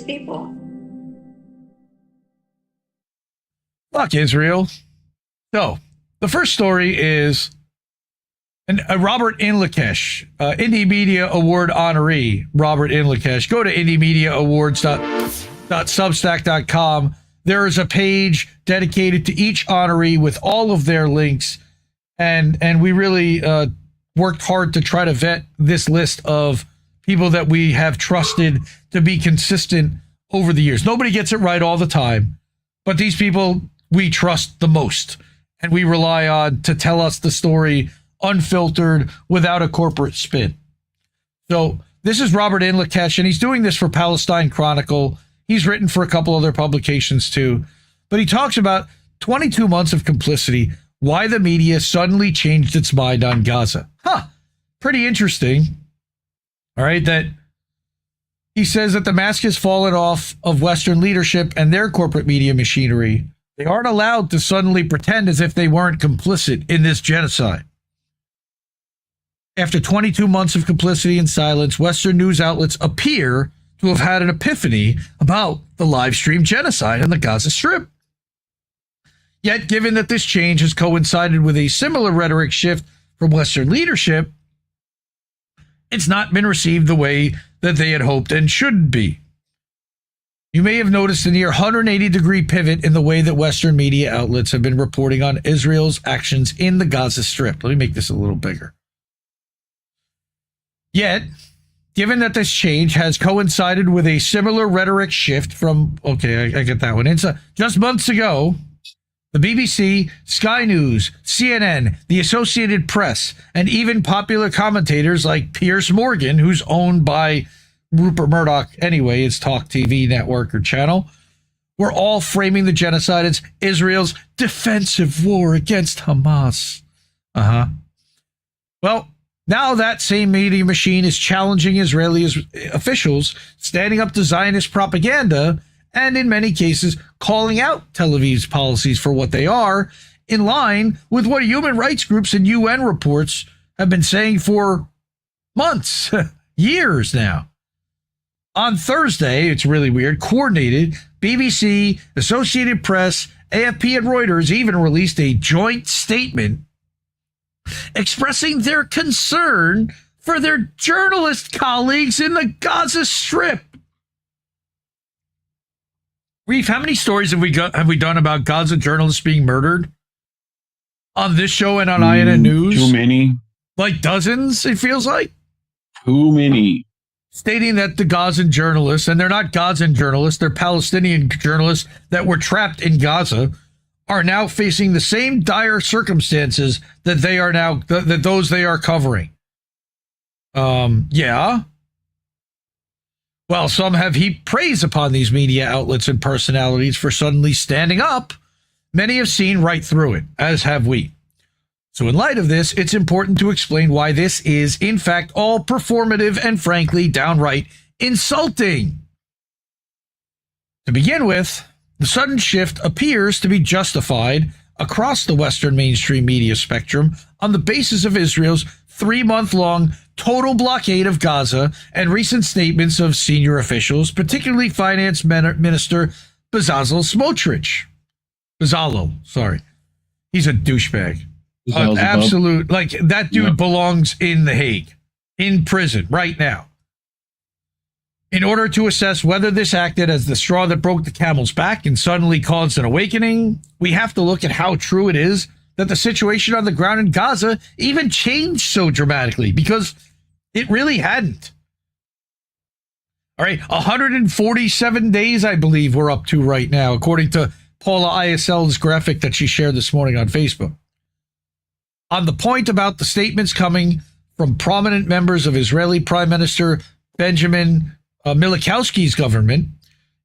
people. Fuck Israel. So, the first story is Robert Inlakesh, Indie Media Award honoree, Robert Inlakesh. Go to indiemediaawards.substack.com. There is a page dedicated to each honoree with all of their links. And we really worked hard to try to vet this list of people that we have trusted to be consistent over the years. Nobody gets it right all the time, but these people we trust the most, and we rely on to tell us the story unfiltered without a corporate spin. So this is Robert Inlakesh, and he's doing this for Palestine Chronicle. He's written for a couple other publications too, but he talks about 22 months of complicity, why the media suddenly changed its mind on Gaza. Pretty interesting. All right, that he says that the mask has fallen off of Western leadership and their corporate media machinery. They aren't allowed to suddenly pretend as if they weren't complicit in this genocide. After 22 months of complicity and silence, Western news outlets appear to have had an epiphany about the live stream genocide in the Gaza Strip. Yet, given that this change has coincided with a similar rhetoric shift from Western leadership, it's not been received the way that they had hoped and should be. You may have noticed a near 180-degree pivot in the way that Western media outlets have been reporting on Israel's actions in the Gaza Strip. Let me make this a little bigger. Yet, given that this change has coincided with a similar rhetoric shift from, okay, I get that one. It's just months ago, the BBC, Sky News, CNN, the Associated Press, and even popular commentators like Piers Morgan, who's owned by Rupert Murdoch anyway, its Talk TV network or channel, were all framing the genocide as Israel's defensive war against Hamas. Well, now that same media machine is challenging Israeli officials, standing up to Zionist propaganda, and in many cases calling out Tel Aviv's policies for what they are, in line with what human rights groups and UN reports have been saying for months, years now. On Thursday, it's really weird, coordinated, BBC, Associated Press, AFP, and Reuters even released a joint statement expressing their concern for their journalist colleagues in the Gaza Strip. Reef, how many stories have we done about Gaza journalists being murdered on this show and on INN News? Too many. Like dozens, it feels like. Too many. Stating that the Gazan journalists, and they're not Gazan journalists, they're Palestinian journalists that were trapped in Gaza, are now facing the same dire circumstances that they are now, that those they are covering. Yeah. Well, some have heaped praise upon these media outlets and personalities for suddenly standing up. Many have seen right through it, as have we. So in light of this, it's important to explain why this is, in fact, all performative and frankly, downright insulting. To begin with, the sudden shift appears to be justified across the Western mainstream media spectrum on the basis of Israel's 3-month-long total blockade of Gaza and recent statements of senior officials, particularly Finance Minister Bezalel Smotrich. Bezalel, sorry. He's a douchebag. Absolute, like that dude belongs in The Hague, in prison right now. In order to assess whether this acted as the straw that broke the camel's back and suddenly caused an awakening, we have to look at how true it is that the situation on the ground in Gaza even changed so dramatically, because it really hadn't. All right, 147 days, I believe, we're up to right now, according to Paula ISL's graphic that she shared this morning on Facebook. On the point about the statements coming from prominent members of Israeli Prime Minister Benjamin Milikowski's government,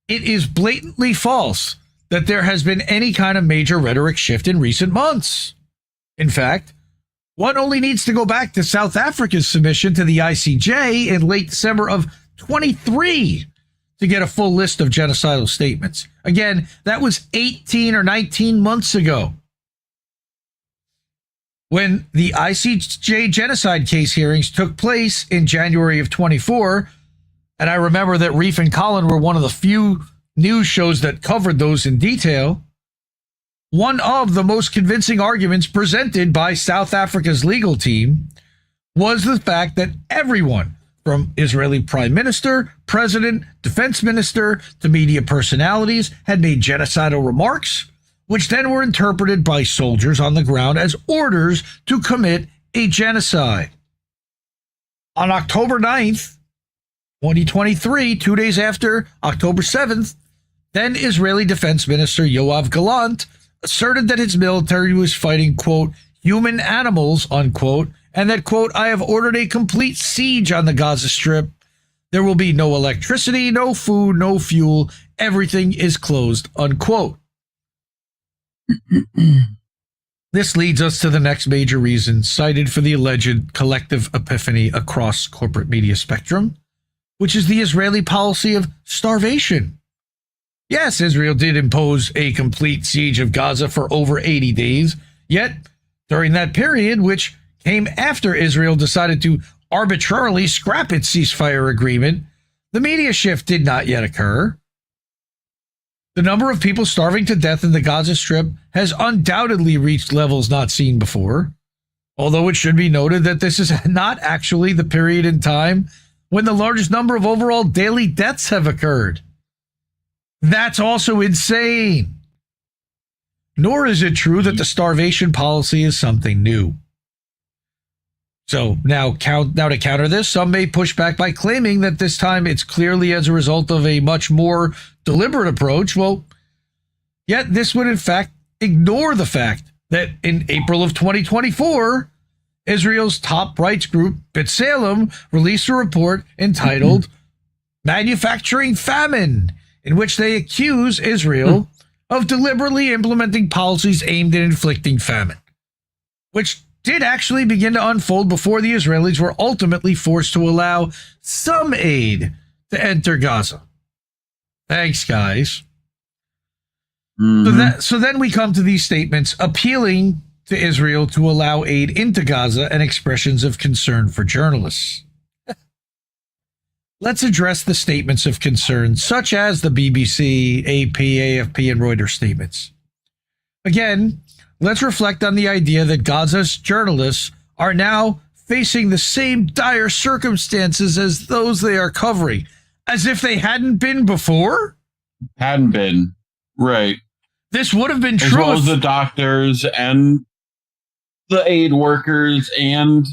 it is blatantly false that there has been any kind of major rhetoric shift in recent months. In fact, one only needs to go back to South Africa's submission to the ICJ in late December of 23 to get a full list of genocidal statements. Again, that was 18 or 19 months ago. When the ICJ genocide case hearings took place in January of 24, And I remember that Reef and Colin were one of the few news shows that covered those in detail. One of the most convincing arguments presented by South Africa's legal team was the fact that everyone, from Israeli prime minister, president, defense minister, to media personalities, had made genocidal remarks, which then were interpreted by soldiers on the ground as orders to commit a genocide. On October 9th, 2023, 2 days after October 7th, then Israeli Defense Minister Yoav Gallant asserted that his military was fighting, quote, human animals, unquote, and that, quote, I have ordered a complete siege on the Gaza Strip. There will be no electricity, no food, no fuel. Everything is closed, unquote. This leads us to the next major reason cited for the alleged collective epiphany across corporate media spectrum, which is the Israeli policy of starvation. Yes, Israel did impose a complete siege of Gaza for over 80 days, yet during that period, which came after Israel decided to arbitrarily scrap its ceasefire agreement, the media shift did not yet occur. The number of people starving to death in the Gaza Strip has undoubtedly reached levels not seen before, although it should be noted that this is not actually the period in time when the largest number of overall daily deaths have occurred. That's also insane. Nor is it true that the starvation policy is something new. So now to counter this, some may push back by claiming that this time it's clearly as a result of a much more deliberate approach. Well, yet this would in fact ignore the fact that in April of 2024, Israel's top rights group, B'Tselem, released a report entitled Manufacturing Famine, in which they accuse Israel of deliberately implementing policies aimed at inflicting famine, which did actually begin to unfold before the Israelis were ultimately forced to allow some aid to enter Gaza. Thanks, guys. So then we come to these statements appealing to Israel to allow aid into Gaza and expressions of concern for journalists. Let's address the statements of concern, such as the BBC, AP, AFP, and Reuters statements. Again, let's reflect on the idea that Gaza's journalists are now facing the same dire circumstances as those they are covering, as if they hadn't been before? Hadn't been. Right. This would have been true. As well as the doctors and the aid workers and.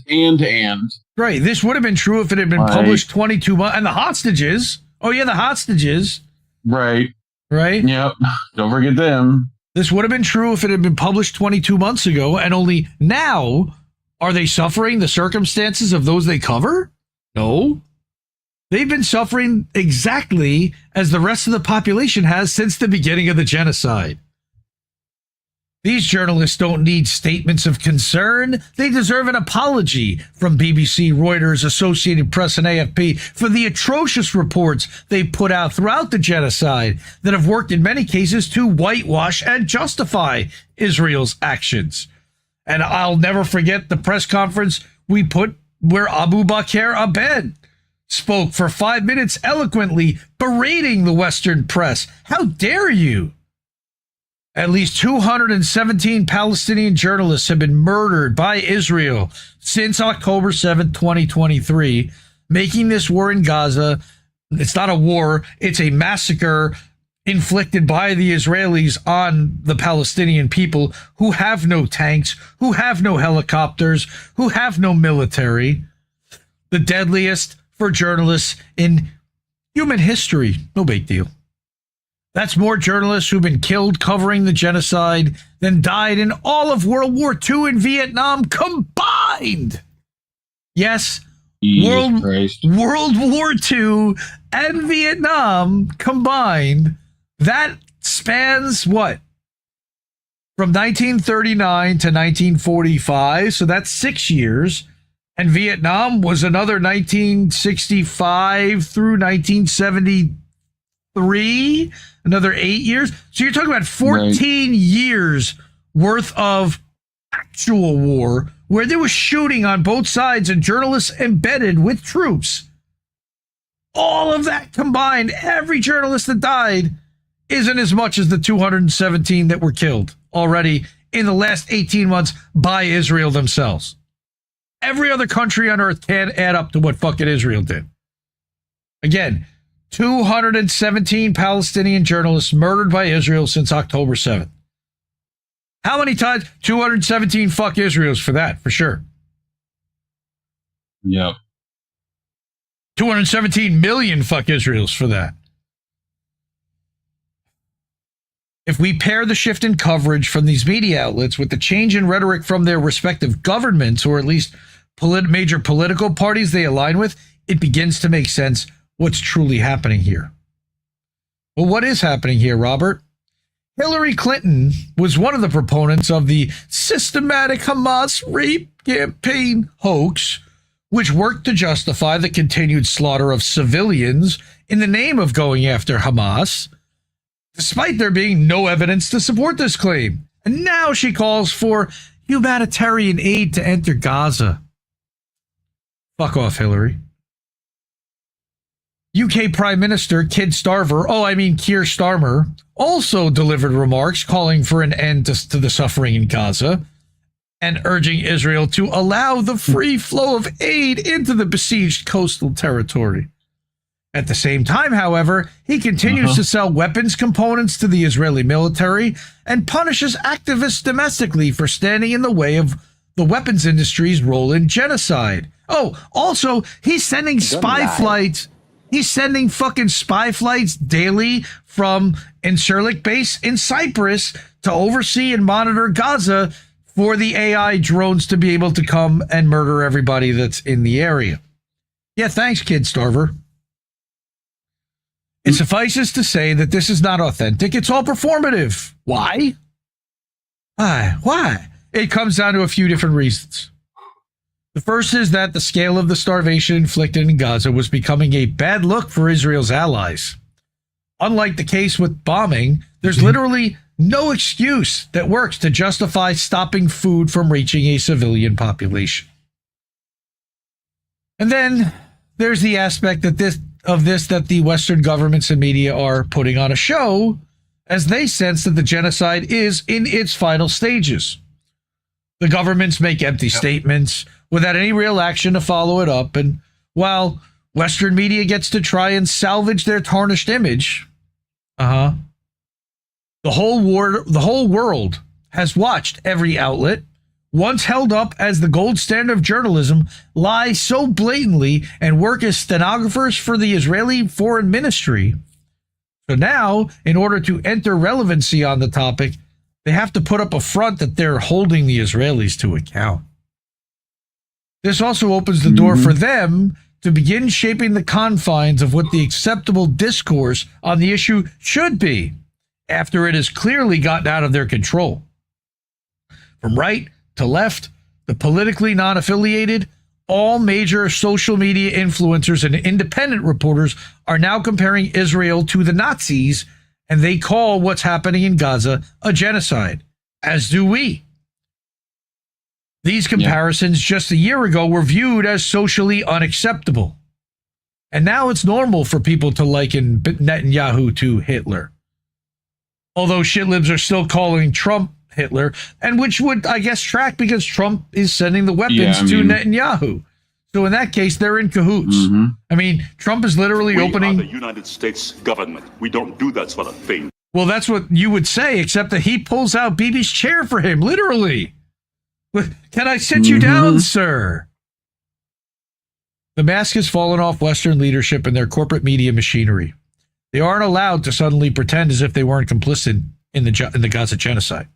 Right. This would have been true if it had been published 22 months. And the hostages. Oh, yeah, the hostages. Right. Right? Yep. Don't forget them. This would have been true if it had been published 22 months ago, and only now are they suffering the circumstances of those they cover? No. They've been suffering exactly as the rest of the population has since the beginning of the genocide. These journalists don't need statements of concern. They deserve an apology from BBC, Reuters, Associated Press, and AFP for the atrocious reports they put out throughout the genocide that have worked in many cases to whitewash and justify Israel's actions. And I'll never forget the press conference we put where Abu Bakr Abed spoke for 5 minutes eloquently berating the Western press. How dare you? At least 217 Palestinian journalists have been murdered by Israel since October 7th, 2023, making this war in Gaza, it's not a war, it's a massacre inflicted by the Israelis on the Palestinian people who have no tanks, who have no helicopters, who have no military. The deadliest for journalists in human history. No big deal. That's more journalists who've been killed covering the genocide than died in all of World War II and Vietnam combined. Yes, World War II and Vietnam combined. That spans what? From 1939 to 1945, so that's 6 years. And Vietnam was another 1965 through 1973, another 8 years. So you're talking about 14 years worth of actual war where there was shooting on both sides and journalists embedded with troops. All of that combined, every journalist that died isn't as much as the 217 that were killed already in the last 18 months by Israel themselves. Every other country on earth can't add up to what fucking Israel did. Again, 217 Palestinian journalists murdered by Israel since October 7th. How many times? 217 fuck Israels for that, for sure. Yep. 217 million fuck Israels for that. If we pair the shift in coverage from these media outlets with the change in rhetoric from their respective governments, or at least major political parties they align with, it begins to make sense what's truly happening here. Well, what is happening here, Robert? Hillary Clinton was one of the proponents of the systematic Hamas rape campaign hoax, which worked to justify the continued slaughter of civilians in the name of going after Hamas, despite there being no evidence to support this claim. And now she calls for humanitarian aid to enter Gaza. Fuck off, Hillary. UK Prime Minister Keir Starmer also delivered remarks calling for an end to the suffering in Gaza and urging Israel to allow the free flow of aid into the besieged coastal territory. At the same time, however, he continues to sell weapons components to the Israeli military and punishes activists domestically for standing in the way of the weapons industry's role in genocide. Oh, also, he's sending spy flights. He's sending fucking spy flights daily from Incirlik base in Cyprus to oversee and monitor Gaza for the AI drones to be able to come and murder everybody that's in the area. Yeah, thanks, Kid Starver. It suffices to say that this is not authentic. It's all performative. Why? Why? It comes down to a few different reasons. The first is that the scale of the starvation inflicted in Gaza was becoming a bad look for Israel's allies. Unlike the case with bombing, there's literally no excuse that works to justify stopping food from reaching a civilian population. And then there's the aspect that that the Western governments and media are putting on a show as they sense that the genocide is in its final stages. The governments make empty statements without any real action to follow it up, and while Western media gets to try and salvage their tarnished image, the whole world has watched every outlet, once held up as the gold standard of journalism, lie so blatantly and work as stenographers for the Israeli Foreign Ministry. So now, in order to enter relevancy on the topic, they have to put up a front that they're holding the Israelis to account. This also opens the door for them to begin shaping the confines of what the acceptable discourse on the issue should be after it has clearly gotten out of their control. From right to left, the politically non-affiliated, all major social media influencers and independent reporters are now comparing Israel to the Nazis, and they call what's happening in Gaza a genocide, as do we. These comparisons just a year ago were viewed as socially unacceptable. And now it's normal for people to liken Netanyahu to Hitler. Although shitlibs are still calling Trump Hitler, and which would, I guess, track because Trump is sending the weapons to Netanyahu. So in that case, they're in cahoots. I mean, Trump is literally opening... We are the United States government. We don't do that sort of thing. Well, that's what you would say, except that he pulls out Bibi's chair for him, literally. Can I sit you down, sir? The mask has fallen off Western leadership and their corporate media machinery. They aren't allowed to suddenly pretend as if they weren't complicit in the Gaza genocide.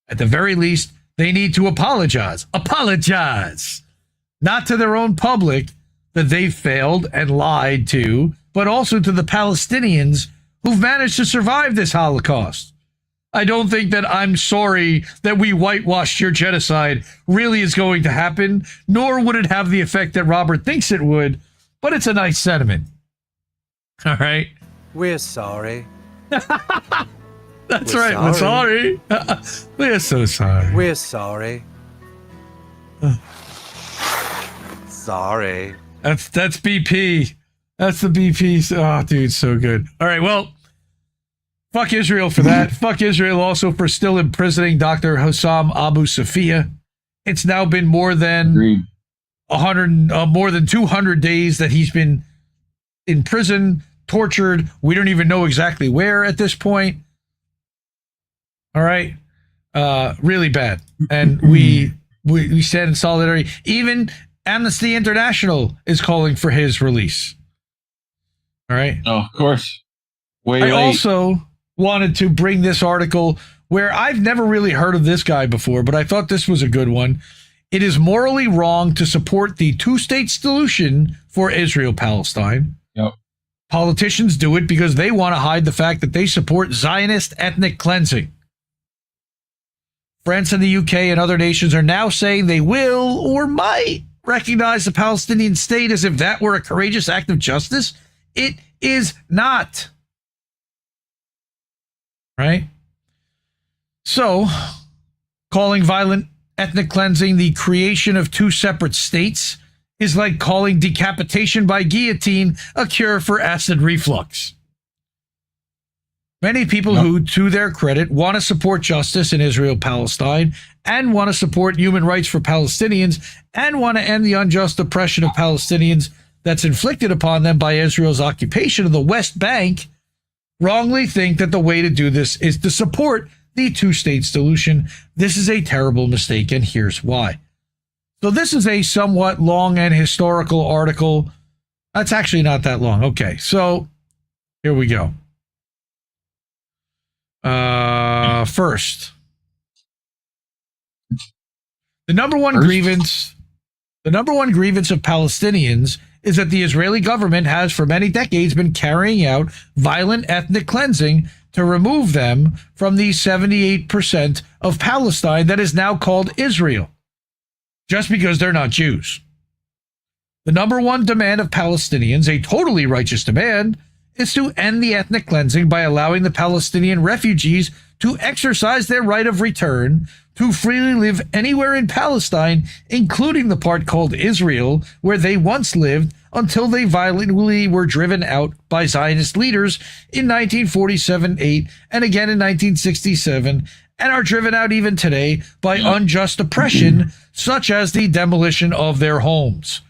At the very least, they need to apologize. Apologize! Not to their own public that they've failed and lied to, but also to the Palestinians who've managed to survive this Holocaust. I don't think that I'm sorry that we whitewashed your genocide really is going to happen, nor would it have the effect that Robert thinks it would, but it's a nice sentiment. All right? We're sorry. That's right, we're sorry. We're so sorry. We're sorry. Sorry. That's BP. That's the BP. Oh, dude, so good. All right, well, fuck Israel for that. Fuck Israel also for still imprisoning Dr. Hossam Abu Safia. It's now been more than Agreed. 200 days that he's been in prison, tortured. We don't even know exactly where at this point. All right, really bad, and we stand in solidarity. Even Amnesty International is calling for his release. All right. Oh, of course. Way I late. also wanted to bring this article where I've never really heard of this guy before, but I thought this was a good one. It is morally wrong to support the two-state solution for Israel-Palestine. Yep. Politicians do it because they want to hide the fact that they support Zionist ethnic cleansing. France and the UK and other nations are now saying they will or might recognize the Palestinian state as if that were a courageous act of justice. It is not. Right? So, calling violent ethnic cleansing the creation of two separate states is like calling decapitation by guillotine a cure for acid reflux. Many people who, to their credit, want to support justice in Israel-Palestine and want to support human rights for Palestinians and want to end the unjust oppression of Palestinians that's inflicted upon them by Israel's occupation of the West Bank wrongly think that the way to do this is to support the two-state solution. This is a terrible mistake, and here's why. So this is a somewhat long and historical article. That's actually not that long. Okay, so here we go. First, the number one grievance of Palestinians is that the Israeli government has for many decades been carrying out violent ethnic cleansing to remove them from the 78% of Palestine that is now called Israel, just because they're not Jews. The number one demand of Palestinians, a totally righteous demand, is to end the ethnic cleansing by allowing the Palestinian refugees to exercise their right of return to freely live anywhere in Palestine, including the part called Israel, where they once lived until they violently were driven out by Zionist leaders in 1947-8 and again in 1967, and are driven out even today by unjust oppression, such as the demolition of their homes,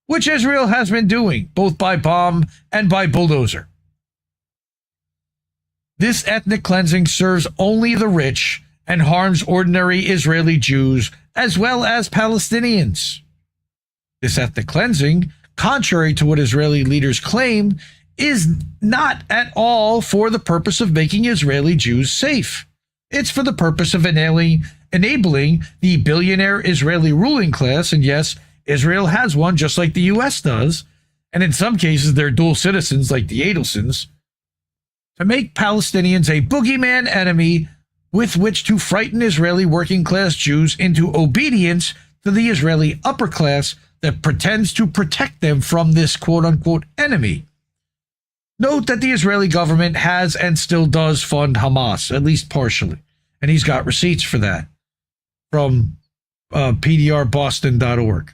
which Israel has been doing, both by bomb and by bulldozer. This ethnic cleansing serves only the rich and harms ordinary Israeli Jews as well as Palestinians. This ethnic cleansing, contrary to what Israeli leaders claim, is not at all for the purpose of making Israeli Jews safe. It's for the purpose of enabling the billionaire Israeli ruling class, and yes, Israel has one just like the U.S. does, and in some cases they're dual citizens like the Adelsons, to make Palestinians a boogeyman enemy with which to frighten Israeli working class Jews into obedience to the Israeli upper class that pretends to protect them from this quote-unquote enemy. Note that the Israeli government has and still does fund Hamas, at least partially, and he's got receipts for that from pdrboston.org.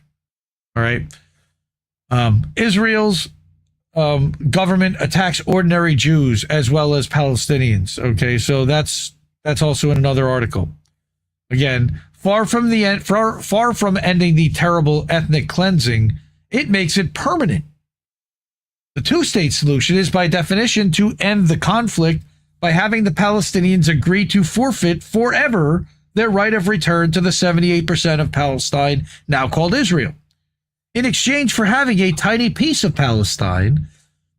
All right. Israel's government attacks ordinary Jews as well as Palestinians. Okay, so that's also in another article. Again, far from ending the terrible ethnic cleansing, it makes it permanent. The two-state solution is by definition to end the conflict by having the Palestinians agree to forfeit forever their right of return to the 78% of Palestine now called Israel. In exchange for having a tiny piece of Palestine,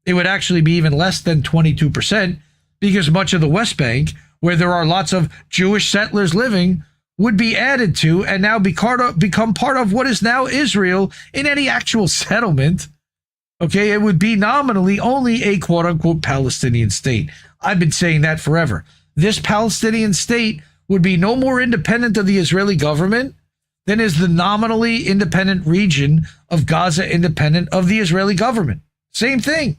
it would actually be even less than 22%, because much of the West Bank, where there are lots of Jewish settlers living, would be added to and now become part of what is now Israel in any actual settlement. Okay, it would be nominally only a quote-unquote Palestinian state. I've been saying that forever. This Palestinian state would be no more independent of the Israeli government than is the nominally independent region of Gaza independent of the Israeli government. Same thing.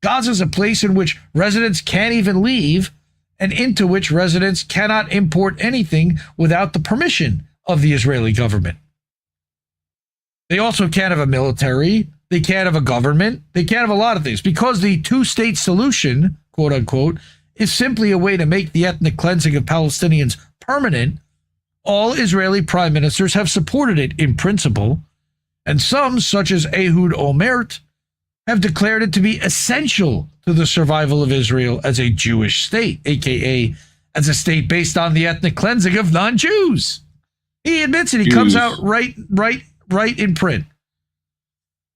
Gaza is a place in which residents can't even leave and into which residents cannot import anything without the permission of the Israeli government. They also can't have a military They can't have a government. They can't have a lot of things because the two-state solution, quote unquote, is simply a way to make the ethnic cleansing of Palestinians permanent. All Israeli prime ministers have supported it in principle, and some, such as Ehud Olmert, have declared it to be essential to the survival of Israel as a Jewish state, aka as a state based on the ethnic cleansing of non-Jews. He admits it. He comes out right in print.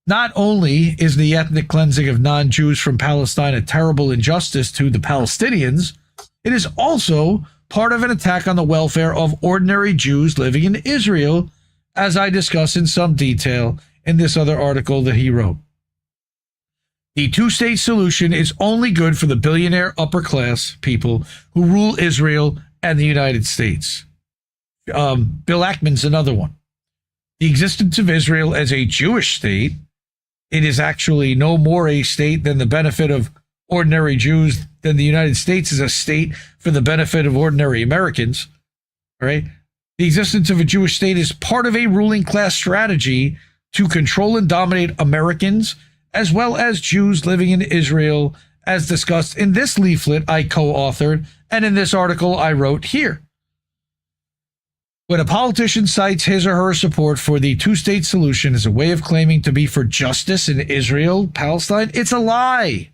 Not only is the ethnic cleansing of non-Jews from Palestine a terrible injustice to the Palestinians, it is also part of an attack on the welfare of ordinary Jews living in Israel, as I discuss in some detail in this other article that he wrote. The two-state solution is only good for the billionaire upper-class people who rule Israel and the United States. Bill Ackman's another one. The existence of Israel as a Jewish state, it is actually no more a state than the benefit of ordinary Jews than the United States is a state for the benefit of ordinary Americans. All right? The existence of a Jewish state is part of a ruling class strategy to control and dominate Americans as well as Jews living in Israel, as discussed in this leaflet I co-authored and in this article I wrote here. When a politician cites his or her support for the two-state solution as a way of claiming to be for justice in Israel, Palestine, it's a lie.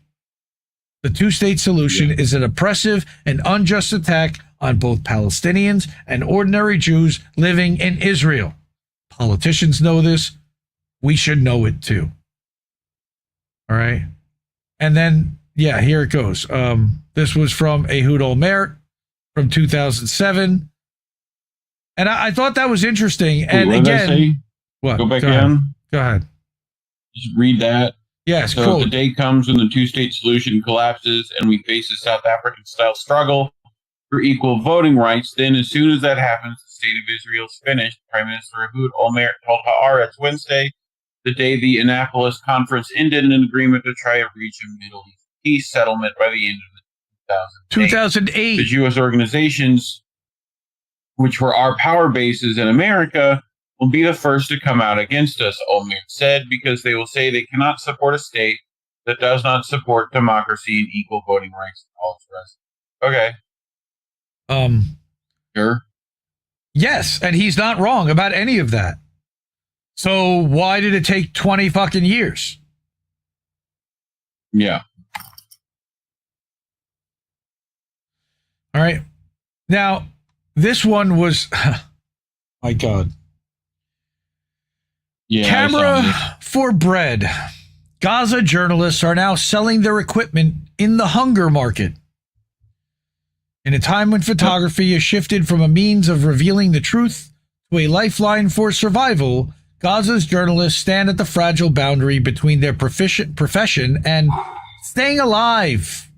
The two-state solution is an oppressive and unjust attack on both Palestinians and ordinary Jews living in Israel. Politicians know this. We should know it too. All right. And then, yeah, here it goes. This was from Ehud Olmert from 2007. And I thought that was interesting. And again, what? Go back in. Go ahead. Just read that. Yes, so quote. The day comes when the two-state solution collapses and we face a South African-style struggle for equal voting rights. Then, as soon as that happens, the state of Israel is finished. Prime Minister Ehud Olmert told Haaretz Wednesday, the day the Annapolis conference ended, an agreement to try to reach a Middle East peace settlement by the end of 2008. The Jewish organizations, which were our power bases in America, will be the first to come out against us, Olmert said, because they will say they cannot support a state that does not support democracy and equal voting rights for all its residents. Okay. Sure. Yes, and he's not wrong about any of that. So why did it take 20 fucking years? Yeah. All right. Now, this one was, my God. Yeah, Camera for bread. Gaza journalists are now selling their equipment in the hunger market. In a time when photography has shifted from a means of revealing the truth to a lifeline for survival, Gaza's journalists stand at the fragile boundary between their profession and staying alive.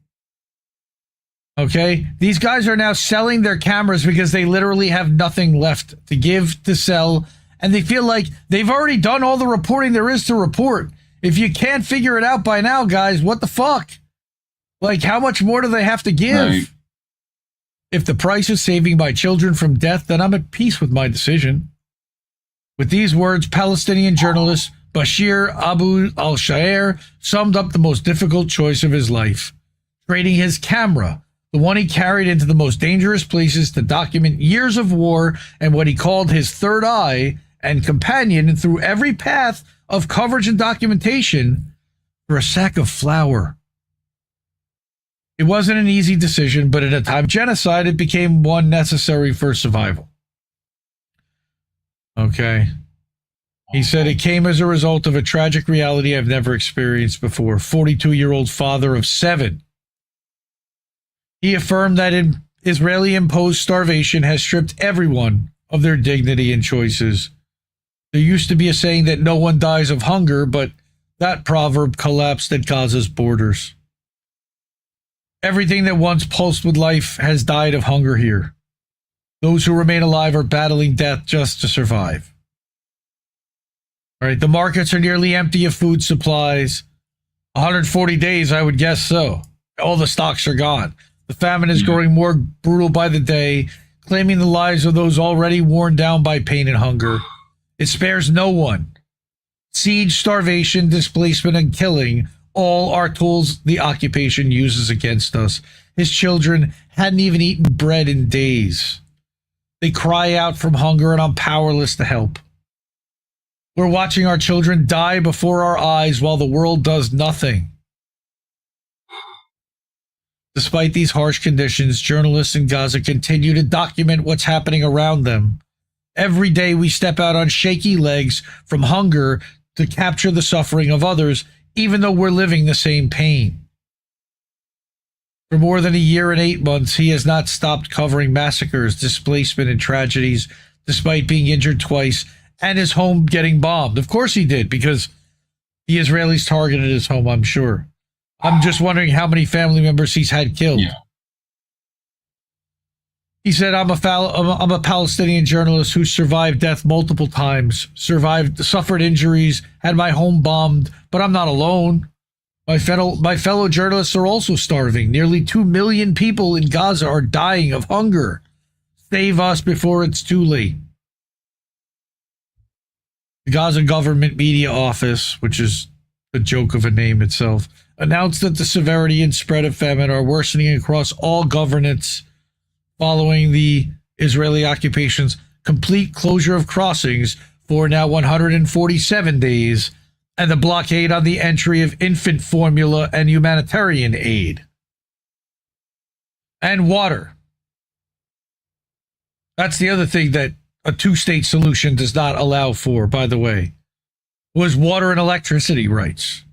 Okay? These guys are now selling their cameras because they literally have nothing left to give, to sell, and they feel like they've already done all the reporting there is to report. If you can't figure it out by now, guys, what the fuck? Like, how much more do they have to give? Right. If the price is saving my children from death, then I'm at peace with my decision. With these words, Palestinian journalist Bashir Abu al-Shair summed up the most difficult choice of his life, trading his camera, the one he carried into the most dangerous places to document years of war and what he called his third eye and companion through every path of coverage and documentation, for a sack of flour. It wasn't an easy decision, but at a time of genocide, it became one necessary for survival. Okay. He said it came as a result of a tragic reality I've never experienced before. 42-year-old father of 7. He affirmed that Israeli-imposed starvation has stripped everyone of their dignity and choices. There used to be a saying that no one dies of hunger, but that proverb collapsed at Gaza's borders. Everything that once pulsed with life has died of hunger here. Those who remain alive are battling death just to survive. All right, the markets are nearly empty of food supplies. 140 days, I would guess so. All the stocks are gone. The famine is growing more brutal by the day, claiming the lives of those already worn down by pain and hunger. It spares no one. Siege, starvation, displacement, and killing all are tools the occupation uses against us. His children hadn't even eaten bread in days. They cry out from hunger, and I'm powerless to help. We're watching our children die before our eyes while the world does nothing. Despite these harsh conditions, journalists in Gaza continue to document what's happening around them. Every day we step out on shaky legs from hunger to capture the suffering of others, even though we're living the same pain. For more than a year and 8 months, he has not stopped covering massacres, displacement, and tragedies, despite being injured twice and his home getting bombed. Of course he did, because the Israelis targeted his home, I'm sure. I'm just wondering how many family members he's had killed. Yeah. He said, I'm a Palestinian journalist who survived death multiple times, suffered injuries, had my home bombed, but I'm not alone. My fellow journalists are also starving. Nearly 2 million people in Gaza are dying of hunger. Save us before it's too late. The Gaza Government Media Office, which is a joke of a name itself, announced that the severity and spread of famine are worsening across all governorates following the Israeli occupation's complete closure of crossings for now 147 days and the blockade on the entry of infant formula and humanitarian aid. And water. That's the other thing that a two-state solution does not allow for, by the way, was water and electricity rights.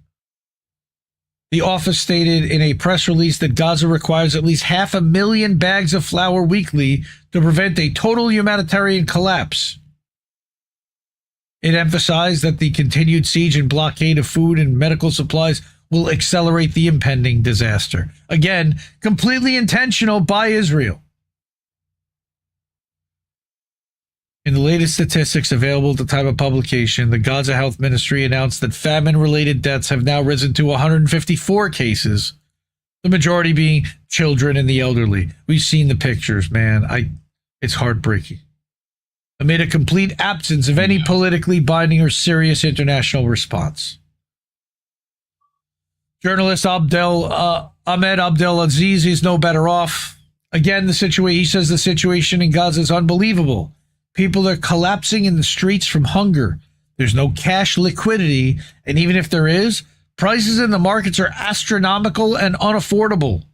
The office stated in a press release that Gaza requires at least 500,000 bags of flour weekly to prevent a total humanitarian collapse. It emphasized that the continued siege and blockade of food and medical supplies will accelerate the impending disaster. Again, completely intentional by Israel. In the latest statistics available at the time of publication, the Gaza Health Ministry announced that famine-related deaths have now risen to 154 cases, the majority being children and the elderly. We've seen the pictures, man. It's heartbreaking. Amid a complete absence of any politically binding or serious international response. Journalist Ahmed Abdel-Aziz is no better off. Again, he says the situation in Gaza is unbelievable. People are collapsing in the streets from hunger. There's no cash liquidity, and even if there is, prices in the markets are astronomical and unaffordable.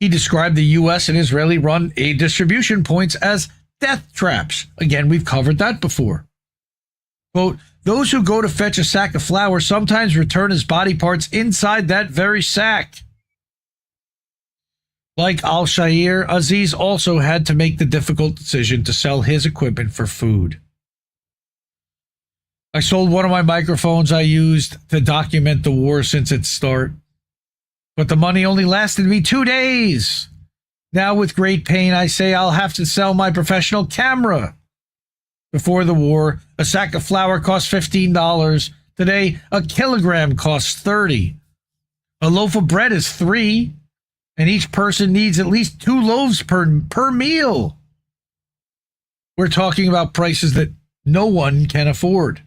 He described the U.S. and Israeli-run aid distribution points as death traps. Again, we've covered that before. Quote, those who go to fetch a sack of flour sometimes return as body parts inside that very sack. Like al-Shair, Aziz also had to make the difficult decision to sell his equipment for food. I sold one of my microphones I used to document the war since its start, but the money only lasted me 2 days. Now with great pain, I say I'll have to sell my professional camera. Before the war, a sack of flour cost $15. Today, a kilogram costs $30. A loaf of bread is $3. And each person needs at least 2 loaves per meal. We're talking about prices that no one can afford.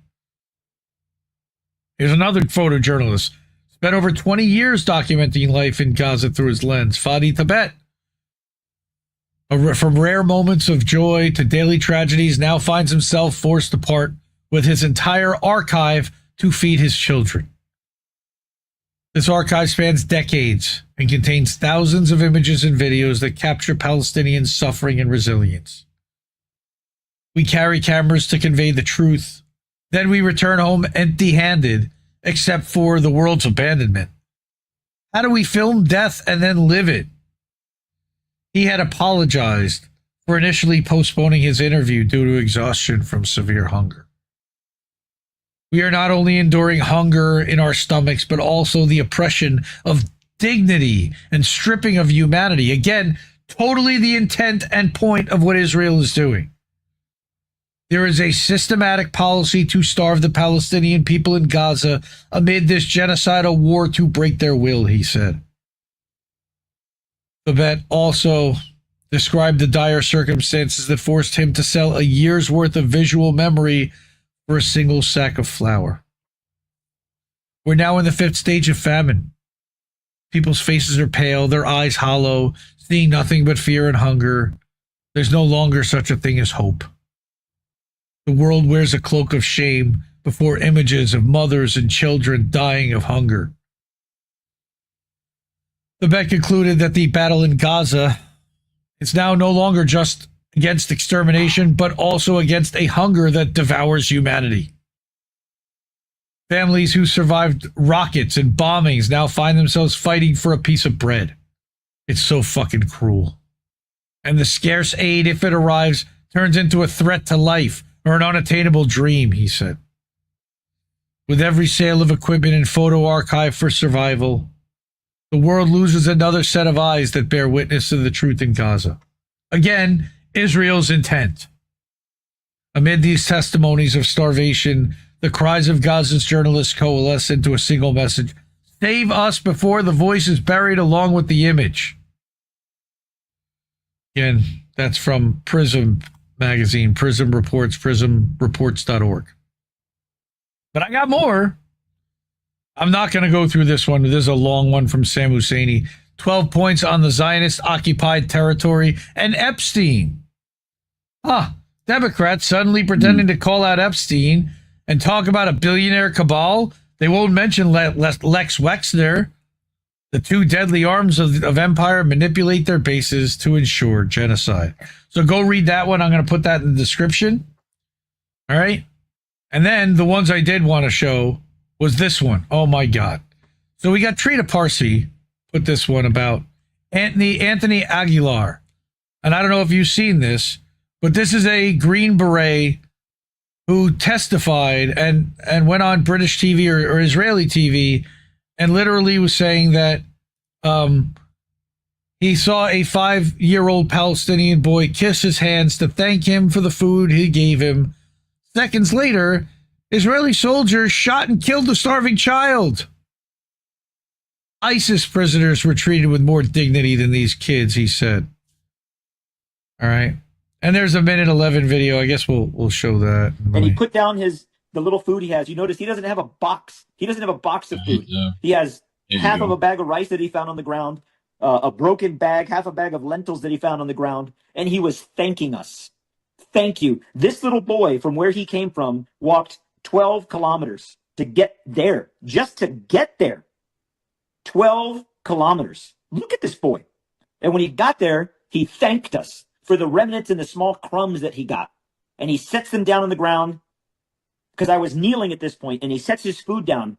Here's another photojournalist. Spent over 20 years documenting life in Gaza through his lens. Fadi Tibet. From rare moments of joy to daily tragedies, now finds himself forced to part with his entire archive to feed his children. This archive spans decades and contains thousands of images and videos that capture Palestinian suffering and resilience. We carry cameras to convey the truth. Then we return home empty-handed, except for the world's abandonment. How do we film death and then live it? He had apologized for initially postponing his interview due to exhaustion from severe hunger. We are not only enduring hunger in our stomachs, but also the oppression of dignity and stripping of humanity. Again, totally the intent and point of what Israel is doing. There is a systematic policy to starve the Palestinian people in Gaza amid this genocidal war to break their will, he said. Babette also described the dire circumstances that forced him to sell a year's worth of visual memory for a single sack of flour. We're now in the 5th stage of famine. People's faces are pale, their eyes hollow, seeing nothing but fear and hunger. There's no longer such a thing as hope. The world wears a cloak of shame before images of mothers and children dying of hunger. The Met concluded that the battle in Gaza is now no longer just against extermination, but also against a hunger that devours humanity. Families who survived rockets and bombings now find themselves fighting for a piece of bread. It's so fucking cruel. And the scarce aid, if it arrives, turns into a threat to life or an unattainable dream, he said. With every sale of equipment and photo archive for survival, the world loses another set of eyes that bear witness to the truth in Gaza. Again, Israel's intent. Amid these testimonies of starvation, the cries of Gaza's journalists coalesce into a single message: save us before the voice is buried along with the image. Again, that's from Prism magazine, Prism Reports, prismreports.org. But I got more. I'm not going to go through this one. This is a long one from Sam Husseini. 12 points on the Zionist-occupied territory and Epstein. Democrats suddenly pretending to call out Epstein and talk about a billionaire cabal. They won't mention Lex Wexner. The two deadly arms of empire manipulate their bases to ensure genocide. So go read that one. I'm going to put that in the description. All right. And then the ones I did want to show was this one. Oh, my God. So we got Trina Parsi put this one about Anthony Aguilar. And I don't know if you've seen this, but this is a Green Beret who testified and went on British TV or Israeli TV and literally was saying that he saw a 5-year-old Palestinian boy kiss his hands to thank him for the food he gave him. Seconds later, Israeli soldiers shot and killed the starving child. ISIS prisoners were treated with more dignity than these kids, he said. All right. And there's a 1:11 video. I guess we'll show that. And he put down the little food he has. You notice he doesn't have a box. He doesn't have a box of food. He has half of a bag of rice that he found on the ground, a broken bag, half a bag of lentils that he found on the ground, and he was thanking us. Thank you. This little boy from where he came from walked 12 kilometers to get there, just to get there. 12 kilometers. Look at this boy. And when he got there, he thanked us for the remnants and the small crumbs that he got. And he sets them down on the ground because I was kneeling at this point, and he sets his food down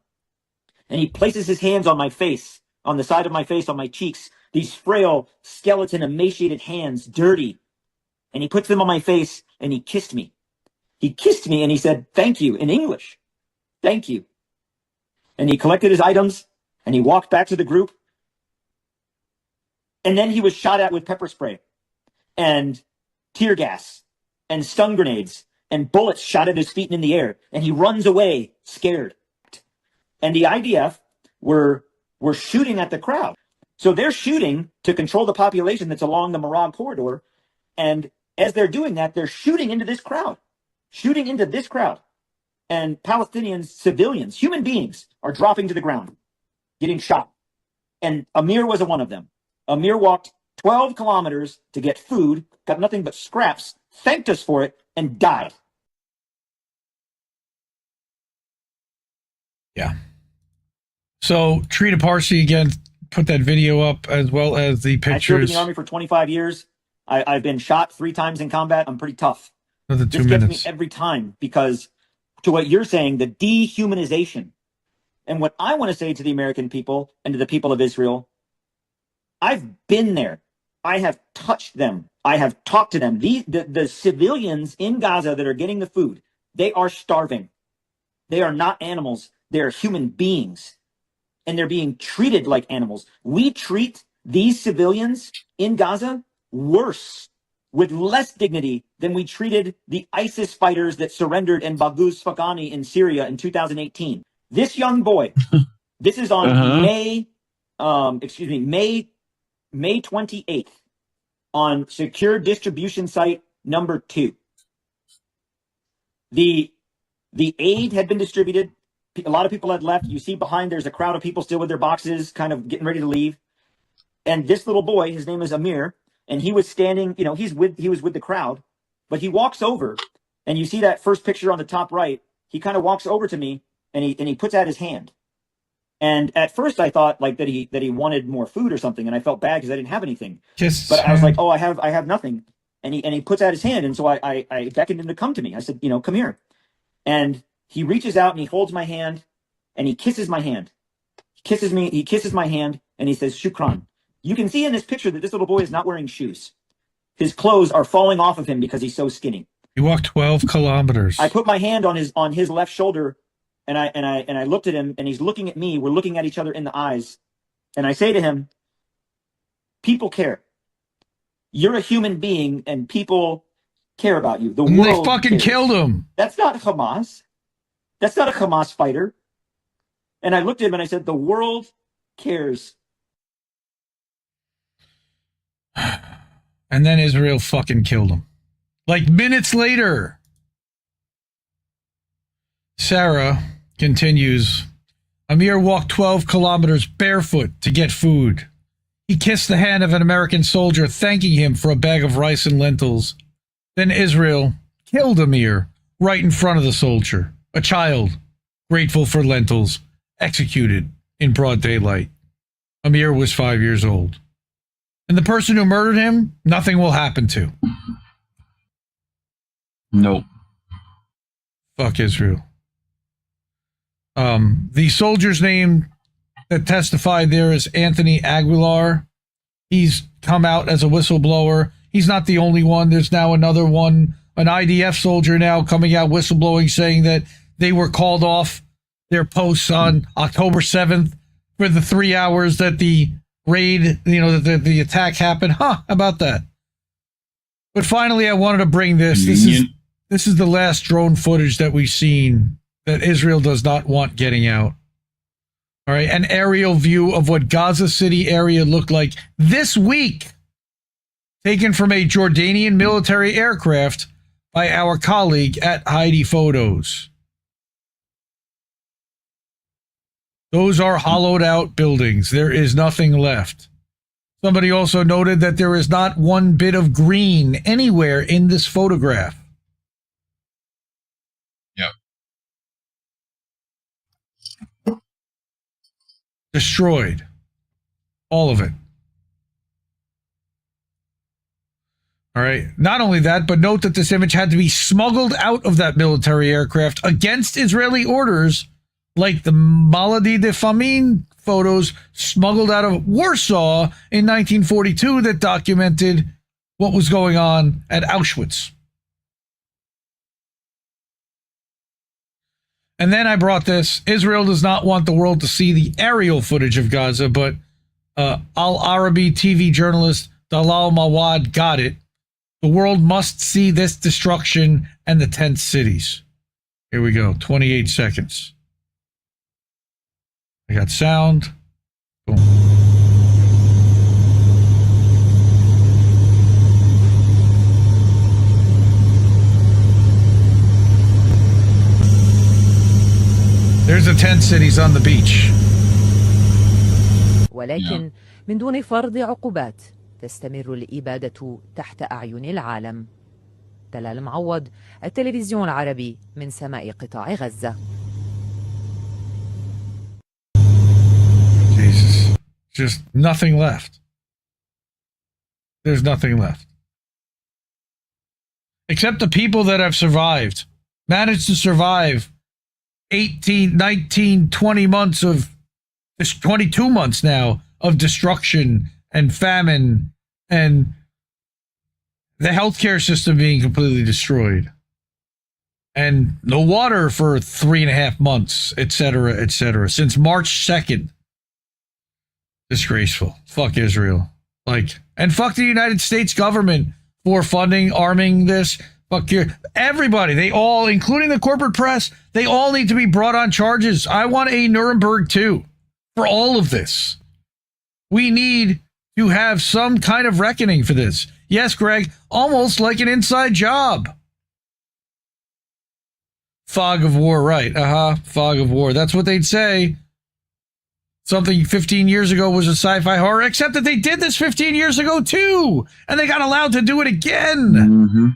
and he places his hands on my face, on the side of my face, on my cheeks, these frail, skeleton, emaciated hands, dirty. And he puts them on my face and he kissed me. He kissed me and he said, thank you, in English. Thank you. And he collected his items and he walked back to the group. And then he was shot at with pepper spray and tear gas and stun grenades and bullets shot at his feet and in the air. And he runs away scared. And the IDF were shooting at the crowd. So they're shooting to control the population that's along the Marag corridor. And as they're doing that, they're shooting into this crowd. And Palestinian civilians, human beings, are dropping to the ground, getting shot. And Amir was one of them. Amir walked 12 kilometers to get food, got nothing but scraps, thanked us for it, and died. Yeah. So Trina Parsi again put that video up as well as the pictures. I served in the Army for 25 years. I've been shot 3 times in combat. I'm pretty tough. Another 2 this minutes. gets me every time because to what you're saying, the dehumanization. And what I want to say to the American people and to the people of Israel, I've been there. I have touched them. I have talked to them. The civilians in Gaza that are getting the food, they are starving. They are not animals. They are human beings. And they're being treated like animals. We treat these civilians in Gaza worse, with less dignity than we treated the ISIS fighters that surrendered in Baghouz Faghani in Syria in 2018. This young boy, this is on May 28th on secure distribution site number 2. The The aid had been distributed. A lot of people had left. You see behind, there's a crowd of people still with their boxes, kind of getting ready to leave. And this little boy, his name is Amir, and he was standing, he was with the crowd, but he walks over, and you see that first picture on the top right. He kind of walks over to me, and he puts out his hand. And at first I thought like that he wanted more food or something, and I felt bad because I didn't have anything. But I was like, oh, I have nothing. And he puts out his hand, and so I beckoned him to come to me. I said, come here. And he reaches out and he holds my hand and he kisses my hand. He kisses my hand and he says, Shukran. You can see in this picture that this little boy is not wearing shoes. His clothes are falling off of him because he's so skinny. He walked 12 kilometers. I put my hand on his left shoulder and I looked at him and he's looking at me. We're looking at each other in the eyes. And I say to him, people care. You're a human being and people care about you. The world they fucking cares. Killed him. That's not Hamas. That's not a Hamas fighter. And I looked at him and I said, the world cares. And then Israel fucking killed him. Like minutes later. Sarah continues, Amir walked 12 kilometers barefoot to get food. He kissed the hand of an American soldier, thanking him for a bag of rice and lentils. Then Israel killed Amir right in front of the soldier, a child, grateful for lentils, executed in broad daylight. Amir was 5 years old. And the person who murdered him, nothing will happen to. Nope. Fuck Israel. The soldier's name that testified there is Anthony Aguilar. He's come out as a whistleblower. He's not the only one. There's now another one, an IDF soldier now coming out whistleblowing, saying that they were called off their posts on October 7th for the 3 hours that the raid, the attack happened. How about that? But finally, I wanted to bring this. This is the last drone footage that we've seen that Israel does not want getting out. All right, an aerial view of what Gaza City area looked like this week, taken from a Jordanian military aircraft by our colleague at Heidi Photos. Those are hollowed out buildings. There is nothing left. Somebody also noted that there is not one bit of green anywhere in this photograph. Yep. Destroyed. All of it. All right. Not only that, but note that this image had to be smuggled out of that military aircraft against Israeli orders, like the Maladi de Famine photos smuggled out of Warsaw in 1942 that documented what was going on at Auschwitz. And then I brought this. Israel does not want the world to see the aerial footage of Gaza, but Al-Arabi TV journalist Dalal Mawad got it. The world must see this destruction and the tent cities. Here we go. 28 seconds. I got sound. Boom. There's the tent cities on the beach. ولكن من دون فرض عقوبات تستمر الإبادة تحت أعين العالم. تلال معوض، التلفزيون العربي من سماء قطاع غزة. Jesus. Just nothing left. There's nothing left. Except the people that have survived. Managed to survive 18, 19, 20 months of, 22 months now of destruction and famine and the healthcare system being completely destroyed. And no water for 3.5 months, etc., since March 2nd. Disgraceful. Fuck Israel. And fuck the United States government for funding, arming this. Fuck everybody. They all, including the corporate press, they all need to be brought on charges. I want a Nuremberg too for all of this. We need to have some kind of reckoning for this. Yes, Greg, almost like an inside job. Fog of war, right. Fog of war. That's what they'd say. Something 15 years ago was a sci-fi horror, except that they did this 15 years ago, too. And they got allowed to do it again. Mm-hmm.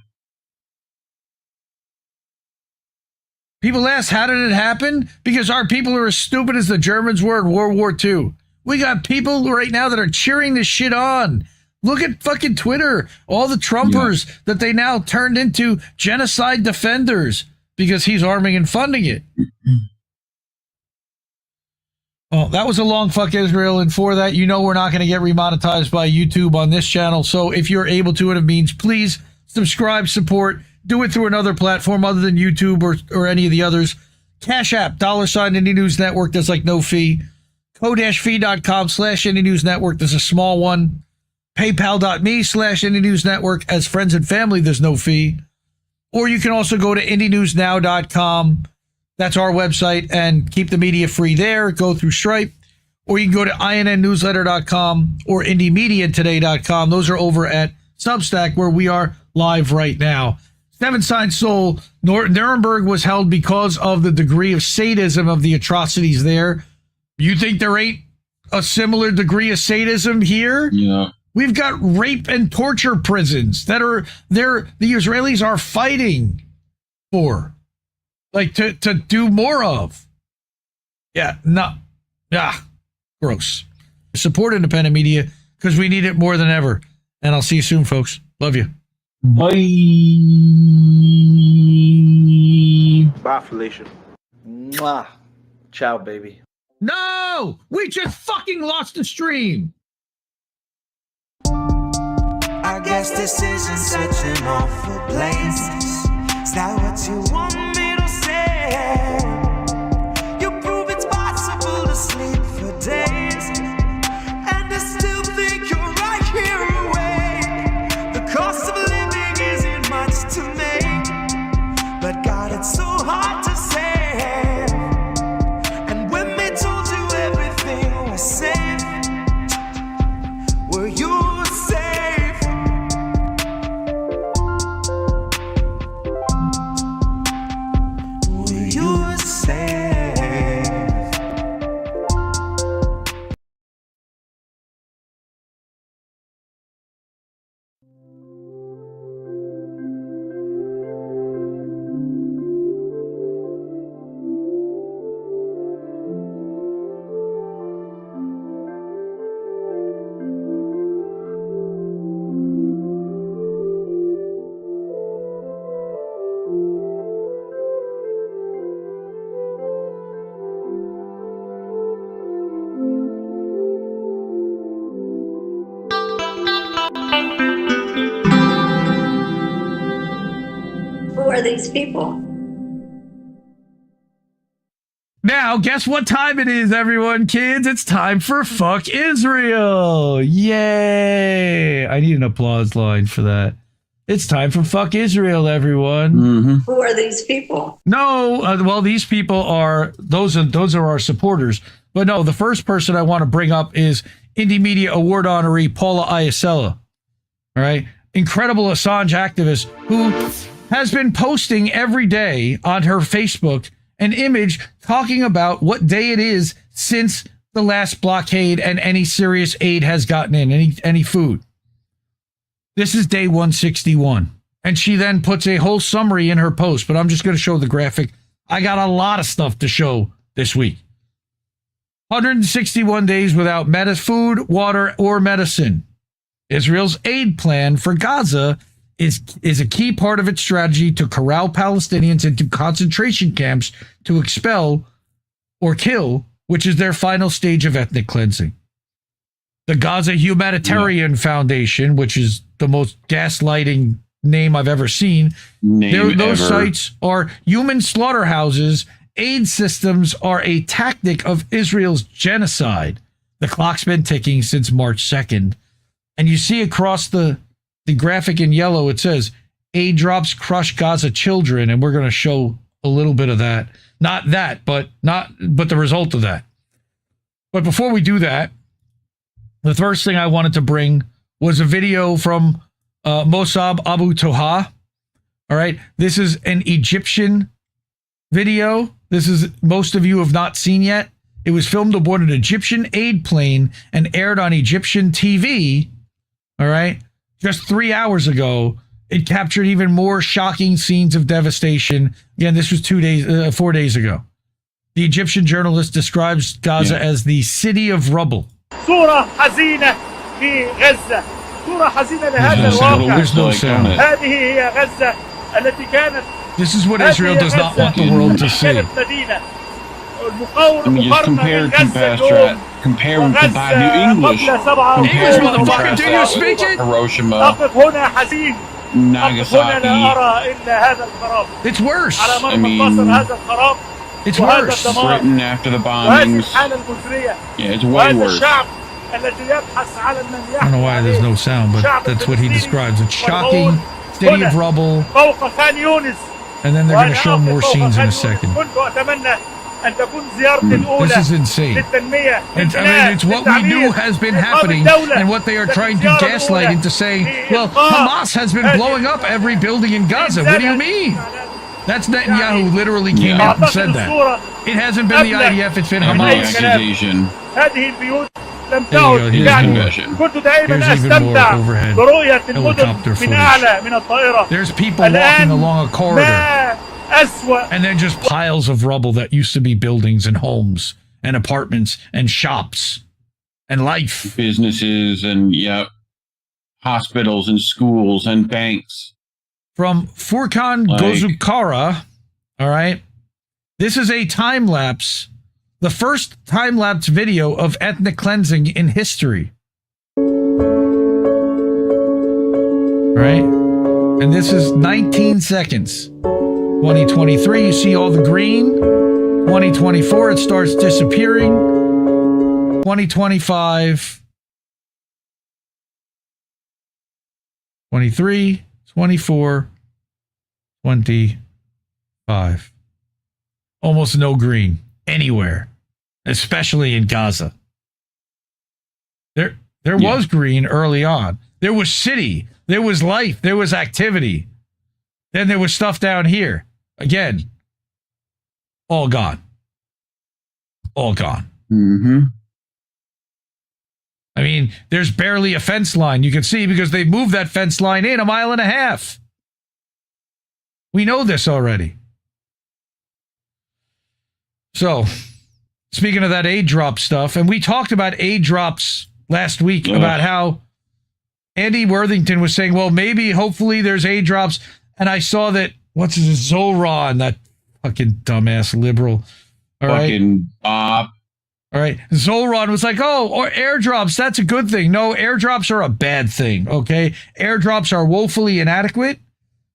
People ask, how did it happen? Because our people are as stupid as the Germans were in World War II. We got people right now that are cheering this shit on. Look at fucking Twitter. All the Trumpers that they now turned into genocide defenders because he's arming and funding it. Well, that was a long fuck Israel. And for that, we're not going to get remonetized by YouTube on this channel. So if you're able to, and it means, please subscribe, support, do it through another platform other than YouTube or any of the others. Cash App, $, Indie News Network. There's like no fee. Ko-fi.com/Indie News Network. There's a small one. PayPal.me/Indie News Network. As friends and family, there's no fee. Or you can also go to IndieNewsNow.com. That's our website, and keep the media free there. Go through Stripe. Or you can go to INNnewsletter.com or IndieMediaToday.com. Those are over at Substack, where we are live right now. Seven Sign Soul, Nuremberg was held because of the degree of sadism of the atrocities there. You think there ain't a similar degree of sadism here? Yeah. We've got rape and torture prisons that the Israelis are fighting for, like to do more of. Gross. Support independent media because we need it more than ever. And I'll see you soon, folks. Love you. Bye. Bye, Felicia. Mwah. Ciao, baby. No! We just fucking lost the stream! I guess this isn't such an awful place. Is that what you want me to say? You prove it's possible to sleep for days, and I still think you're right here awake. The cost of living isn't much to make, but God, it's so hard to say. And when they told you everything was safe, were you safe? Were you safe? Who are these people? Now, guess what time it is, everyone, kids? It's time for Fuck Israel. Yay! I need an applause line for that. It's time for Fuck Israel, everyone. Mm-hmm. Who are these people? No, well, these people are, those are our supporters. But no, the first person I want to bring up is Indie Media Award honoree Paula Iacella. All right? Incredible Assange activist who has been posting every day on her Facebook an image talking about what day it is since the last blockade and any serious aid has gotten in, any food. This is day 161. And she then puts a whole summary in her post, but I'm just going to show the graphic. I got a lot of stuff to show this week. 161 days without food, water, or medicine. Israel's aid plan for Gaza is a key part of its strategy to corral Palestinians into concentration camps to expel or kill, which is their final stage of ethnic cleansing. The Gaza Humanitarian Foundation, which is the most gaslighting name I've ever seen. Those sites are human slaughterhouses. Aid systems are a tactic of Israel's genocide. The clock's been ticking since March 2nd. And you see across the graphic in yellow, it says, aid drops crush Gaza children. And we're going to show a little bit of that. Not that, but the result of that. But before we do that, the first thing I wanted to bring was a video from Mossab Abu Toha. All right. This is an Egyptian video. This is most of you have not seen yet. It was filmed aboard an Egyptian aid plane and aired on Egyptian TV. All right. Just 3 hours ago, it captured even more shocking scenes of devastation. Again, this was 4 days ago. The Egyptian journalist describes Gaza as the city of rubble. صورة حزينة في غزة. صورة حزينة لهذا الواقع. There's no sound. هذه هي غزة التي كانت. This is what Israel does not want the world to see. Let me just compare and compare New English. English, motherfucker, do you speak it? Hiroshima, Nagasaki. It's worse. I mean, it's worse. Britain after the bombings. Yeah, it's way worse. I don't know why there's no sound, but that's what he describes. It's shocking, city of rubble. And then they're going to show more scenes in a second. This is insane. It's what we knew has been happening and what they are trying to gaslight into saying, well, Hamas has been blowing up every building in Gaza. What do you mean? That's Netanyahu literally came out and said that. It hasn't been the IDF, it's been Hamas. Accusation. There you go. Here's even more overhead helicopter footage. There's people walking along a corridor. And then just piles of rubble that used to be buildings and homes and apartments and shops and life. Businesses and, hospitals and schools and banks. From Furkan Gozukara, all right, this is a time-lapse, the first time-lapse video of ethnic cleansing in history. Right? And this is 19 seconds. 2023, you see all the green. 2024, it starts disappearing. 2025. 23, 24, 25. Almost no green anywhere, especially in Gaza. There was green early on. There was city. There was life. There was activity. Then there was stuff down here. Again, all gone. All gone. Mm-hmm. I mean, there's barely a fence line. You can see because they moved that fence line in 1.5 miles. We know this already. So, speaking of that aid drop stuff, and we talked about aid drops last week about how Andy Worthington was saying, well, maybe, hopefully there's aid drops. And I saw that, what's his Zoran, that fucking dumbass liberal. All right. Bob. All right. Zoran was like, oh, or airdrops, that's a good thing. No, airdrops are a bad thing, okay? Airdrops are woefully inadequate.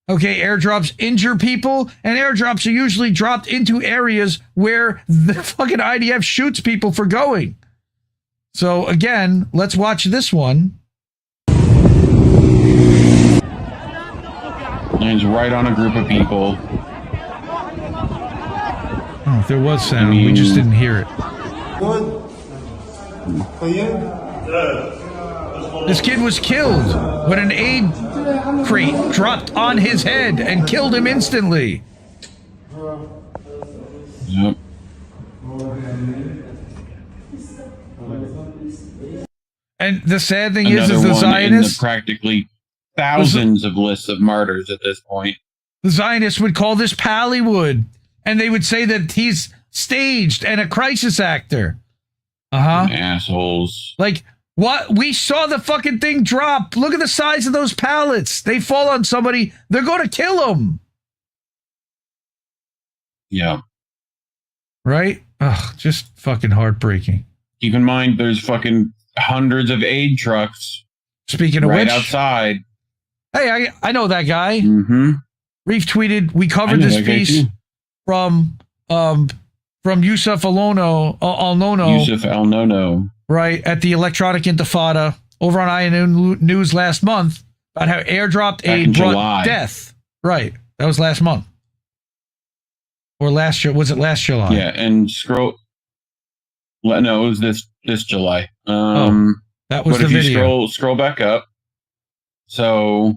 Okay, airdrops injure people, and airdrops are usually dropped into areas where the fucking IDF shoots people for going. So, again, let's watch this one. Lands right on a group of people. Oh, if there was sound, we just didn't hear it. This kid was killed when an aid crate dropped on his head and killed him instantly. Yep. And the sad thing Another is the one Zionists... in the practically thousands of lists of martyrs at this point. The Zionists would call this Pallywood, and they would say that he's staged and a crisis actor. Assholes. Like, what? We saw the fucking thing drop. Look at the size of those pallets. They fall on somebody, they're going to kill them. Yeah. Right? Ugh, just fucking heartbreaking. Keep in mind, there's fucking hundreds of aid trucks. Speaking of right which, outside. Hey, I know that guy. Mm-hmm. Reef tweeted, we covered this piece from Yusuf Al-Nono. Yusuf Al-Nono. Right, at the Electronic Intifada over on IndieNewsNow last month about how airdropped aid brought death. Right, that was last month. Or last year, was it last July? Yeah, and no, it was this July. That was the video. You scroll back up. So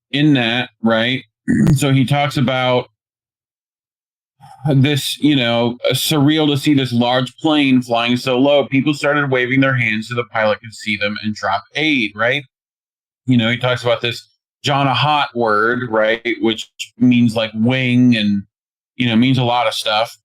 in that, right? So he talks about this, surreal to see this large plane flying so low. People started waving their hands so the pilot could see them and drop aid, right? He talks about this John a Hot word, right? Which means like wing and, means a lot of stuff,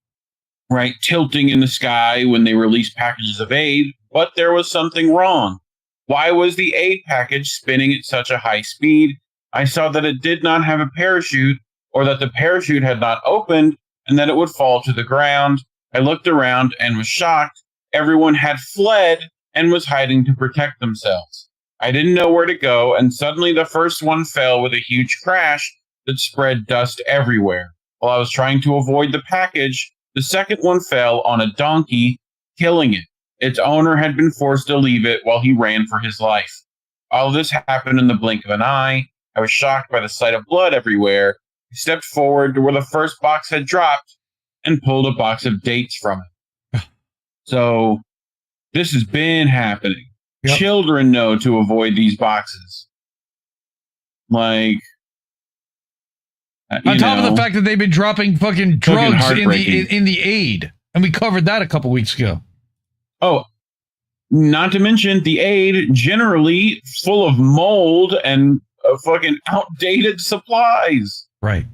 right? Tilting in the sky when they released packages of aid. But there was something wrong. Why was the aid package spinning at such a high speed? I saw that it did not have a parachute, or that the parachute had not opened, and that it would fall to the ground. I looked around and was shocked. Everyone had fled and was hiding to protect themselves. I didn't know where to go, and suddenly the first one fell with a huge crash that spread dust everywhere. While I was trying to avoid the package, the second one fell on a donkey, killing it. Its owner had been forced to leave it while he ran for his life. All of this happened in the blink of an eye. I was shocked by the sight of blood everywhere. I stepped forward to where the first box had dropped and pulled a box of dates from it. So this has been happening. Yep. Children know to avoid these boxes. Like, on top of the fact that they've been dropping fucking drugs in the aid, and we covered that a couple weeks ago. Oh, not to mention the aid generally full of mold and fucking outdated supplies. Right.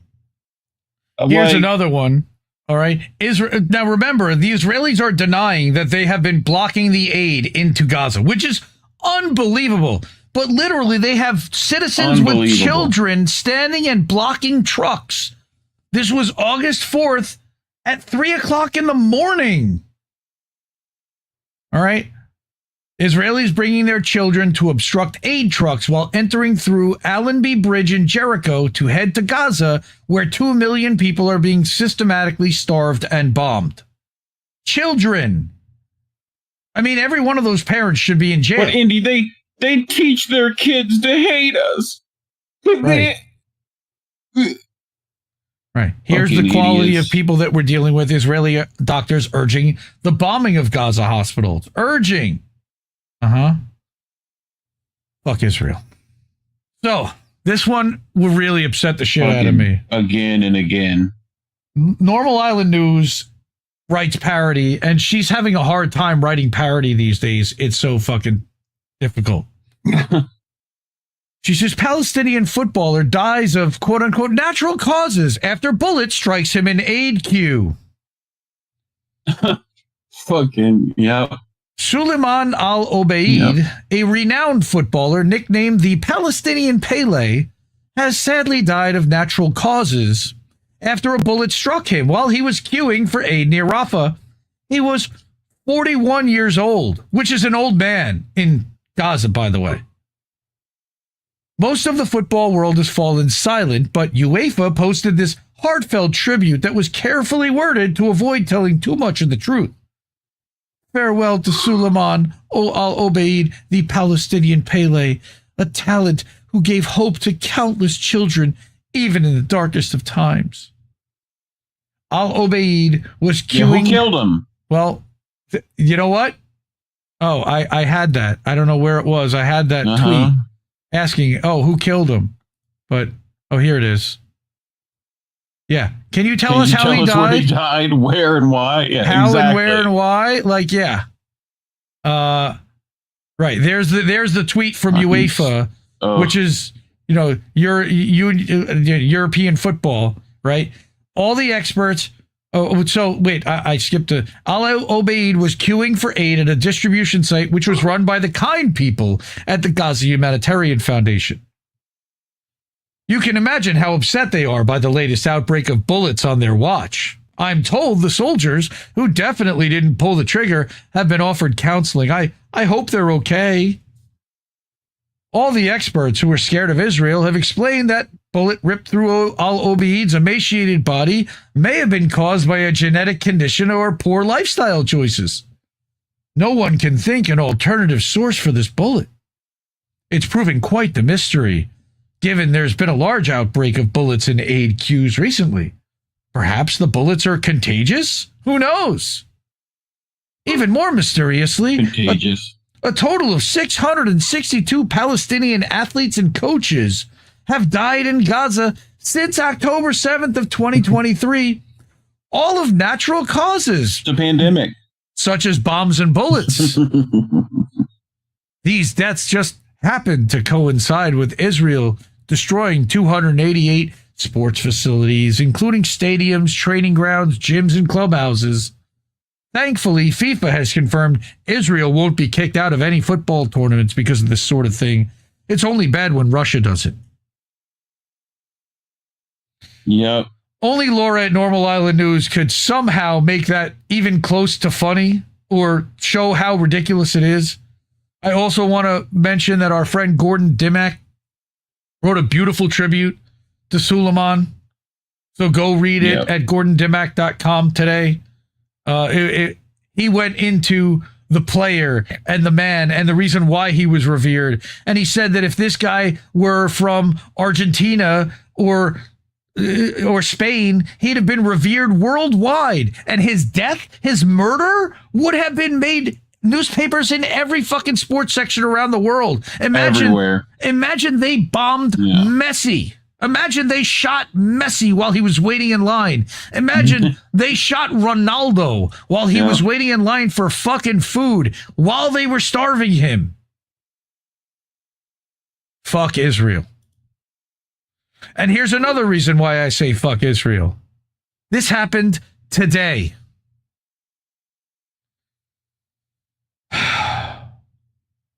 Here's another one. All right. Now, remember, the Israelis are denying that they have been blocking the aid into Gaza, which is unbelievable. But literally, they have citizens with children standing and blocking trucks. This was August 4th at 3 o'clock in the morning. All right. Israelis bringing their children to obstruct aid trucks while entering through Allenby Bridge in Jericho to head to Gaza, where 2 million people are being systematically starved and bombed. Children. I mean, every one of those parents should be in jail. But Indy, they teach their kids to hate us. Right. Right. Here's the quality of people that we're dealing with. Israeli doctors urging the bombing of Gaza hospitals. Urging. Fuck Israel. So, this one will really upset the shit out of me. Again and again. Normal Island News writes parody, and she's having a hard time writing parody these days. It's so fucking difficult. She says, Palestinian footballer dies of quote-unquote natural causes after bullet strikes him in aid queue. Fucking, yeah. Suleiman Al-Obeid, a renowned footballer nicknamed the Palestinian Pele, has sadly died of natural causes after a bullet struck him while he was queuing for aid near Rafah. He was 41 years old, which is an old man in Gaza, by the way. Most of the football world has fallen silent, but UEFA posted this heartfelt tribute that was carefully worded to avoid telling too much of the truth. Farewell to Suleiman Al-Obeid, the Palestinian Pele, a talent who gave hope to countless children, even in the darkest of times. Al-Obeid was queuing... Who killed him? Well, you know what? Oh, I had that. I don't know where it was. I had that tweet asking, who killed him? But, here it is. Yeah. Can you tell us how he died? Where he died, where and why? Yeah, how exactly. And where and why? Like, yeah. Right. There's the tweet from UEFA, which is, European football, right? All the experts. So wait, I skipped a. Al-Obeid was queuing for aid at a distribution site, which was run by the kind people at the Gaza Humanitarian Foundation. You can imagine how upset they are by the latest outbreak of bullets on their watch. I'm told the soldiers, who definitely didn't pull the trigger, have been offered counseling. I hope they're okay. All the experts who are scared of Israel have explained that bullet ripped through Al-Obeid's emaciated body may have been caused by a genetic condition or poor lifestyle choices. No one can think an alternative source for this bullet. It's proving quite the mystery, given there's been a large outbreak of bullets in aid queues recently. Perhaps the bullets are contagious? Who knows? Even more mysteriously, a total of 662 Palestinian athletes and coaches have died in Gaza since October 7th of 2023, all of natural causes. It's a pandemic. Such as bombs and bullets. These deaths just happened to coincide with Israel destroying 288 sports facilities, including stadiums, training grounds, gyms, and clubhouses. Thankfully, FIFA has confirmed Israel won't be kicked out of any football tournaments because of this sort of thing. It's only bad when Russia does it. Yep. Only Laura at Normal Island News could somehow make that even close to funny or show how ridiculous it is. I also want to mention that our friend Gordon Dimmack wrote a beautiful tribute to Suleiman. So go read it at gordondimmack.com today. He went into the player and the man and the reason why he was revered. And he said that if this guy were from Argentina or Spain, he'd have been revered worldwide. And his death, his murder, would have been made newspapers in every fucking sports section around the world. Everywhere. Imagine they bombed Messi. Imagine they shot Messi while he was waiting in line. Imagine they shot Ronaldo while he was waiting in line for fucking food while they were starving him. Fuck Israel. And here's another reason why I say fuck Israel. This happened today.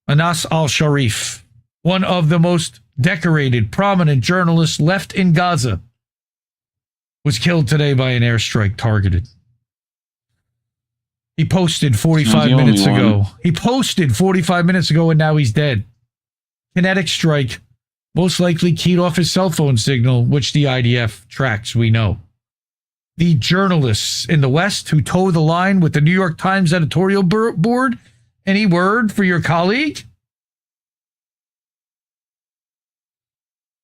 Anas al-Sharif, one of the most decorated, prominent journalists left in Gaza, was killed today by an airstrike targeted. He posted 45 minutes ago. He posted 45 minutes ago and now he's dead. Kinetic strike. Most likely keyed off his cell phone signal, which the IDF tracks, we know. The journalists in the West who toe the line with the New York Times editorial board. Any word for your colleague?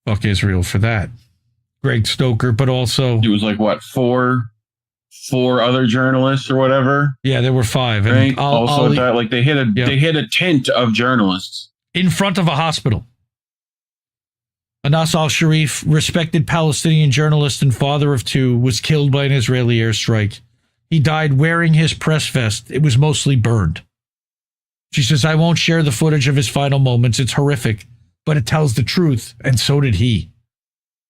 Fuck Israel for that. Greg Stoker, but also... It was like, what, four other journalists or whatever? Yeah, there were 5. Right? And they hit a tent of journalists. In front of a hospital. Anas al-Sharif, respected Palestinian journalist and father of 2, was killed by an Israeli airstrike. He died wearing his press vest. It was mostly burned. She says, I won't share the footage of his final moments. It's horrific, but it tells the truth, and so did he.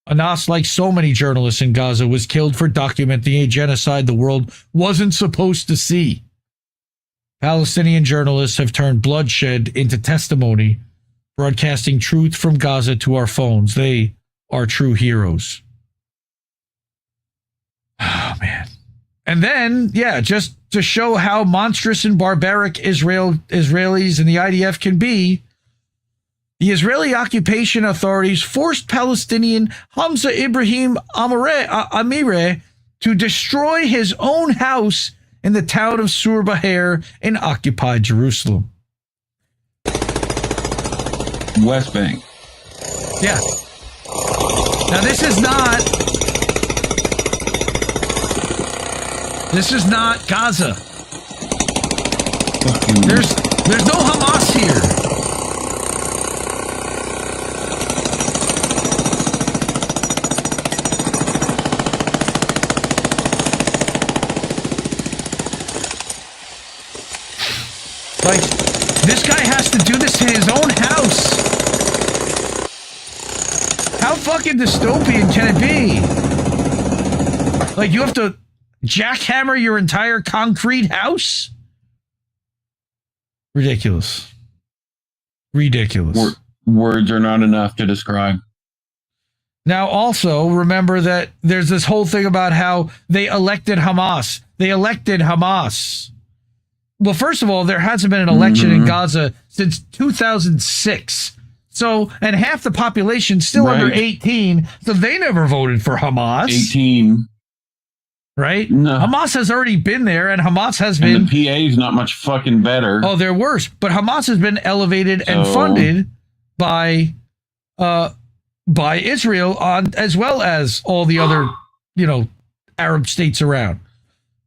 Anas, like so many journalists in Gaza, was killed for documenting a genocide the world wasn't supposed to see. Palestinian journalists have turned bloodshed into testimony, broadcasting truth from Gaza to our phones. They are true heroes. Oh, man. And then, just to show how monstrous and barbaric Israelis and the IDF can be, the Israeli occupation authorities forced Palestinian Hamza Ibrahim Amireh to destroy his own house in the town of Sur Baher in occupied Jerusalem. West Bank. Yeah. Now this is not Gaza. There's no Hamas here. Like, this guy has to do this to his own house. How fucking dystopian can it be? Like, you have to jackhammer your entire concrete house? Ridiculous. Ridiculous. Words are not enough to describe. Now, also, remember that there's this whole thing about how they elected Hamas. They elected Hamas. Well, first of all, there hasn't been an election in Gaza since 2006. So, and half the population still under 18, so they never voted for Hamas. 18. Right? No. Hamas has already been there, and Hamas has been... And the PA's not much fucking better. Oh, they're worse. But Hamas has been elevated and funded by Israel, as well as all the other, Arab states around.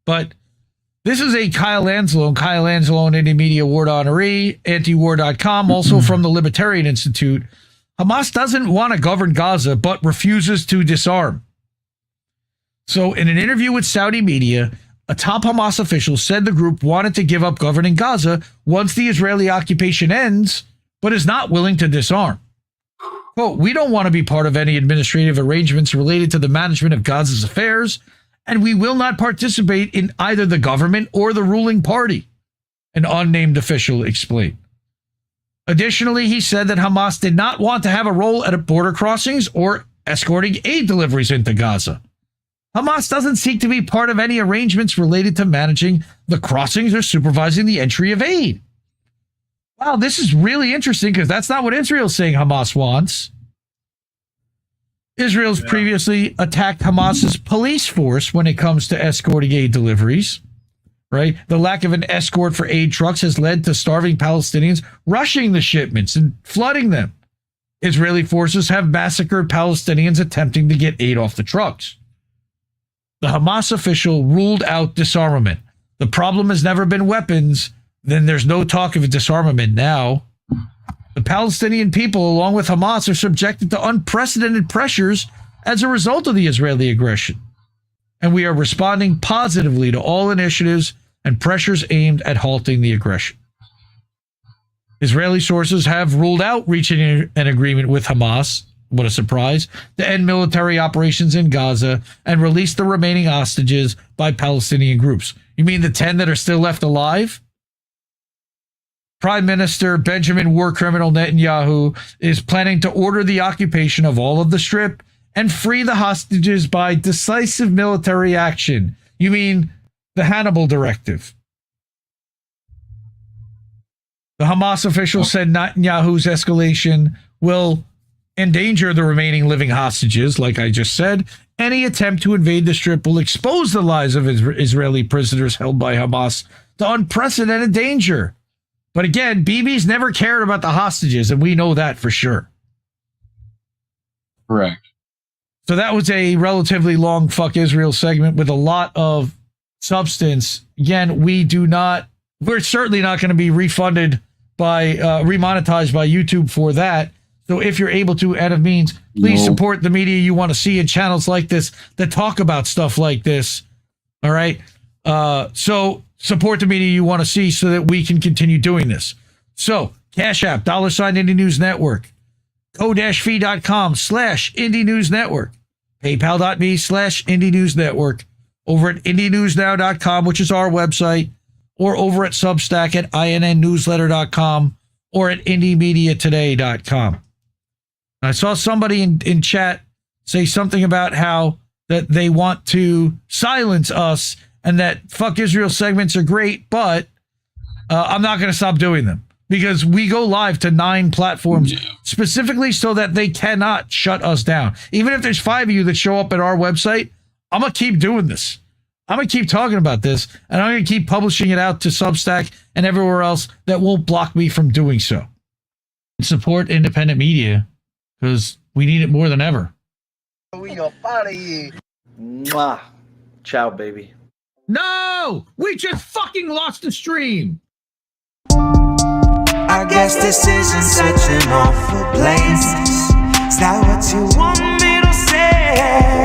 But this is a Kyle Anzalone, Indie Media Award honoree, antiwar.com, also from the Libertarian Institute. Hamas doesn't want to govern Gaza, but refuses to disarm. So in an interview with Saudi media, a top Hamas official said the group wanted to give up governing Gaza once the Israeli occupation ends, but is not willing to disarm. Quote, we don't want to be part of any administrative arrangements related to the management of Gaza's affairs, and we will not participate in either the government or the ruling party, an unnamed official explained. Additionally, he said that Hamas did not want to have a role at border crossings or escorting aid deliveries into Gaza. Hamas doesn't seek to be part of any arrangements related to managing the crossings or supervising the entry of aid. Wow, this is really interesting because that's not what Israel's saying Hamas wants. Israel's previously attacked Hamas's police force when it comes to escorting aid deliveries, right? The lack of an escort for aid trucks has led to starving Palestinians rushing the shipments and flooding them. Israeli forces have massacred Palestinians attempting to get aid off the trucks. The Hamas official ruled out disarmament. The problem has never been weapons. Then there's no talk of a disarmament now. The Palestinian people, along with Hamas, are subjected to unprecedented pressures as a result of the Israeli aggression. And we are responding positively to all initiatives and pressures aimed at halting the aggression. Israeli sources have ruled out reaching an agreement with Hamas, what a surprise, to end military operations in Gaza and release the remaining hostages by Palestinian groups. You mean the 10 that are still left alive? Prime Minister Benjamin war criminal Netanyahu is planning to order the occupation of all of the Strip and free the hostages by decisive military action. You mean the Hannibal Directive. The Hamas official said Netanyahu's escalation will endanger the remaining living hostages, like I just said. Any attempt to invade the Strip will expose the lives of Israeli prisoners held by Hamas to unprecedented danger. But again, Bibi's never cared about the hostages, and we know that for sure. Correct. So that was a relatively long fuck Israel segment with a lot of substance. Again, we're certainly not going to be refunded by, remonetized by YouTube for that. So if you're able to, out of means, please support the media you want to see in channels like this that talk about stuff like this. All right. So support the media you want to see so that we can continue doing this. So Cash App, $Indie News Network, ko-fi.com/Indie News Network, paypal.me/Indie News Network, over at IndieNewsNow.com, which is our website, or over at Substack at INNnewsletter.com or at IndieMediaToday.com. I saw somebody in chat say something about how that they want to silence us and that fuck Israel segments are great, but I'm not going to stop doing them because we go live to 9 platforms specifically so that they cannot shut us down. Even if there's 5 of you that show up at our website, I'm going to keep doing this. I'm going to keep talking about this, and I'm going to keep publishing it out to Substack and everywhere else that won't block me from doing so. Support independent media because we need it more than ever. We are out of here. Mwah. Ciao, baby. No! We just fucking lost the stream! I guess this isn't such an awful place. Is that what you want me to say?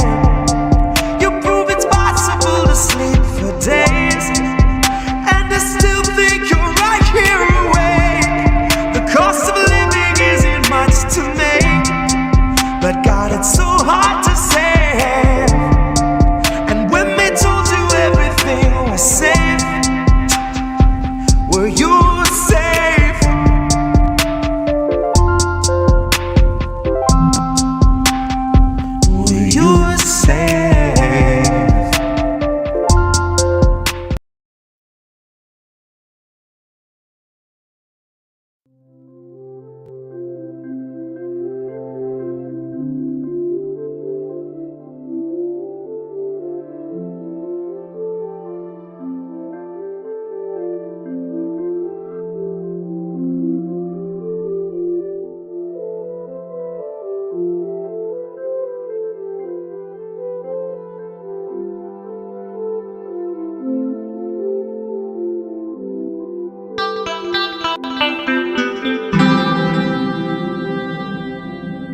You prove it's possible to sleep for days, and I still think you're right here awake. The cost of living isn't much to make, but God, it's so hard to say. And when they told you everything was safe, were you safe? Were you safe?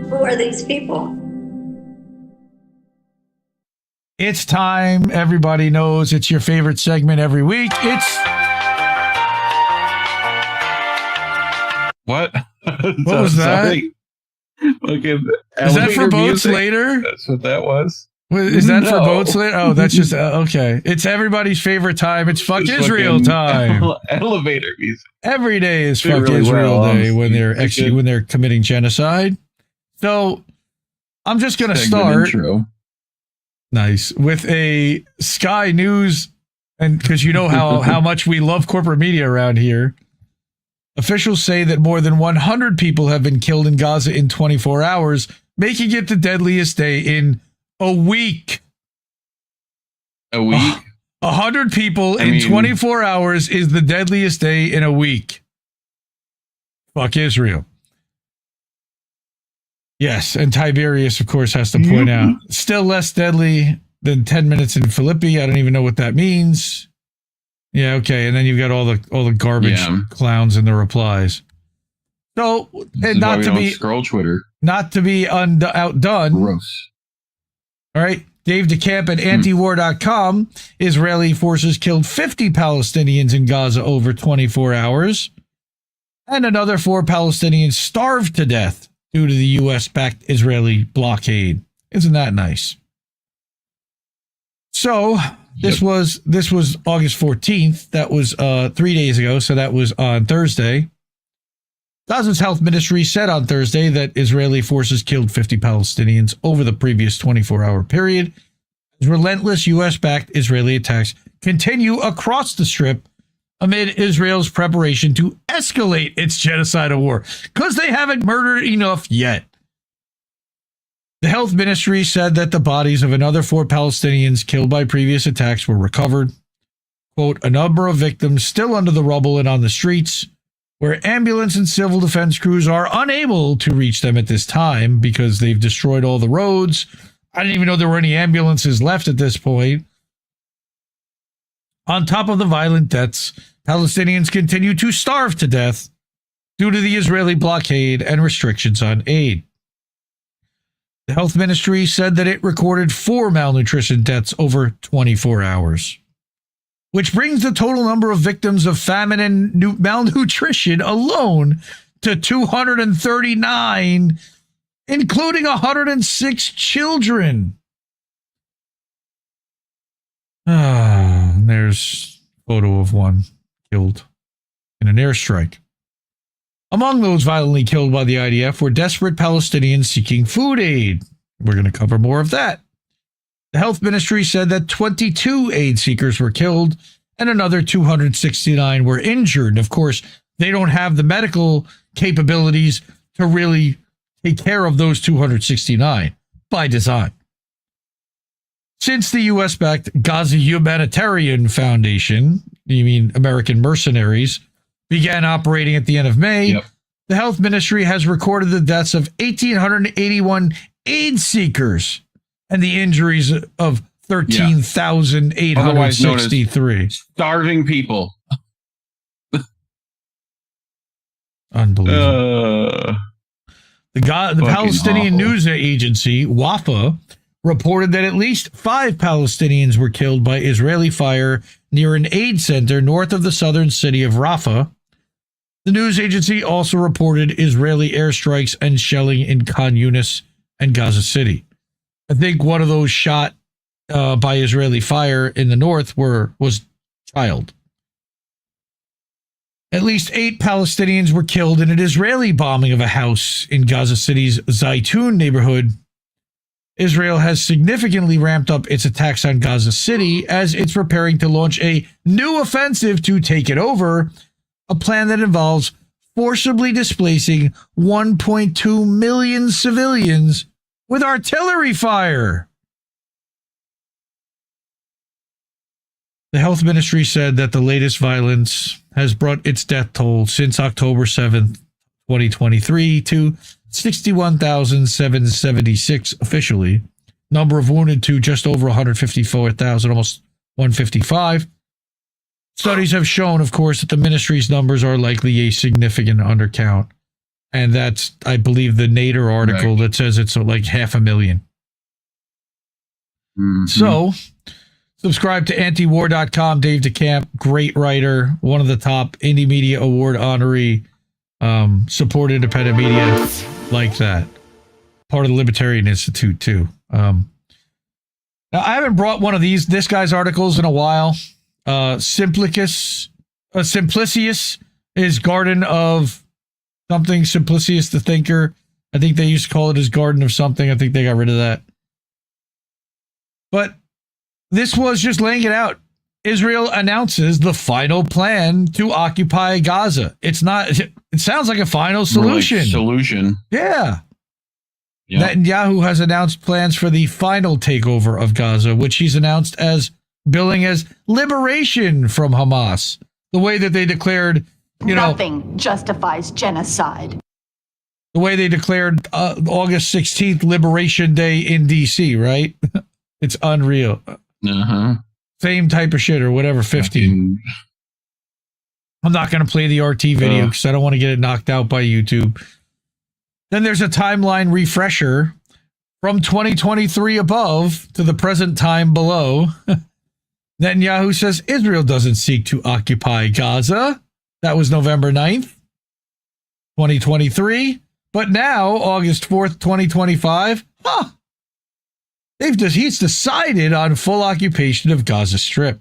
Who are these people? It's time. Everybody knows it's your favorite segment every week. It's... What? What was that? Sorry. Okay, is that for boats music? later? That's what that was. Is that for boats later? Oh, that's just okay. It's everybody's favorite time. It's Fuck Just Israel time. Elevator music. Every day is Did Fuck really Israel well, Day when honestly. when they're committing genocide. So I'm just gonna Segment start intro. nice with a Sky News, and because you know how much we love corporate media around here. Officials say that more than 100 people have been killed in Gaza in 24 hours, making it the deadliest day in a week. A week? 100 people in 24 hours is the deadliest day in a week. Fuck Israel. Yes, and Tiberius, of course, has to point out, still less deadly than 10 minutes in Philippi. I don't even know what that means. Yeah, okay, and then you've got all the garbage clowns in the replies. So, and not to be scroll Twitter, not to be outdone. Gross. All right, Dave DeCamp at antiwar.com. Israeli forces killed 50 Palestinians in Gaza over 24 hours, and another 4 Palestinians starved to death due to the U.S.-backed Israeli blockade. Isn't that nice? So. This was August 14th. That was 3 days ago, so that was on Thursday. Gaza's health ministry said on Thursday that Israeli forces killed 50 Palestinians over the previous 24-hour period. As relentless U.S.-backed Israeli attacks continue across the Strip amid Israel's preparation to escalate its genocidal war, because they haven't murdered enough yet. The health ministry said that the bodies of another 4 Palestinians killed by previous attacks were recovered. Quote, a number of victims still under the rubble and on the streets, where ambulance and civil defense crews are unable to reach them at this time because they've destroyed all the roads. I didn't even know there were any ambulances left at this point. On top of the violent deaths, Palestinians continue to starve to death due to the Israeli blockade and restrictions on aid. The health ministry said that it recorded 4 malnutrition deaths over 24 hours, which brings the total number of victims of famine and malnutrition alone to 239, including 106 children. There's a photo of one killed in an airstrike. Among those violently killed by the IDF were desperate Palestinians seeking food aid. We're going to cover more of that. The health ministry said that 22 aid seekers were killed and another 269 were injured. Of course, they don't have the medical capabilities to really take care of those 269 by design. Since the U.S.-backed Gaza Humanitarian Foundation, you mean American mercenaries, began operating at the end of May, the health ministry has recorded the deaths of 1,881 aid seekers and the injuries of 13,863. Starving people. Unbelievable. The Palestinian awful news agency, WAFA, reported that at least 5 Palestinians were killed by Israeli fire near an aid center north of the southern city of Rafah. The news agency also reported Israeli airstrikes and shelling in Khan Yunis and Gaza City. I think one of those shot by Israeli fire in the north was child. At least 8 Palestinians were killed in an Israeli bombing of a house in Gaza City's Zaytun neighborhood. Israel has significantly ramped up its attacks on Gaza City as it's preparing to launch a new offensive to take it over, a plan that involves forcibly displacing 1.2 million civilians with artillery fire. The health ministry said that the latest violence has brought its death toll since October 7th, 2023 to 61,776 officially. Number of wounded to just over 154,000, almost 155. Studies have shown, of course, that the ministry's numbers are likely a significant undercount. And that's, I believe, the Nader article that says it's like 500,000. So, subscribe to antiwar.com. Dave DeCamp, great writer, one of the top Indie Media Award honoree, support independent media like that. Part of the Libertarian Institute, too. Now, I haven't brought one of this guy's articles in a while. Simplicius is Garden of something. Simplicius the Thinker. I think they used to call it his Garden of something. I think they got rid of that. But this was just laying it out. Israel announces the final plan to occupy Gaza. It sounds like a final solution. Yeah. Netanyahu has announced plans for the final takeover of Gaza, which he's announced as billing as liberation from Hamas. The way that they declared, nothing justifies genocide. The way they declared August 16th Liberation Day in D.C., right? It's unreal. Same type of shit or whatever, 15. I'm not going to play the RT video because I don't want to get it knocked out by YouTube. Then there's a timeline refresher from 2023 above to the present time below. Netanyahu says Israel doesn't seek to occupy Gaza. That was November 9th, 2023. But now, August 4th, 2025, he's decided on full occupation of Gaza Strip.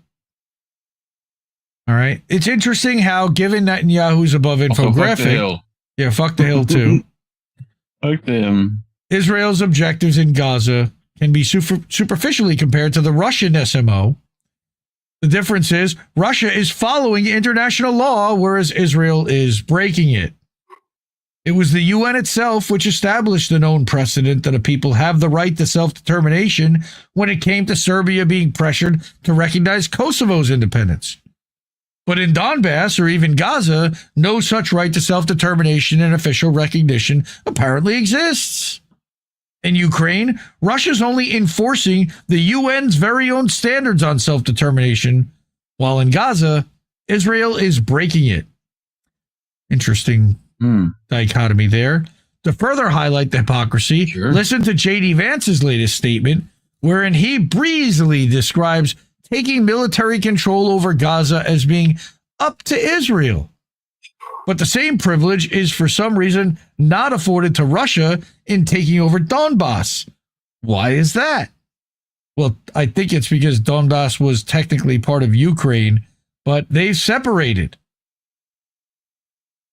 All right. It's interesting how, given Netanyahu's above infographic, fuck the hill. Yeah, fuck the hill too. Fuck them. Israel's objectives in Gaza can be superficially compared to the Russian SMO. The difference is Russia is following international law, whereas Israel is breaking it. It was the UN itself which established the known precedent that a people have the right to self-determination when it came to Serbia being pressured to recognize Kosovo's independence. But in Donbass or even Gaza, no such right to self-determination and official recognition apparently exists. In Ukraine, Russia's only enforcing the UN's very own standards on self-determination, while in Gaza, Israel is breaking it. Interesting dichotomy there. To further highlight the hypocrisy, listen to J.D. Vance's latest statement, wherein he breezily describes taking military control over Gaza as being up to Israel. But the same privilege is for some reason not afforded to Russia in taking over Donbass. Why is that? Well, I think it's because Donbass was technically part of Ukraine, but they've separated.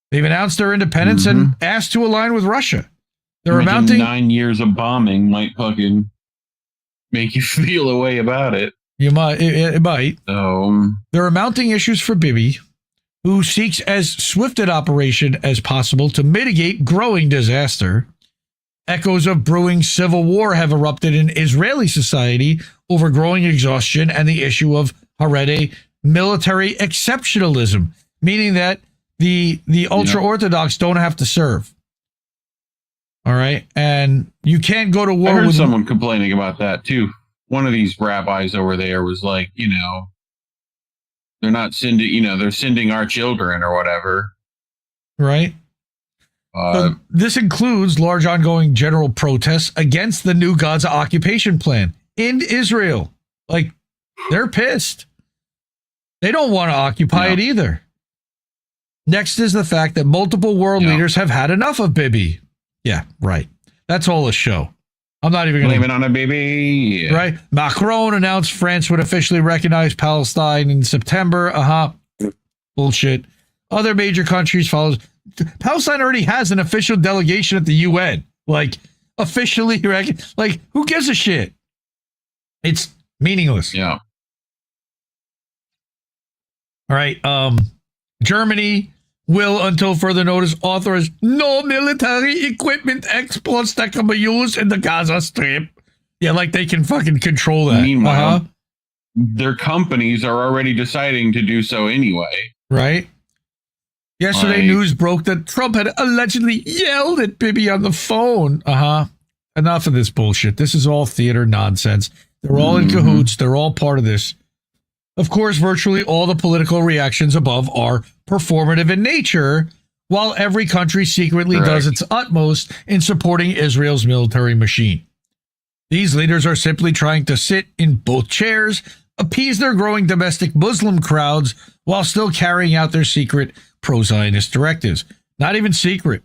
They've announced their independence and asked to align with Russia. They're mounting 9 years of bombing might fucking make you feel a way about it. You might. It might. There are mounting issues for Bibi, who seeks as swift an operation as possible to mitigate growing disaster. Echoes of brewing civil war have erupted in Israeli society over growing exhaustion and the issue of Haredi military exceptionalism, meaning that the ultra-Orthodox don't have to serve. All right? And you can't go to war I heard with someone complaining about that, too. One of these rabbis over there was like, they're not sending, they're sending our children or whatever. Right? So this includes large ongoing general protests against the new Gaza occupation plan in Israel. Like, they're pissed. They don't want to occupy it either. Next is the fact that multiple world leaders have had enough of Bibi. Yeah, right. That's all a show. I'm not even going to blame it on a baby. Right? Macron announced France would officially recognize Palestine in September. Bullshit. Other major countries follows. Palestine already has an official delegation at the UN. Like, officially, like, who gives a shit? It's meaningless. Yeah. All right. Germany will, until further notice, authorize no military equipment exports that can be used in the Gaza Strip. Yeah, like they can fucking control that. Meanwhile, their companies are already deciding to do so anyway. Right? Yesterday, news broke that Trump had allegedly yelled at Bibi on the phone. Enough of this bullshit. This is all theater nonsense. They're all in cahoots. They're all part of this. Of course, virtually all the political reactions above are performative in nature, while every country secretly does its utmost in supporting Israel's military machine. These leaders are simply trying to sit in both chairs, appease their growing domestic Muslim crowds, while still carrying out their secret pro-Zionist directives. Not even secret.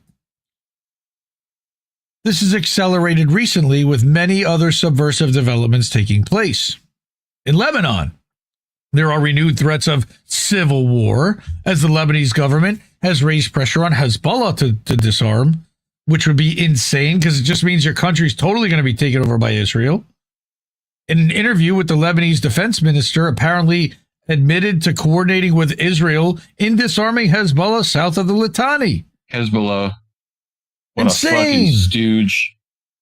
This is accelerated recently with many other subversive developments taking place. In Lebanon, there are renewed threats of civil war as the Lebanese government has raised pressure on Hezbollah to disarm, which would be insane because it just means your country's totally going to be taken over by Israel. In an interview with the Lebanese defense minister, apparently admitted to coordinating with Israel in disarming Hezbollah south of the Litani. Hezbollah. What Insane. a fucking stooge.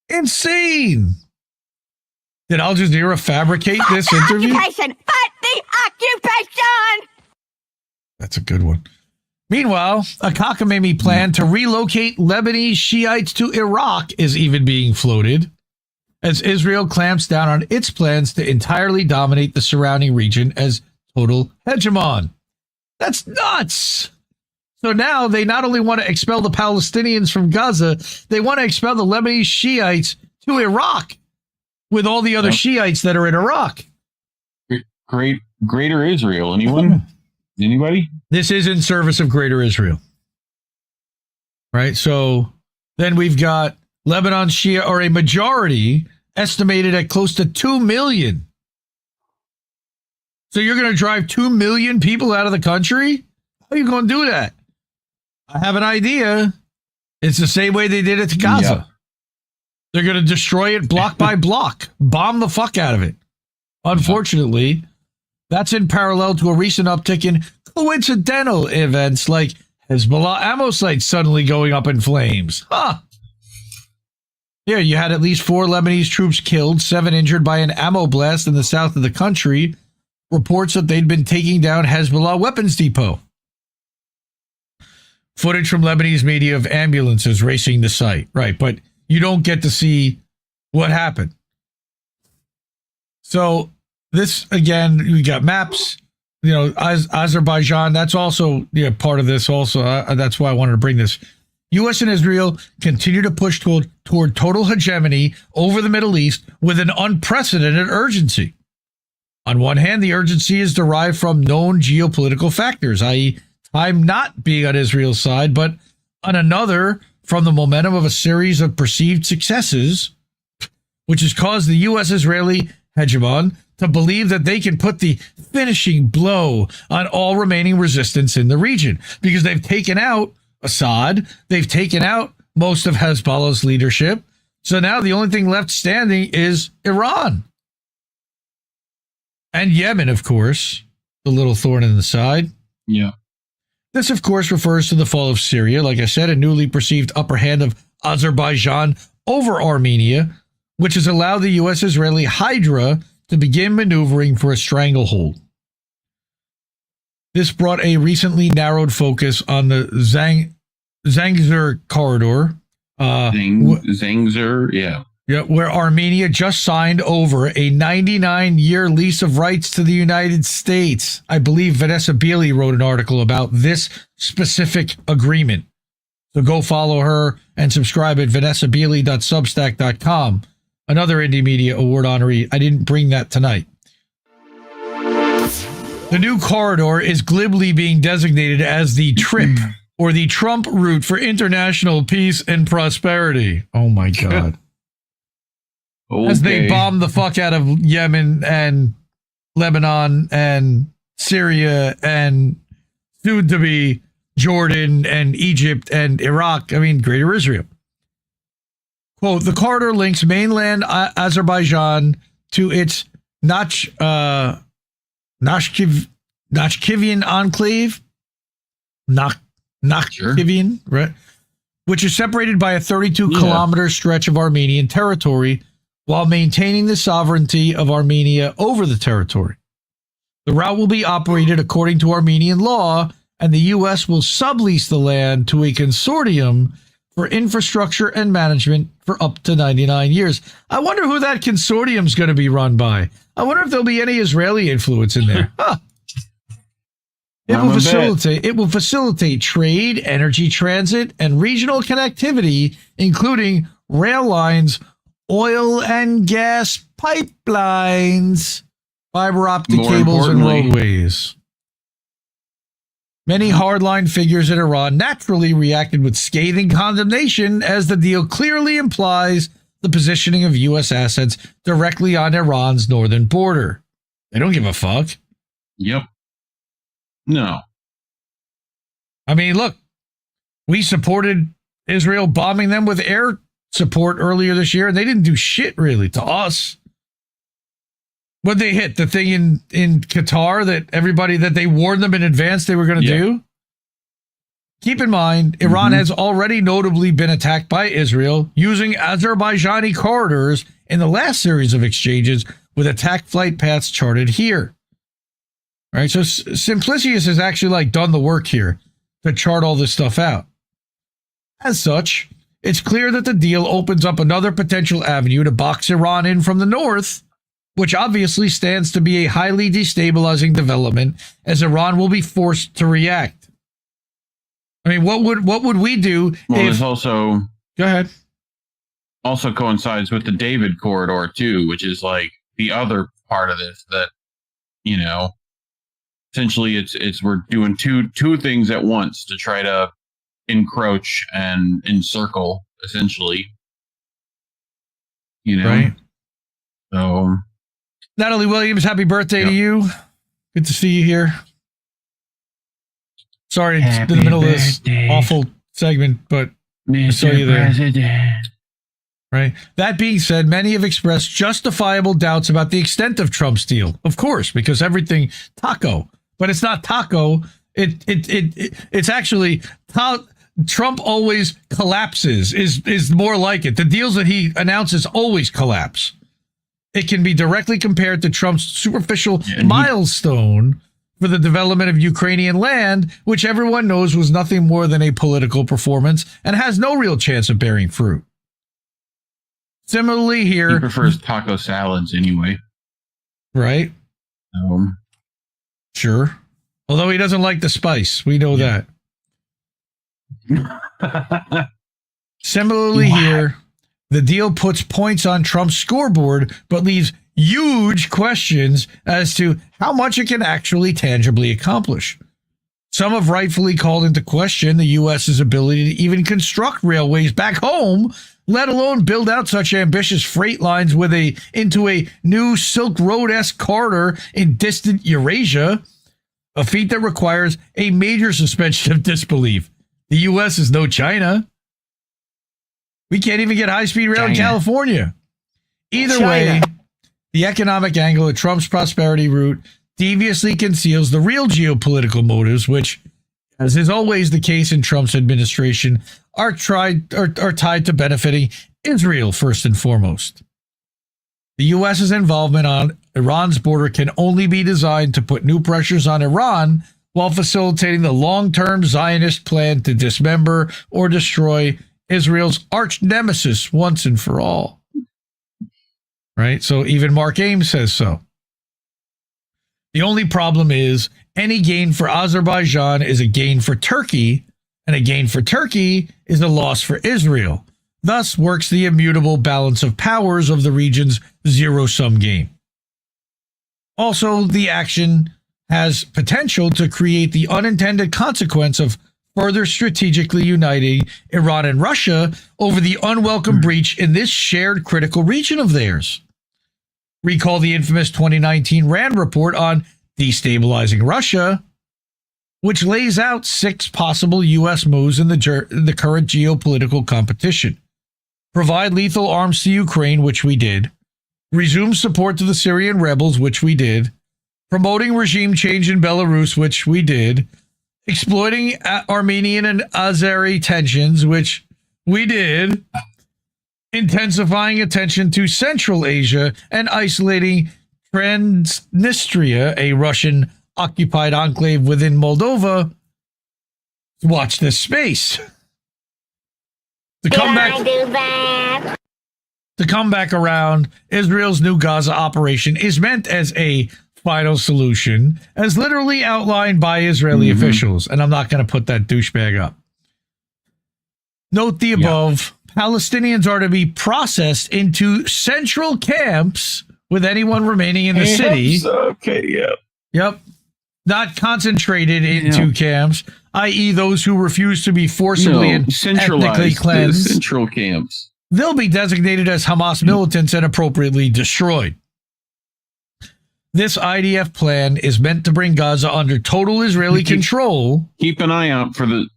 Insane. Did Al Jazeera fabricate this interview? Occupation! Fight the occupation! That's a good one. Meanwhile, a cockamamie plan to relocate Lebanese Shiites to Iraq is even being floated as Israel clamps down on its plans to entirely dominate the surrounding region as total hegemon. That's nuts! So now they not only want to expel the Palestinians from Gaza, they want to expel the Lebanese Shiites to Iraq with all the other Shiites that are in Iraq. Greater Israel. Anyone? Anybody? This is in service of Greater Israel. Right? So then we've got Lebanon Shia are a majority estimated at close to 2 million. So you're going to drive 2 million people out of the country? How are you going to do that? I have an idea. It's the same way they did it to Gaza. Yep. They're going to destroy it block by block, bomb the fuck out of it. Unfortunately, that's in parallel to a recent uptick in coincidental events like Hezbollah ammo sites suddenly going up in flames. Huh. Yeah, you had at least 4 Lebanese troops killed, 7 injured by an ammo blast in the south of the country. Reports that they'd been taking down Hezbollah weapons depot. Footage from Lebanese media of ambulances racing the site. Right, but you don't get to see what happened. So this, again, we got maps, you know, Azerbaijan, that's also part of this also. That's why I wanted to bring this. U.S. and Israel continue to push toward total hegemony over the Middle East with an unprecedented urgency. On one hand, the urgency is derived from known geopolitical factors, i.e., time not being on Israel's side, but on another, from the momentum of a series of perceived successes, which has caused the U.S.-Israeli hegemon to believe that they can put the finishing blow on all remaining resistance in the region, because they've taken out Assad, they've taken out most of Hezbollah's leadership, so now the only thing left standing is Iran. And Yemen, of course, the little thorn in the side. Yeah. This, of course, refers to the fall of Syria, like I said, a newly perceived upper hand of Azerbaijan over Armenia, which has allowed the U.S.-Israeli Hydra to begin maneuvering for a stranglehold. This brought a recently narrowed focus on the Zangezur corridor. Zangezur, yeah. Yeah, where Armenia just signed over a 99-year lease of rights to the United States. I believe Vanessa Beeley wrote an article about this specific agreement. So go follow her and subscribe at vanessabeeley.substack.com. Another Indie Media Award honoree. I didn't bring that tonight. The new corridor is glibly being designated as the TRIP, or the Trump route for international peace and prosperity. Oh my God. Okay. As they bomb the fuck out of Yemen and Lebanon and Syria and soon to be Jordan and Egypt and Iraq. I mean, Greater Israel. Quote, the corridor links mainland Azerbaijan to its Nakhchivan enclave. Nakhchivan, right? Which is separated by a 32-kilometer stretch of Armenian territory, while maintaining the sovereignty of Armenia over the territory. The route will be operated according to Armenian law, and the U.S. will sublease the land to a consortium for infrastructure and management for up to 99 years. I wonder who that consortium is going to be run by. I wonder if there'll be any Israeli influence in there. Huh. It will facilitate trade, energy transit, and regional connectivity, including rail lines oil and gas pipelines, fiber optic More cables, and importantly- roadways. Many hardline figures in Iran naturally reacted with scathing condemnation, as the deal clearly implies the positioning of U.S. assets directly on Iran's northern border. They don't give a fuck. Yep. No. I mean, look, we supported Israel bombing them with air support earlier this year, and they didn't do shit really to us. What they hit the thing in Qatar that they warned them in advance they were going to do. Keep in mind, Iran has already notably been attacked by Israel using Azerbaijani corridors in the last series of exchanges, with attack flight paths charted here. All right, so Simplicius has actually like done the work here to chart all this stuff out. As such, it's clear that the deal opens up another potential avenue to box Iran in from the north, which obviously stands to be a highly destabilizing development, as Iran will be forced to react. I mean, what would we do? Well, if, there's also go ahead. Also coincides with the David corridor too, which is like the other part of this that, you know, essentially it's we're doing two things at once to try to encroach and encircle, essentially. You know, right? So, Natalie Williams, happy birthday to you. Good to see you here. Sorry, it's in the middle of this awful segment, but I saw you there. Right. That being said, many have expressed justifiable doubts about the extent of Trump's deal. Of course, because everything taco, but it's not taco. It's actually Trump always collapses. Is more like it. The deals that he announces always collapse. It can be directly compared to Trump's superficial milestone for the development of Ukrainian land, which everyone knows was nothing more than a political performance and has no real chance of bearing fruit. Similarly here... He prefers taco salads anyway. Right? Sure. Although he doesn't like the spice. We know that. Similarly here, the deal puts points on Trump's scoreboard, but leaves huge questions as to how much it can actually tangibly accomplish. Some have rightfully called into question the U.S.'s ability to even construct railways back home, let alone build out such ambitious freight lines into a new Silk Road-esque corridor in distant Eurasia, a feat that requires a major suspension of disbelief. The U.S. is no China. We can't even get high-speed rail in California. Either way, the economic angle of Trump's prosperity route deviously conceals the real geopolitical motives, which, as is always the case in Trump's administration, are tied to benefiting Israel first and foremost. The U.S.'s involvement on Iran's border can only be designed to put new pressures on Iran while facilitating the long-term Zionist plan to dismember or destroy Israel's arch nemesis once and for all. Right? So even Mark Ames says so. The only problem is any gain for Azerbaijan is a gain for Turkey, and a gain for Turkey is a loss for Israel. Thus works the immutable balance of powers of the region's zero-sum game. Also, the action has potential to create the unintended consequence of further strategically uniting Iran and Russia over the unwelcome breach in this shared critical region of theirs. Recall the infamous 2019 RAND report on destabilizing Russia, which lays out 6 possible U.S. moves in the current geopolitical competition. Provide lethal arms to Ukraine, which we did. Resume support to the Syrian rebels, which we did. Promoting regime change in Belarus, which we did. Exploiting Armenian and Azeri tensions, which we did. Intensifying attention to Central Asia and isolating Transnistria, a Russian-occupied enclave within Moldova. Watch this space. To come back around, Israel's new Gaza operation is meant as a final solution, as literally outlined by Israeli officials. And I'm not going to put that douchebag up. Note the above. Palestinians are to be processed into central camps with anyone remaining in the city. Okay, yeah. Yep. Not concentrated into camps, i.e. those who refuse to be forcibly and ethnically cleansed. Central camps. They'll be designated as Hamas militants and appropriately destroyed. This IDF plan is meant to bring Gaza under total Israeli control. Keep an eye out for the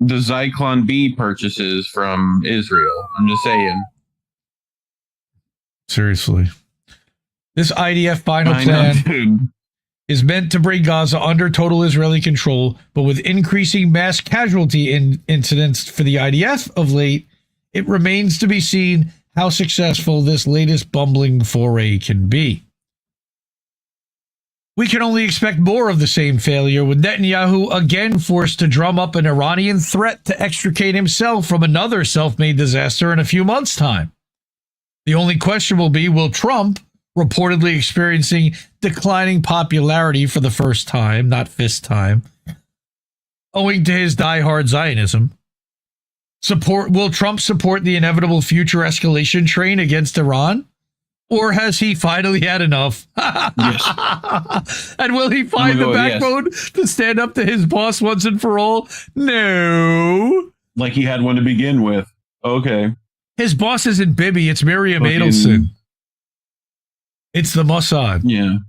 Zyklon B purchases from Israel. I'm just saying. Seriously. This IDF final plan is meant to bring Gaza under total Israeli control, but with increasing mass casualty incidents for the IDF of late, it remains to be seen how successful this latest bumbling foray can be. We can only expect more of the same failure, with Netanyahu again forced to drum up an Iranian threat to extricate himself from another self-made disaster in a few months' time. The only question will be, will Trump, reportedly experiencing declining popularity for the first time, not fifth time, owing to his diehard Zionism, will Trump support the inevitable future escalation train against Iran? Or has he finally had enough? Yes. And will he find the backbone to stand up to his boss once and for all? No. Like he had one to begin with. Okay. His boss isn't Bibi, it's Miriam Adelson. It's the Mossad. Yeah.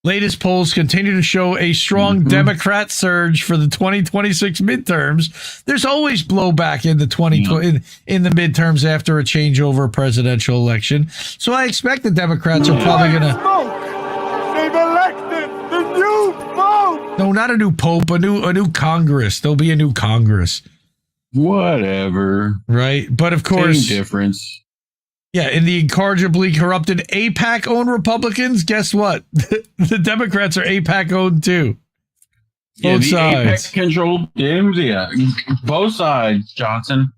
Latest polls continue to show a strong Democrat surge for the 2026 midterms. There's always blowback in the in the midterms after a changeover presidential election. So I expect the Democrats are probably going to. They've elected the new pope. No, not a new pope, a new Congress. There'll be a new Congress. Whatever. Right, but of course, same difference. Yeah, in the incorrigibly corrupted AIPAC-owned Republicans, guess what? The Democrats are AIPAC-owned too. Both sides. AIPAC-controlled Dems, yeah. Both sides, Johnson.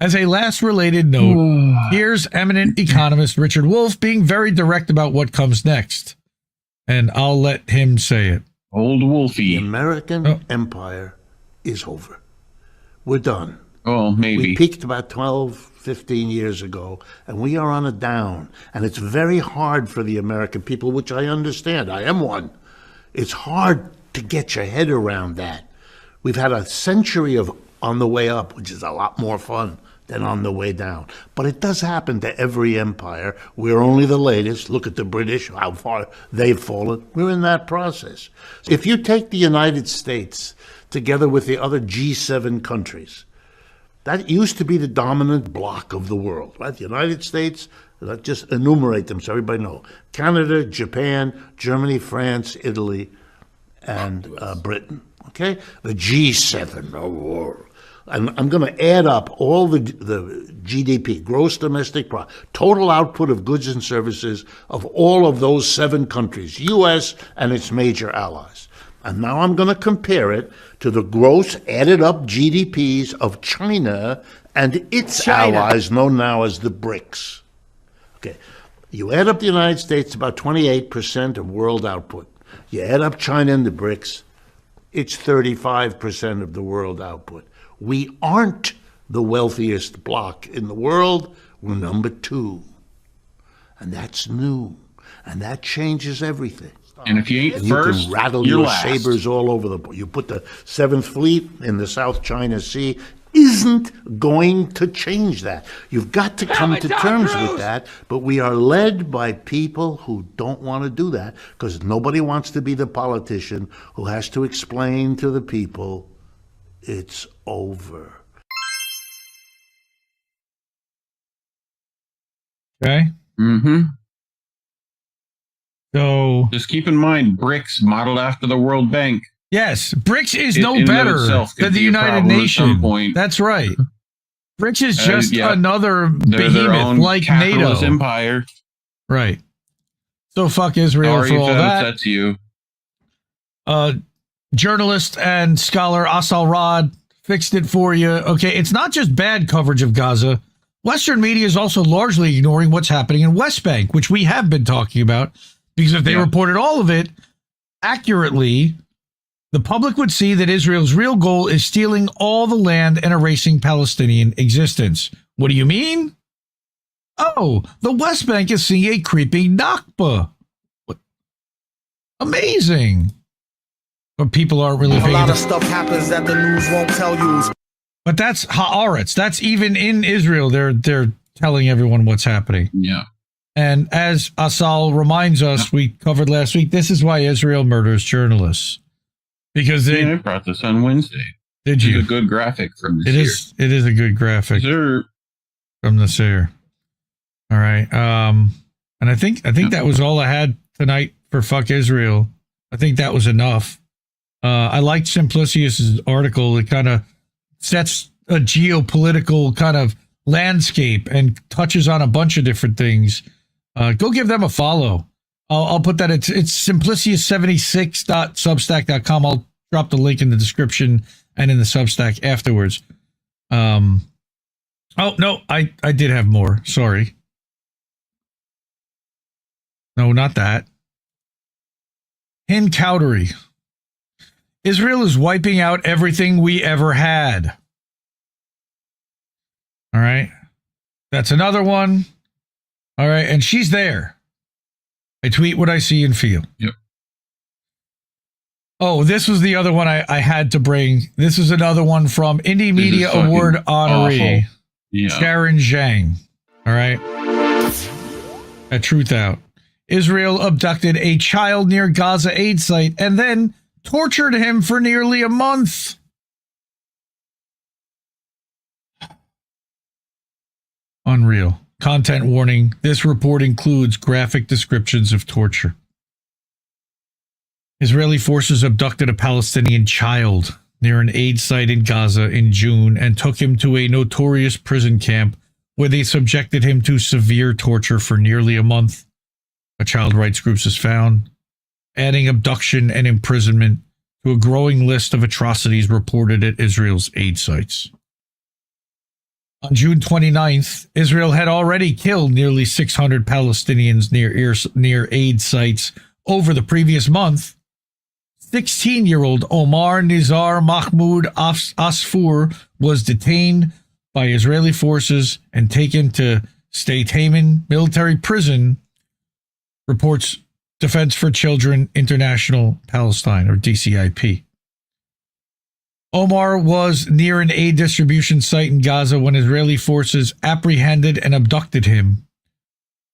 As a last related note, here's eminent economist Richard Wolff being very direct about what comes next. And I'll let him say it. Old Wolfie. The American empire is over. We're done. Oh, maybe. We peaked about 12, 15 years ago, and we are on a down. And it's very hard for the American people, which I understand. I am one. It's hard to get your head around that. We've had a century of on the way up, which is a lot more fun than on the way down. But it does happen to every empire. We're only the latest. Look at the British, how far they've fallen. We're in that process. If you take the United States together with the other G7 countries, that used to be the dominant bloc of the world, right? The United States, let's just enumerate them so everybody knows. Canada, Japan, Germany, France, Italy, and Britain, okay? The G7 world. I'm going to add up all the GDP, gross domestic product, total output of goods and services of all of those 7 countries, U.S. and its major allies. And now I'm going to compare it to the gross added up GDPs of China and its allies, known now as the BRICS. Okay, you add up the United States, about 28% of world output. You add up China and the BRICS, it's 35% of the world output. We aren't the wealthiest bloc in the world. We're number 2. And that's new. And that changes everything. And if you ain't and first, you can rattle you're your last. sabers all over the place. You put the 7th Fleet in the South China Sea. Isn't going to change that. You've got to come to terms with that, but we are led by people who don't want to do that because nobody wants to be the politician who has to explain to the people it's over. Okay. Mm-hmm. So just keep in mind, BRICS modeled after the World Bank. Yes, BRICS is no better than the United Nations. That's right. BRICS is just another behemoth like NATO. Empire. Right. So fuck Israel for all that. That's you. Journalist and scholar Asal Rod fixed it for you. Okay, it's not just bad coverage of Gaza. Western media is also largely ignoring what's happening in West Bank, which we have been talking about, because if they reported all of it accurately, the public would see that Israel's real goal is stealing all the land and erasing Palestinian existence. What do you mean? Oh, the West Bank is seeing a creeping Nakba. What? Amazing. But people aren't really paying attention. A lot of stuff happens that the news won't tell you. But that's Haaretz. That's even in Israel. They're telling everyone what's happening. Yeah. And as Vassal reminds us, we covered last week, this is why Israel murders journalists. Because I brought this on Wednesday. Did you? It's a good graphic from this year. It is a good graphic. Sure. From this year. All right. And I think that was all I had tonight for Fuck Israel. I think that was enough. I liked Simplicius's article. It kind of sets a geopolitical kind of landscape and touches on a bunch of different things. Go give them a follow. I'll put that. It's simplicius76.substack.com. I'll drop the link in the description and in the Substack afterwards. Oh no, I did have more. Sorry. No, not that. Hind Cowdery. Israel is wiping out everything we ever had. All right. That's another one. All right. And she's there. I tweet what I see and feel. Yep. Oh, this was the other one I had to bring. This is another one from Indie Media Award honoree, Sharon Zhang. All right. At Truth Out. Israel abducted a child near Gaza aid site and then tortured him for nearly a month. Unreal. Content warning. This report includes graphic descriptions of torture. Israeli forces abducted a Palestinian child near an aid site in Gaza in June and took him to a notorious prison camp where they subjected him to severe torture for nearly a month. A child rights group has found, adding abduction and imprisonment to a growing list of atrocities reported at Israel's aid sites. On June 29th, Israel had already killed nearly 600 Palestinians near aid sites over the previous month. 16-year-old Omar Nizar Mahmoud Asfour was detained by Israeli forces and taken to State Haman military prison, reports Defense for Children International Palestine, or DCIP. Omar was near an aid distribution site in Gaza when Israeli forces apprehended and abducted him.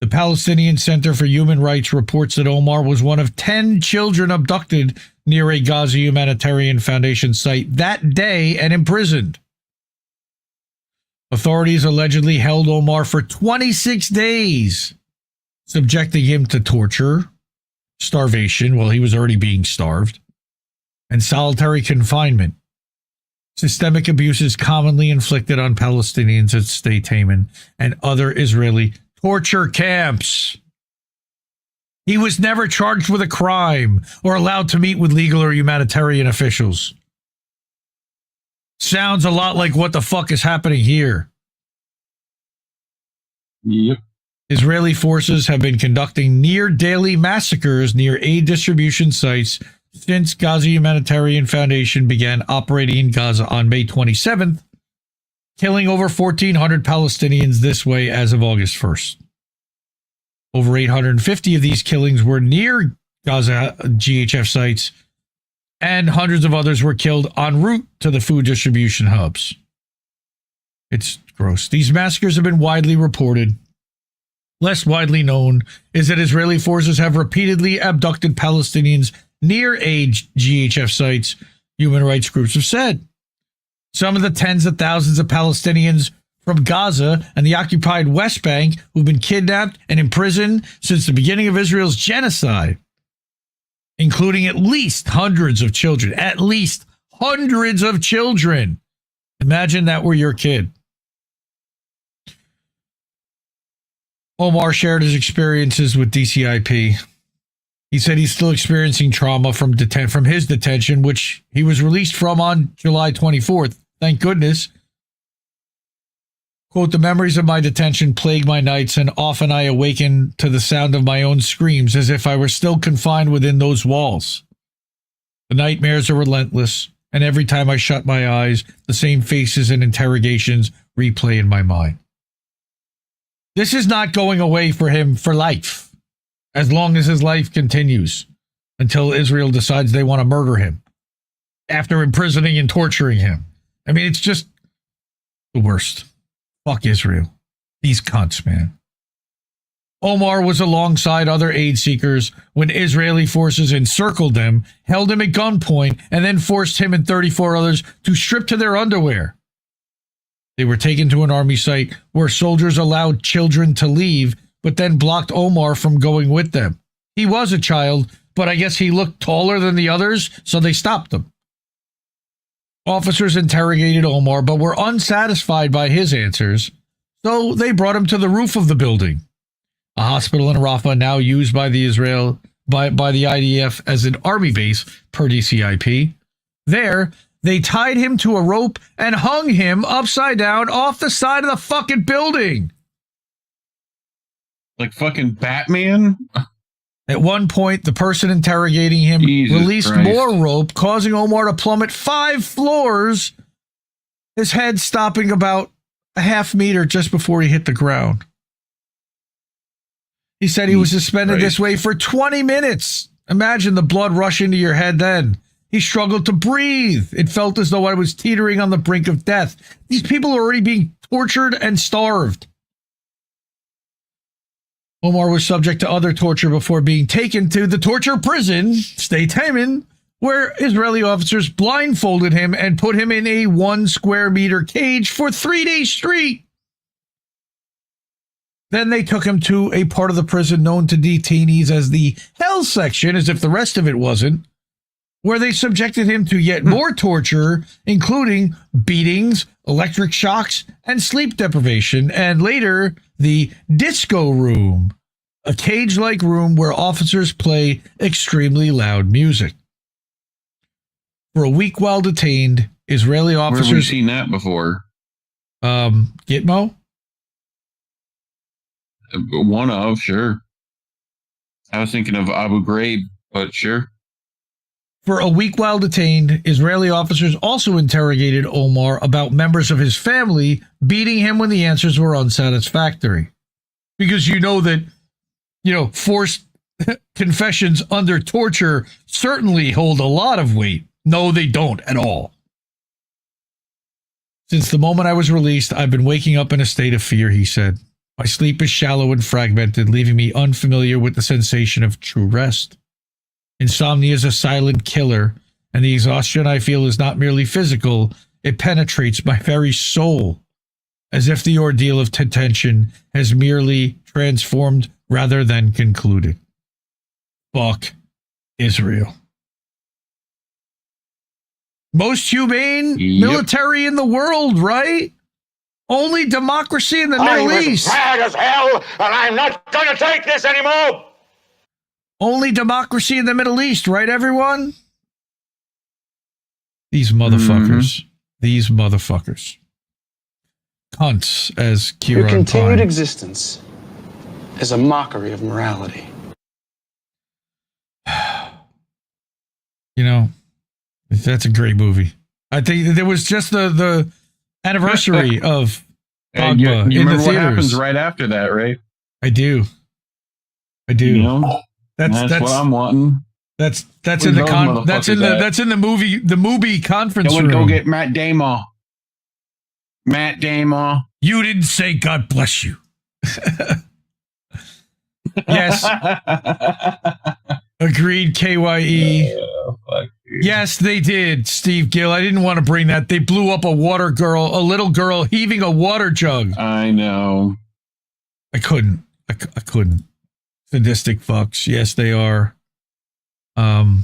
The Palestinian Center for Human Rights reports that Omar was one of 10 children abducted near a Gaza Humanitarian Foundation site that day and imprisoned. Authorities allegedly held Omar for 26 days, subjecting him to torture, starvation while he was already being starved, and solitary confinement. Systemic abuses commonly inflicted on Palestinians at State Haman and other Israeli torture camps. He was never charged with a crime or allowed to meet with legal or humanitarian officials. Sounds a lot like what the fuck is happening here. Yep. Israeli forces have been conducting near-daily massacres near aid distribution sites since Gaza Humanitarian Foundation began operating in Gaza on May 27th, killing over 1,400 Palestinians this way as of August 1st. Over 850 of these killings were near Gaza GHF sites, and hundreds of others were killed en route to the food distribution hubs. It's gross. These massacres have been widely reported. Less widely known is that Israeli forces have repeatedly abducted Palestinians near aid GHF sites, human rights groups have said. Some of the tens of thousands of Palestinians from Gaza and the occupied West Bank who've been kidnapped and imprisoned since the beginning of Israel's genocide, including at least hundreds of children. At least hundreds of children. Imagine that were your kid. Omar shared his experiences with DCIP. He said he's still experiencing trauma from his detention, which he was released from on July 24th. Thank goodness. Quote, the memories of my detention plague my nights, and often I awaken to the sound of my own screams as if I were still confined within those walls. The nightmares are relentless, and every time I shut my eyes, the same faces and interrogations replay in my mind. This is not going away for him for life, as long as his life continues, until Israel decides they want to murder him, after imprisoning and torturing him. I mean, it's just the worst. Fuck Israel. These cunts, man. Omar was alongside other aid seekers when Israeli forces encircled them, held him at gunpoint, and then forced him and 34 others to strip to their underwear. They were taken to an army site where soldiers allowed children to leave, but then blocked Omar from going with them. He was a child, but I guess he looked taller than the others, so they stopped him. Officers interrogated Omar, but were unsatisfied by his answers, so they brought him to the roof of the building. A hospital in Rafah now used by the IDF as an army base per DCIP. There, they tied him to a rope and hung him upside down off the side of the fucking building. Like fucking Batman? At one point, the person interrogating him released more rope, causing Omar to plummet 5 floors, his head stopping about a half meter just before he hit the ground. He said he was suspended this way for 20 minutes. Imagine the blood rushing to your head then. He struggled to breathe. It felt as though I was teetering on the brink of death. These people are already being tortured and starved. Omar was subject to other torture before being taken to the torture prison, State Haman, where Israeli officers blindfolded him and put him in a 1 square meter cage for 3 days straight. Then they took him to a part of the prison known to detainees as the hell section, as if the rest of it wasn't, where they subjected him to yet more torture, including beatings, electric shocks, and sleep deprivation, and later the disco room, a cage-like room where officers play extremely loud music. For a week while detained, Israeli officers... Where have we seen that before? Gitmo? One of, sure. I was thinking of Abu Ghraib, but sure. For a week while detained, Israeli officers also interrogated Omar about members of his family, beating him when the answers were unsatisfactory. Because you know that, forced confessions under torture certainly hold a lot of weight. No, they don't at all. Since the moment I was released, I've been waking up in a state of fear, he said. My sleep is shallow and fragmented, leaving me unfamiliar with the sensation of true rest. Insomnia is a silent killer, and the exhaustion I feel is not merely physical, it penetrates my very soul, as if the ordeal of detention has merely transformed rather than concluded. Fuck Israel. Most humane military in the world, right? Only democracy in the Middle East. I'm as mad as hell, and I'm not going to take this anymore. Only democracy in the Middle East, right, everyone? These motherfuckers. These motherfuckers. Cunts, as Kieran Your continued Pine. existence is a mockery of morality. That's a great movie. I think there was just the anniversary of Pogba you in remember the theaters. what happens right after that, right? I do. That's what I'm wanting. That's in the movie conference room. Go get Matt Damon. Matt Damon. You didn't say God bless you. Yes. Agreed, KYE. Yes, they did, Steve Gill. I didn't want to bring that. They blew up a little girl heaving a water jug. I know. I couldn't. I couldn't. Sadistic fucks. Yes, they are. Good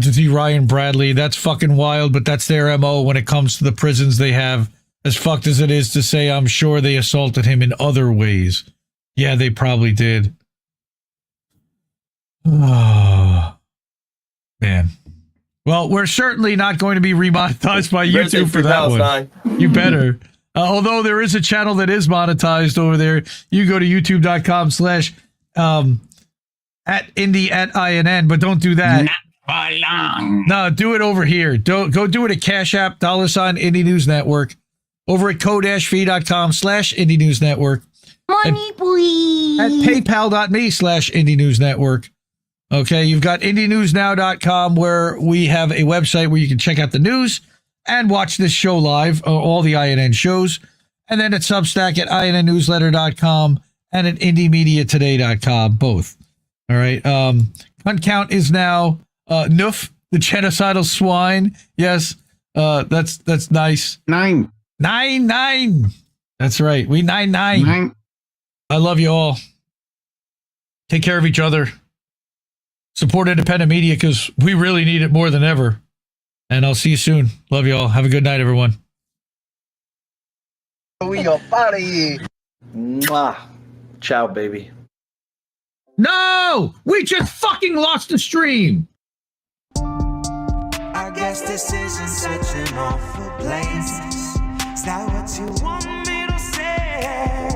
to see Ryan Bradley. That's fucking wild, but that's their MO when it comes to the prisons they have. As fucked as it is to say, I'm sure they assaulted him in other ways. Yeah, they probably did. Oh, man. Well, we're certainly not going to be remonetized by YouTube for that one. You better. Although there is a channel that is monetized over there. You go to youtube.com/@indie@INN, but don't do that. No, do it over here. Go do it at Cash App, $ Indie News Network, over at co-fi.com/Indie News Network. Money, please. At paypal.me/Indie News Network. Okay, you've got IndieNewsNow.com, where we have a website where you can check out the news and watch this show live, all the INN shows. And then at Substack at INNnewsletter.com and at IndieMediaToday.com, both. All right. Hunt count is now Noof, the genocidal swine. Yes, that's nice. 9. That's right. We 9. I love you all. Take care of each other. Support independent media because we really need it more than ever. And I'll see you soon. Love you all. Have a good night, everyone. We are party. Mwah. Ciao, baby. No! We just fucking lost the stream. I guess this isn't such an awful place. Is that what you want me to say?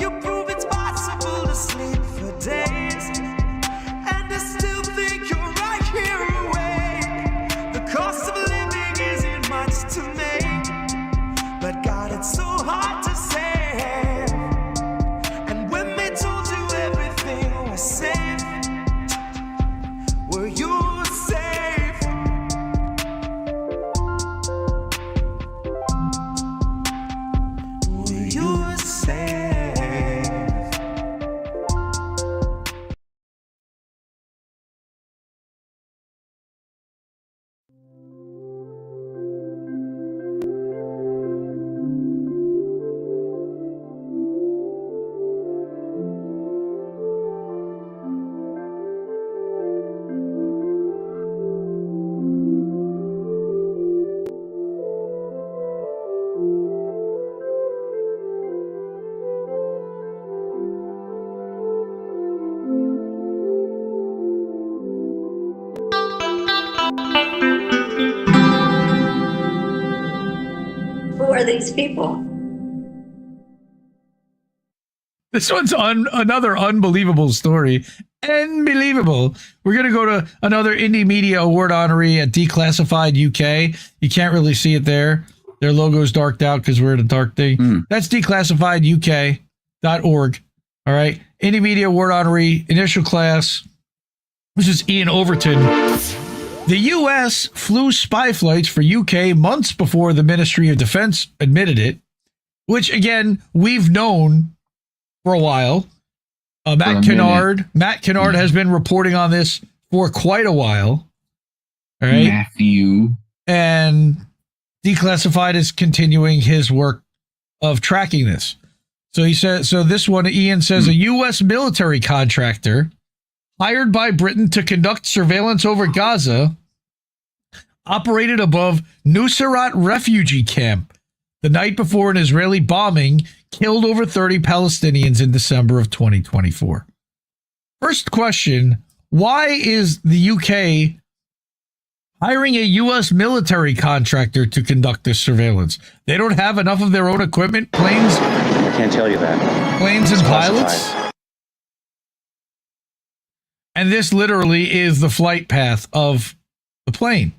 You prove it's possible to sleep for days, and I still think you're right here awake. The cost of living isn't much to make, but God, it's so hard to say. And when they told you everything was safe, were you safe? Were you safe? Who are these people? This one's another unbelievable story. Unbelievable. We're going to go to another Indie Media Award honoree at Declassified UK. You can't really see it there. Their logo's darked out because we're in a dark thing. That's declassifieduk.org. All right. Indie Media Award honoree, initial class. This is Ian Overton. The U.S. flew spy flights for UK months before the Ministry of Defense admitted it, which, again, we've known for a while. Matt Kennard has been reporting on this for quite a while. All right. Matthew. And Declassified is continuing his work of tracking this. So he says, this one, Ian says, a U.S. military contractor hired by Britain to conduct surveillance over Gaza operated above Nuseirat refugee camp the night before an Israeli bombing killed over 30 Palestinians in December of 2024. First question, why is the UK hiring a U.S. military contractor to conduct this surveillance? They don't have enough of their own equipment, planes? I can't tell you that. Planes and pilots? And this literally is the flight path of the plane.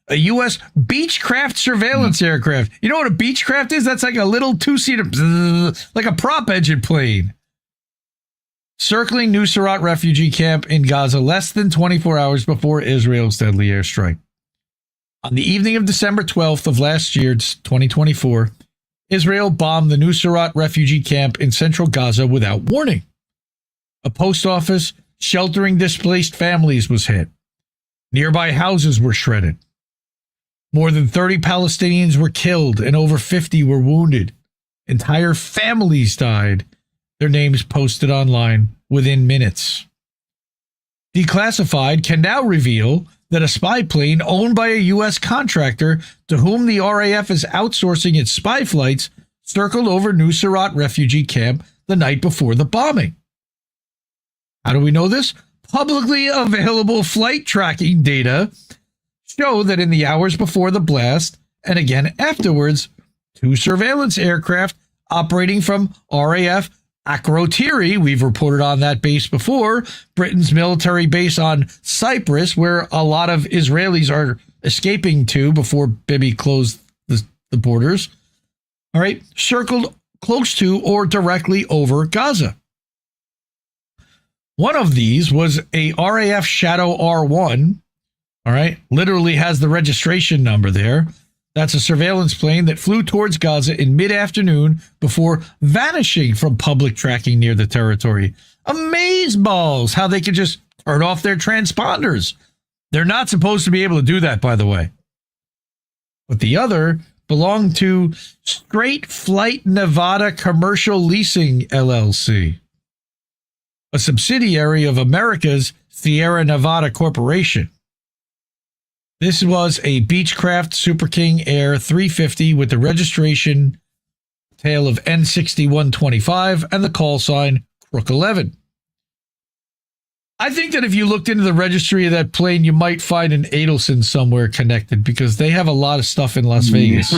A U.S. Beechcraft surveillance aircraft. You know what a Beechcraft is? That's like a little two-seater, like a prop engine plane. Circling Nuseirat refugee camp in Gaza less than 24 hours before Israel's deadly airstrike. On the evening of December 12th of last year, 2024, Israel bombed the Nuseirat refugee camp in central Gaza without warning. A post office sheltering displaced families was hit. Nearby houses were shredded. More than 30 Palestinians were killed and over 50 were wounded. Entire families died. Their names posted online within minutes. Declassified can now reveal that a spy plane owned by a U.S. contractor to whom the RAF is outsourcing its spy flights circled over Nuseirat refugee camp the night before the bombing. How do we know this? Publicly available flight tracking data show that in the hours before the blast and again afterwards, 2 surveillance aircraft operating from RAF Akrotiri, we've reported on that base before, Britain's military base on Cyprus, where a lot of Israelis are escaping to before Bibi closed the borders. All right, circled close to or directly over Gaza. One of these was a RAF Shadow R1, all right, literally has the registration number there. That's a surveillance plane that flew towards Gaza in mid-afternoon before vanishing from public tracking near the territory. Amazeballs how they could just turn off their transponders. They're not supposed to be able to do that, by the way. But the other belonged to Straight Flight Nevada Commercial Leasing, LLC, a subsidiary of America's Sierra Nevada Corporation. This was a Beechcraft Super King Air 350 with the registration tail of N6125 and the call sign Crook 11. I think that if you looked into the registry of that plane, you might find an Adelson somewhere connected because they have a lot of stuff in Las Vegas.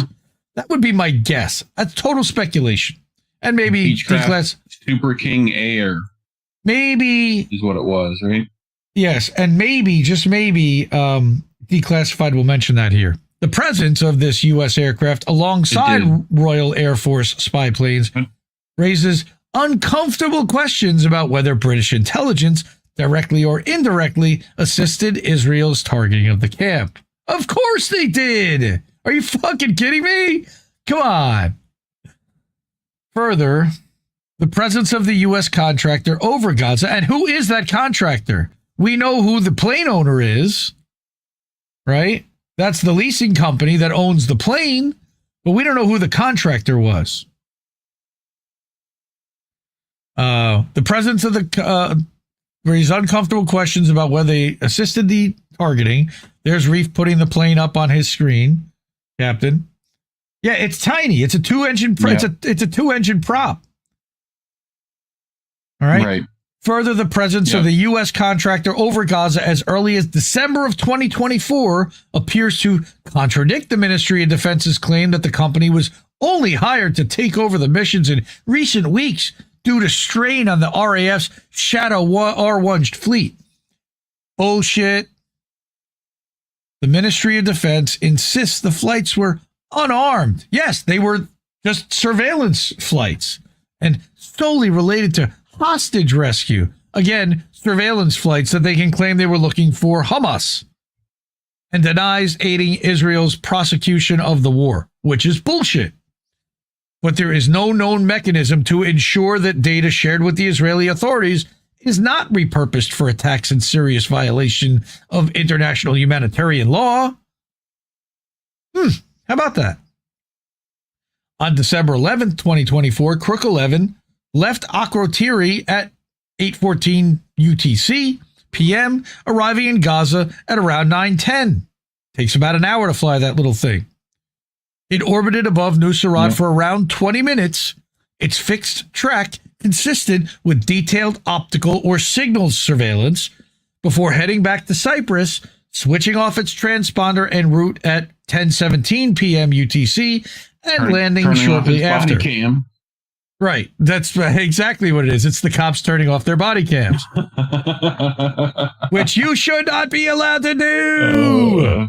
That would be my guess. That's total speculation. And maybe Beechcraft Super King Air. Maybe is what it was, right? Yes, and maybe, just maybe, Declassified will mention that here. The presence of this U.S. aircraft alongside Royal Air Force spy planes raises uncomfortable questions about whether British intelligence directly or indirectly assisted Israel's targeting of the camp. Of course they did! Are you fucking kidding me? Come on. Further, the presence of the U.S. contractor over Gaza, and who is that contractor? We know who the plane owner is. Right? That's the leasing company that owns the plane, but we don't know who the contractor was. The presence of raised uncomfortable questions about whether they assisted the targeting. There's Reef putting the plane up on his screen, Captain. Yeah, it's tiny. It's a two-engine. It's a two-engine prop. All right. Right. Further, the presence of the U.S. contractor over Gaza as early as December of 2024 appears to contradict the Ministry of Defense's claim that the company was only hired to take over the missions in recent weeks due to strain on the RAF's Shadow R1 fleet. Bullshit. The Ministry of Defense insists the flights were unarmed. Yes, they were just surveillance flights and solely related to hostage rescue. Again, surveillance flights that they can claim they were looking for Hamas, and denies aiding Israel's prosecution of the war, which is bullshit. But there is no known mechanism to ensure that data shared with the Israeli authorities is not repurposed for attacks in serious violation of international humanitarian law. How about that? On December 11th, 2024, Crook 11 left Akrotiri at 8:14 UTC p.m., arriving in Gaza at around 9:10. Takes about an hour to fly that little thing. It orbited above Nuseirat for around 20 minutes. Its fixed track consisted with detailed optical or signal surveillance before heading back to Cyprus, switching off its transponder en route at 10:17 p.m. UTC and landing shortly after. Cam. Right. That's exactly what it is. It's the cops turning off their body cams, which you should not be allowed to do.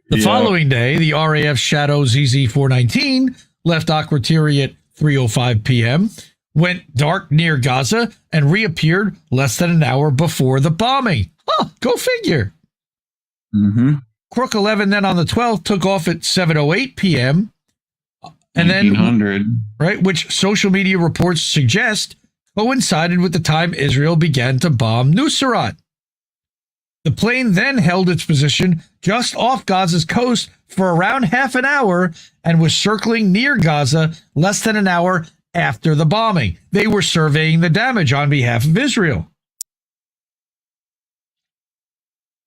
The following day, the RAF Shadow ZZ-419 left Akrotiri at 3:05 p.m., went dark near Gaza, and reappeared less than an hour before the bombing. Go figure. Crook 11 then on the 12th took off at 7:08 p.m., and then, right, which social media reports suggest coincided with the time Israel began to bomb Nuseirat. The plane then held its position just off Gaza's coast for around half an hour and was circling near Gaza less than an hour after the bombing. They were surveying the damage on behalf of Israel.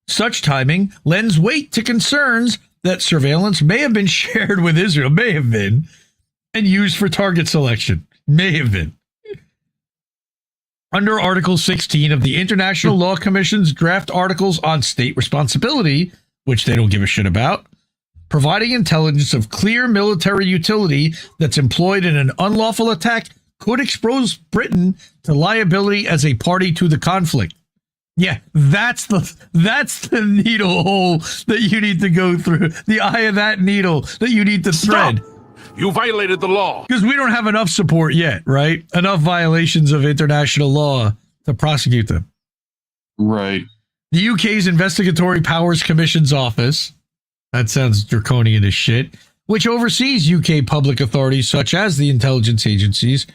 Such timing lends weight to concerns that surveillance may have been shared with Israel, and used for target selection. May have been. Under Article 16 of the International Law Commission's draft articles on state responsibility, which they don't give a shit about, providing intelligence of clear military utility that's employed in an unlawful attack could expose Britain to liability as a party to the conflict. Yeah, that's the needle hole that you need to go through. The eye of that needle that you need to thread. Stop! You violated the law. Because we don't have enough support yet, right? Enough violations of international law to prosecute them. Right. The UK's Investigatory Powers Commission's office, that sounds draconian as shit, which oversees UK public authorities such as the intelligence agencies,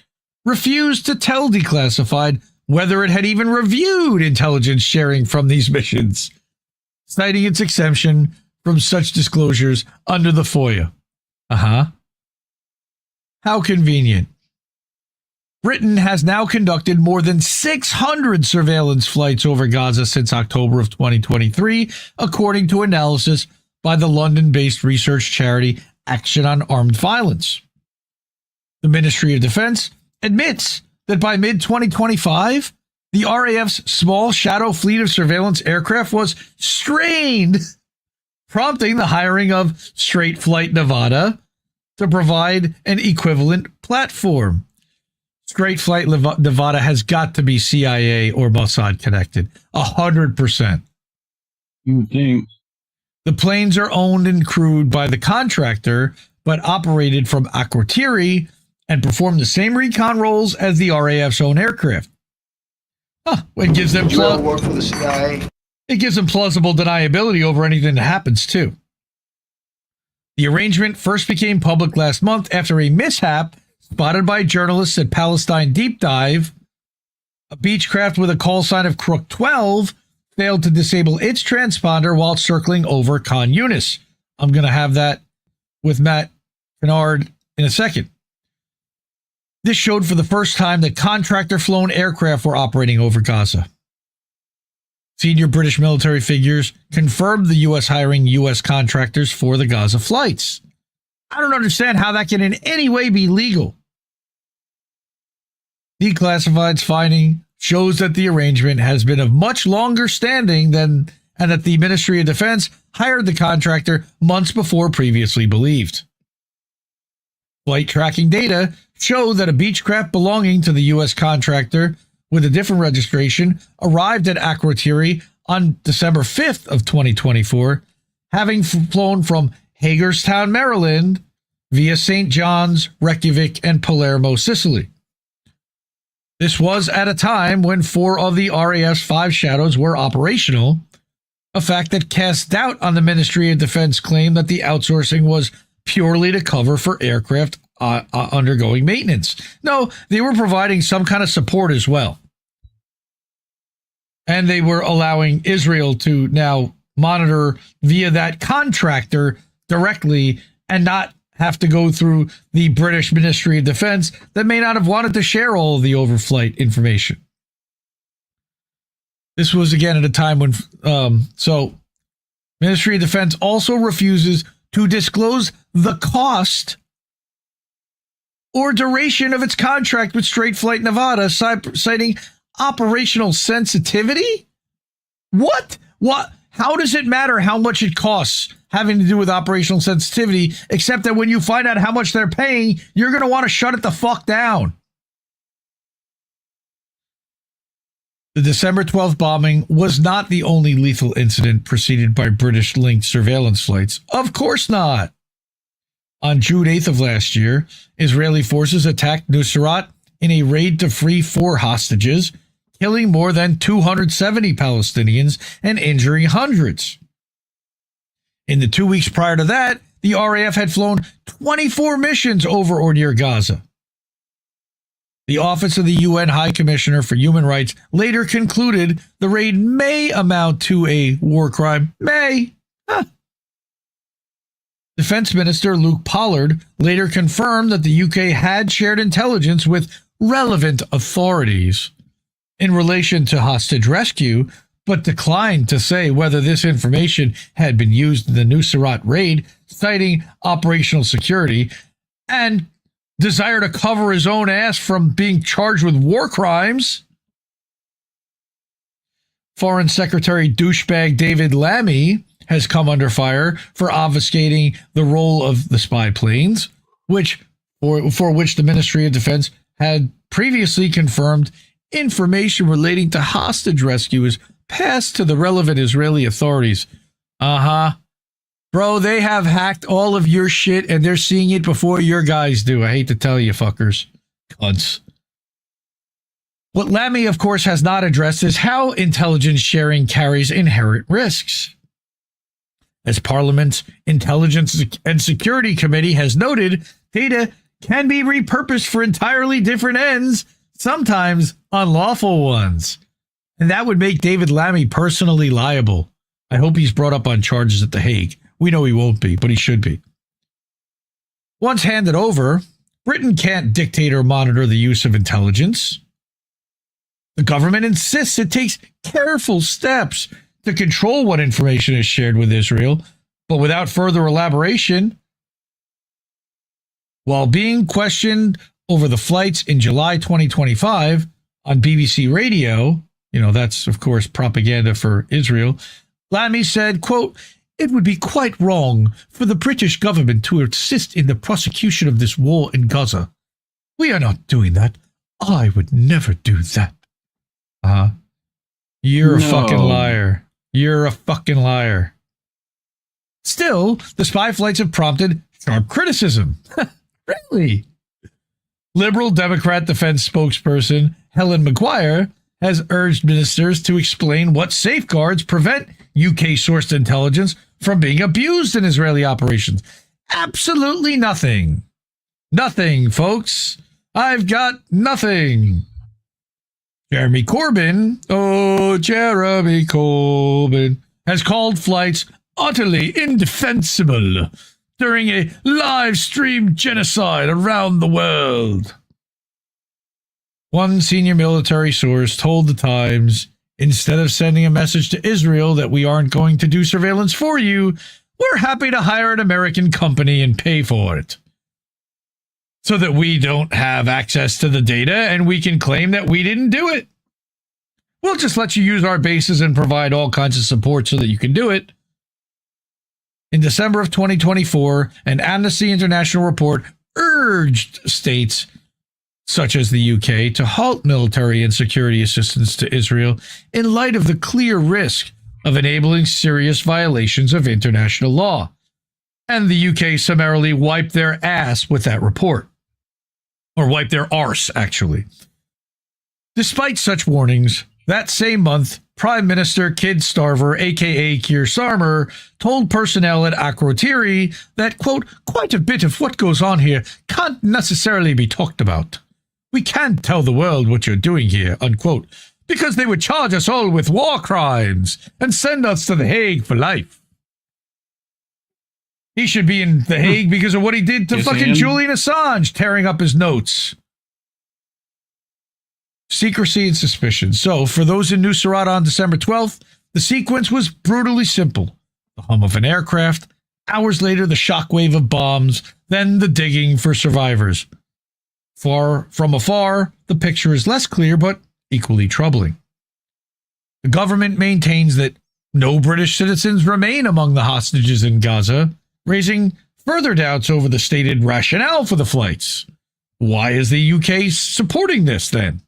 refused to tell Declassified whether it had even reviewed intelligence sharing from these missions, citing its exemption from such disclosures under the FOIA. How convenient. Britain has now conducted more than 600 surveillance flights over Gaza since October of 2023, according to analysis by the London-based research charity Action on Armed Violence. The Ministry of Defense admits that by mid-2025, the RAF's small shadow fleet of surveillance aircraft was strained, prompting the hiring of Straight Flight Nevada to provide an equivalent platform. Straight Flight Nevada has got to be CIA or Mossad connected, 100%. You would think. The planes are owned and crewed by the contractor, but operated from Akrotiri and perform the same recon roles as the RAF's own aircraft. It gives them work for the CIA? It gives them plausible deniability over anything that happens too. The arrangement first became public last month after a mishap spotted by journalists at Palestine Deep Dive. A Beechcraft with a call sign of Crook 12 failed to disable its transponder while circling over Khan Yunis. I'm going to have that with Matt Kennard in a second. This showed for the first time that contractor-flown aircraft were operating over Gaza. Senior British military figures confirmed the U.S. hiring U.S. contractors for the Gaza flights. I don't understand how that can in any way be legal. Declassified's finding shows that the arrangement has been of much longer standing and that the Ministry of Defense hired the contractor months before previously believed. Flight tracking data show that a Beechcraft belonging to the U.S. contractor with a different registration arrived at Akrotiri on December 5th of 2024, having flown from Hagerstown, Maryland, via St. John's, Reykjavik, and Palermo, Sicily. This was at a time when 4 of the RAF's 5 Shadows were operational, a fact that cast doubt on the Ministry of Defense claim that the outsourcing was purely to cover for aircraft undergoing maintenance. No, they were providing some kind of support as well. And they were allowing Israel to now monitor via that contractor directly and not have to go through the British Ministry of Defense that may not have wanted to share all of the overflight information. This was again at a time when, Ministry of Defense also refuses to disclose the cost or duration of its contract with Straight Flight Nevada, citing operational sensitivity? What? How does it matter how much it costs having to do with operational sensitivity, except that when you find out how much they're paying, you're going to want to shut it the fuck down? The December 12th bombing was not the only lethal incident preceded by British-linked surveillance flights. Of course not. On June 8th of last year, Israeli forces attacked Nusrat in a raid to free 4 hostages, killing more than 270 Palestinians and injuring hundreds. In the 2 weeks prior to that, the RAF had flown 24 missions over or near Gaza. The Office of the UN High Commissioner for Human Rights later concluded the raid may amount to a war crime. May. Defense Minister Luke Pollard later confirmed that the UK had shared intelligence with relevant authorities in relation to hostage rescue, but declined to say whether this information had been used in the Nusrat raid, citing operational security and desire to cover his own ass from being charged with war crimes. Foreign Secretary douchebag David Lammy has come under fire for obfuscating the role of the spy planes, for which the Ministry of Defense had previously confirmed information relating to hostage rescues passed to the relevant Israeli authorities. Bro, they have hacked all of your shit and they're seeing it before your guys do. I hate to tell you, fuckers. Cunts. What Lamy, of course, has not addressed is how intelligence sharing carries inherent risks. As Parliament's Intelligence and Security Committee has noted, data can be repurposed for entirely different ends, sometimes unlawful ones. And that would make David Lammy personally liable. I hope he's brought up on charges at The Hague. We know he won't be, but he should be. Once handed over, Britain can't dictate or monitor the use of intelligence. The government insists it takes careful steps to control what information is shared with Israel, but without further elaboration. While being questioned over the flights in July 2025 on BBC Radio, that's, of course, propaganda for Israel, Lammy said, quote, "It would be quite wrong for the British government to assist in the prosecution of this war in Gaza. We are not doing that. I would never do that." You're a fucking liar. You're a fucking liar. Still, the spy flights have prompted sharp criticism. Really? Liberal Democrat defense spokesperson Helen Maguire has urged ministers to explain what safeguards prevent UK-sourced intelligence from being abused in Israeli operations. Absolutely nothing. Nothing, folks. I've got nothing. Jeremy Corbyn has called flights utterly indefensible during a live-streamed genocide around the world. One senior military source told The Times, "Instead of sending a message to Israel that we aren't going to do surveillance for you, we're happy to hire an American company and pay for it, so that we don't have access to the data and we can claim that we didn't do it. We'll just let you use our bases and provide all kinds of support so that you can do it." In December of 2024, an Amnesty International report urged states such as the UK to halt military and security assistance to Israel in light of the clear risk of enabling serious violations of international law. And the UK summarily wiped their ass with that report. Or wiped their arse, actually. Despite such warnings, that same month, Prime Minister Kid Starver, a.k.a. Keir Starmer, told personnel at Akrotiri that, quote, "quite a bit of what goes on here can't necessarily be talked about. We can't tell the world what you're doing here," unquote, "because they would charge us all with war crimes and send us to The Hague for life." He should be in The Hague because of what he did to fucking Julian Assange, tearing up his notes. Secrecy and suspicion. So, for those in Nusrat on December 12th, the sequence was brutally simple. The hum of an aircraft, hours later the shockwave of bombs, then the digging for survivors. Far from afar, the picture is less clear but equally troubling. The government maintains that no British citizens remain among the hostages in Gaza, raising further doubts over the stated rationale for the flights. Why is the UK supporting this then?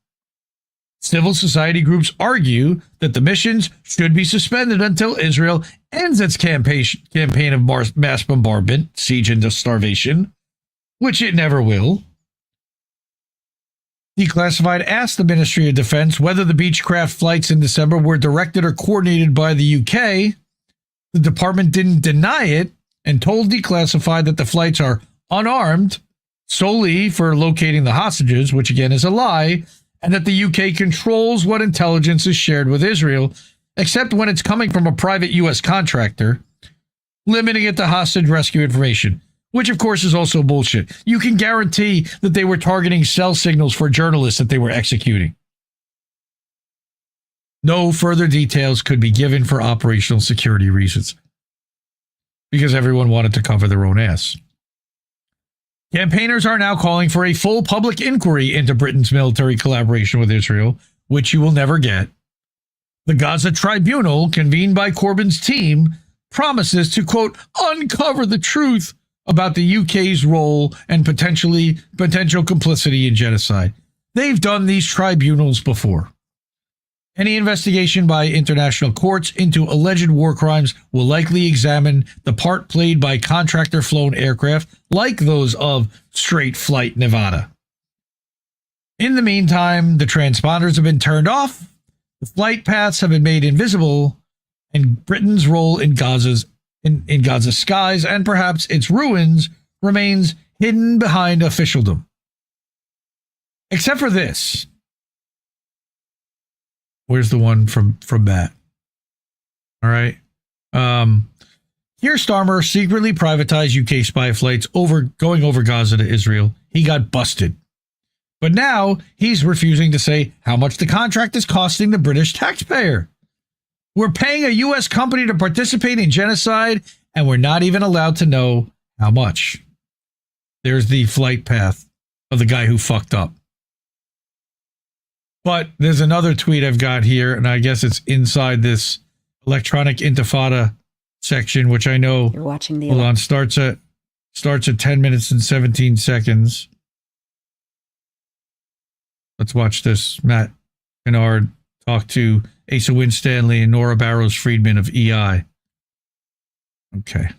Civil society groups argue that the missions should be suspended until Israel ends its campaign of mass bombardment, siege and starvation, which it never will. Declassified asked the Ministry of Defense whether the Beechcraft flights in December were directed or coordinated by the UK. The department didn't deny it and told Declassified that the flights are unarmed, solely for locating the hostages, which again is a lie, and that the UK controls what intelligence is shared with Israel, except when it's coming from a private US contractor, limiting it to hostage rescue information, which of course is also bullshit. You can guarantee that they were targeting cell signals for journalists that they were executing. No further details could be given for operational security reasons, because everyone wanted to cover their own ass. Campaigners are now calling for a full public inquiry into Britain's military collaboration with Israel, which you will never get. The Gaza Tribunal, convened by Corbyn's team, promises to, quote, uncover the truth about the UK's role and potential complicity in genocide. They've done these tribunals before. Any investigation by international courts into alleged war crimes will likely examine the part played by contractor-flown aircraft like those of Straight Flight Nevada. In the meantime, the transponders have been turned off, the flight paths have been made invisible, and Britain's role in Gaza's skies and perhaps its ruins remains hidden behind officialdom. Except for this. Where's the one from Matt? All right. Keir Starmer secretly privatized UK spy flights going over Gaza to Israel. He got busted. But now he's refusing to say how much the contract is costing the British taxpayer. We're paying a U.S. company to participate in genocide, and we're not even allowed to know how much. There's the flight path of the guy who fucked up. But there's another tweet I've got here, and I guess it's inside this electronic intifada section, which I know. You're watching the. Hold on, starts at 10 minutes and 17 seconds. Let's watch this. Matt Kennard talk to Asa Winstanley and Nora Barrows-Friedman of EI. Okay.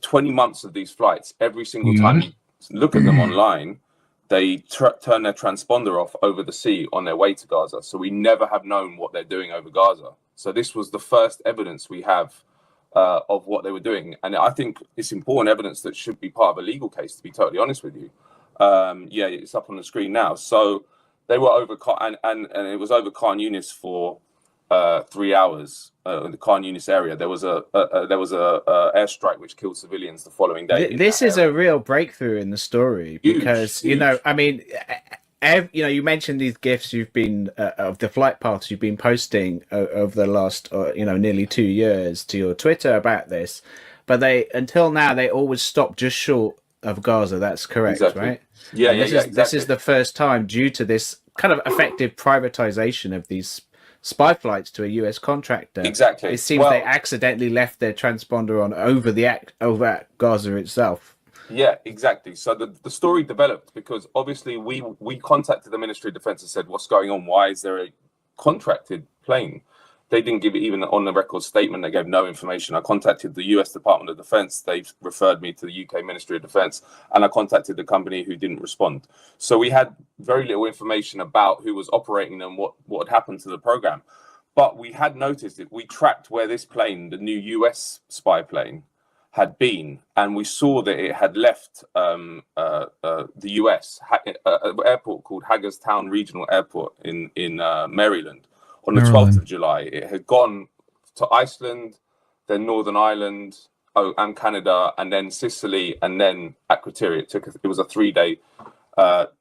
20 months of these flights, every single time you look at them online, they turn their transponder off over the sea on their way to Gaza. So we never have known what they're doing over Gaza. So this was the first evidence we have of what they were doing. And I think it's important evidence that should be part of a legal case, to be totally honest with you. Yeah, it's up on the screen now. So they were over, and it was over Khan Yunis for 3 hours in the Khan Yunis area. There was a airstrike which killed civilians the following day. This is a real breakthrough in the story because huge. I mean, you mentioned these gifs you've been of the flight paths you've been posting over the last nearly 2 years to your Twitter about this, but until now they always stop just short of Gaza. That's correct, exactly. Right? Yeah, exactly. This is the first time due to this kind of effective privatization of these spy flights to a US contractor. Exactly. It seems they accidentally left their transponder on over Gaza itself. Yeah, exactly. So the story developed because obviously we contacted the Ministry of Defense and said, what's going on? Why is there a contracted plane? They didn't give it even on the record statement. They gave no information. I contacted the US Department of Defense. They referred me to the UK Ministry of Defense, and I contacted the company who didn't respond. So we had very little information about who was operating and what had happened to the program. But we had noticed it. We tracked where this plane, the new US spy plane, had been, and we saw that it had left the US, an airport called Hagerstown Regional Airport in Maryland. On the 12th of July, it had gone to Iceland, then Northern Ireland, and Canada, and then Sicily, and then Akrotiri. It was a 3-day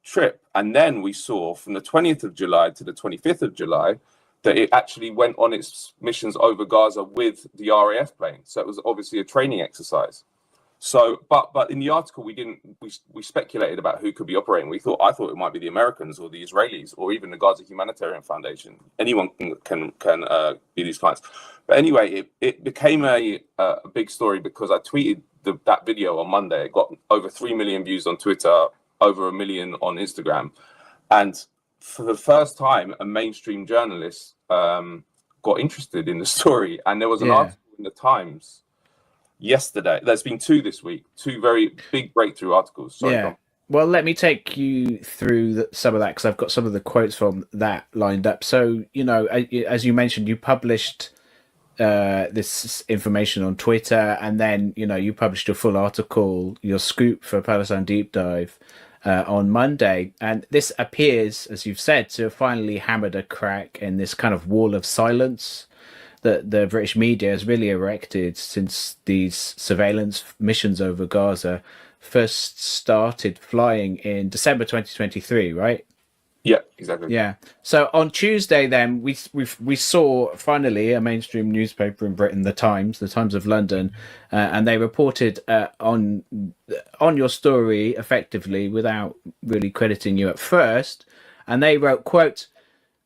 trip. And then we saw from the 20th of July to the 25th of July that it actually went on its missions over Gaza with the RAF plane. So it was obviously a training exercise. So, but in the article, we speculated about who could be operating. I thought it might be the Americans or the Israelis or even the Gaza Humanitarian Foundation. Anyone can be these clients. But anyway, it became a big story because I tweeted that video on Monday. It got over 3 million views on Twitter, over 1 million on Instagram, and for the first time, a mainstream journalist got interested in the story. And there was an article in the Times yesterday. There's been 2 this week, 2 very big breakthrough articles. Sorry, Tom. Well, let me take you through some of that because I've got some of the quotes from that lined up. So, as you mentioned, you published this information on Twitter, and then, you published your full article, your scoop for Palestine Deep Dive on Monday. And this appears, as you've said, to have finally hammered a crack in this kind of wall of silence that the British media has really erected since these surveillance missions over Gaza first started flying in December 2023, right? Yeah, exactly. Yeah. So on Tuesday, then we saw finally a mainstream newspaper in Britain, the Times of London, and they reported on your story effectively without really crediting you at first, and they wrote, quote,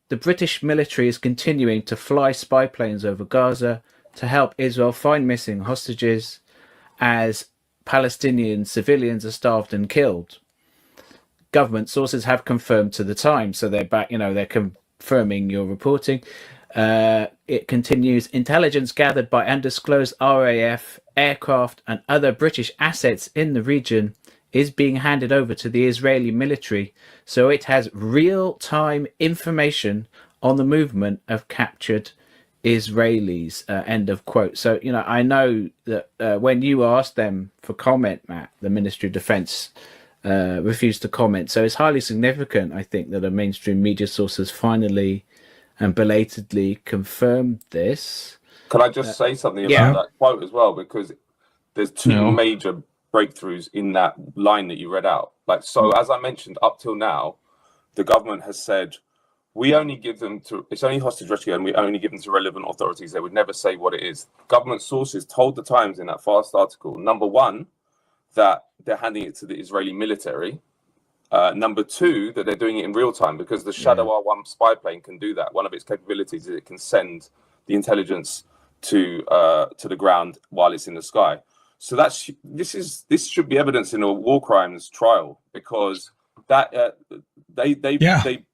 "The British military is continuing to fly spy planes over Gaza to help Israel find missing hostages as Palestinian civilians are starved and killed." government sources have confirmed to the Times. So they're back, they're confirming your reporting. It continues, intelligence gathered by undisclosed RAF aircraft and other British assets in the region is being handed over to the Israeli military. So it has real-time information on the movement of captured Israelis, end of quote. So, I know that when you asked them for comment, Matt, the Ministry of Defence refused to comment. So it's highly significant, I think, that a mainstream media source has finally and belatedly confirmed this. Can I just say something about that quote as well? Because there's two major breakthroughs in that line that you read out. So as I mentioned, up till now, the government has said, we only give them to, it's only hostage rescue and we only give them to relevant authorities. They would never say what it is. Government sources told the Times in that FARCE article, number one, that they're handing it to the Israeli military. Number two, that they're doing it in real time because the Shadow R1 spy plane can do that. One of its capabilities is it can send the intelligence to the ground while it's in the sky. So this should be evidence in a war crimes trial because that they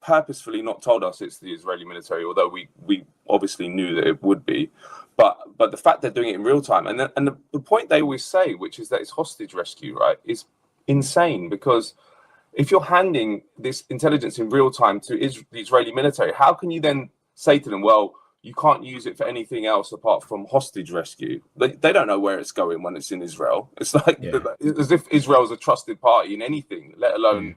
purposefully not told us it's the Israeli military, although we obviously knew that it would be. But the fact they're doing it in real time and the point they always say, which is that it's hostage rescue, right, is insane because if you're handing this intelligence in real time to the Israeli military, how can you then say to them, well, you can't use it for anything else apart from hostage rescue? They don't know where it's going when it's in Israel. It's like as if Israel's a trusted party in anything, let alone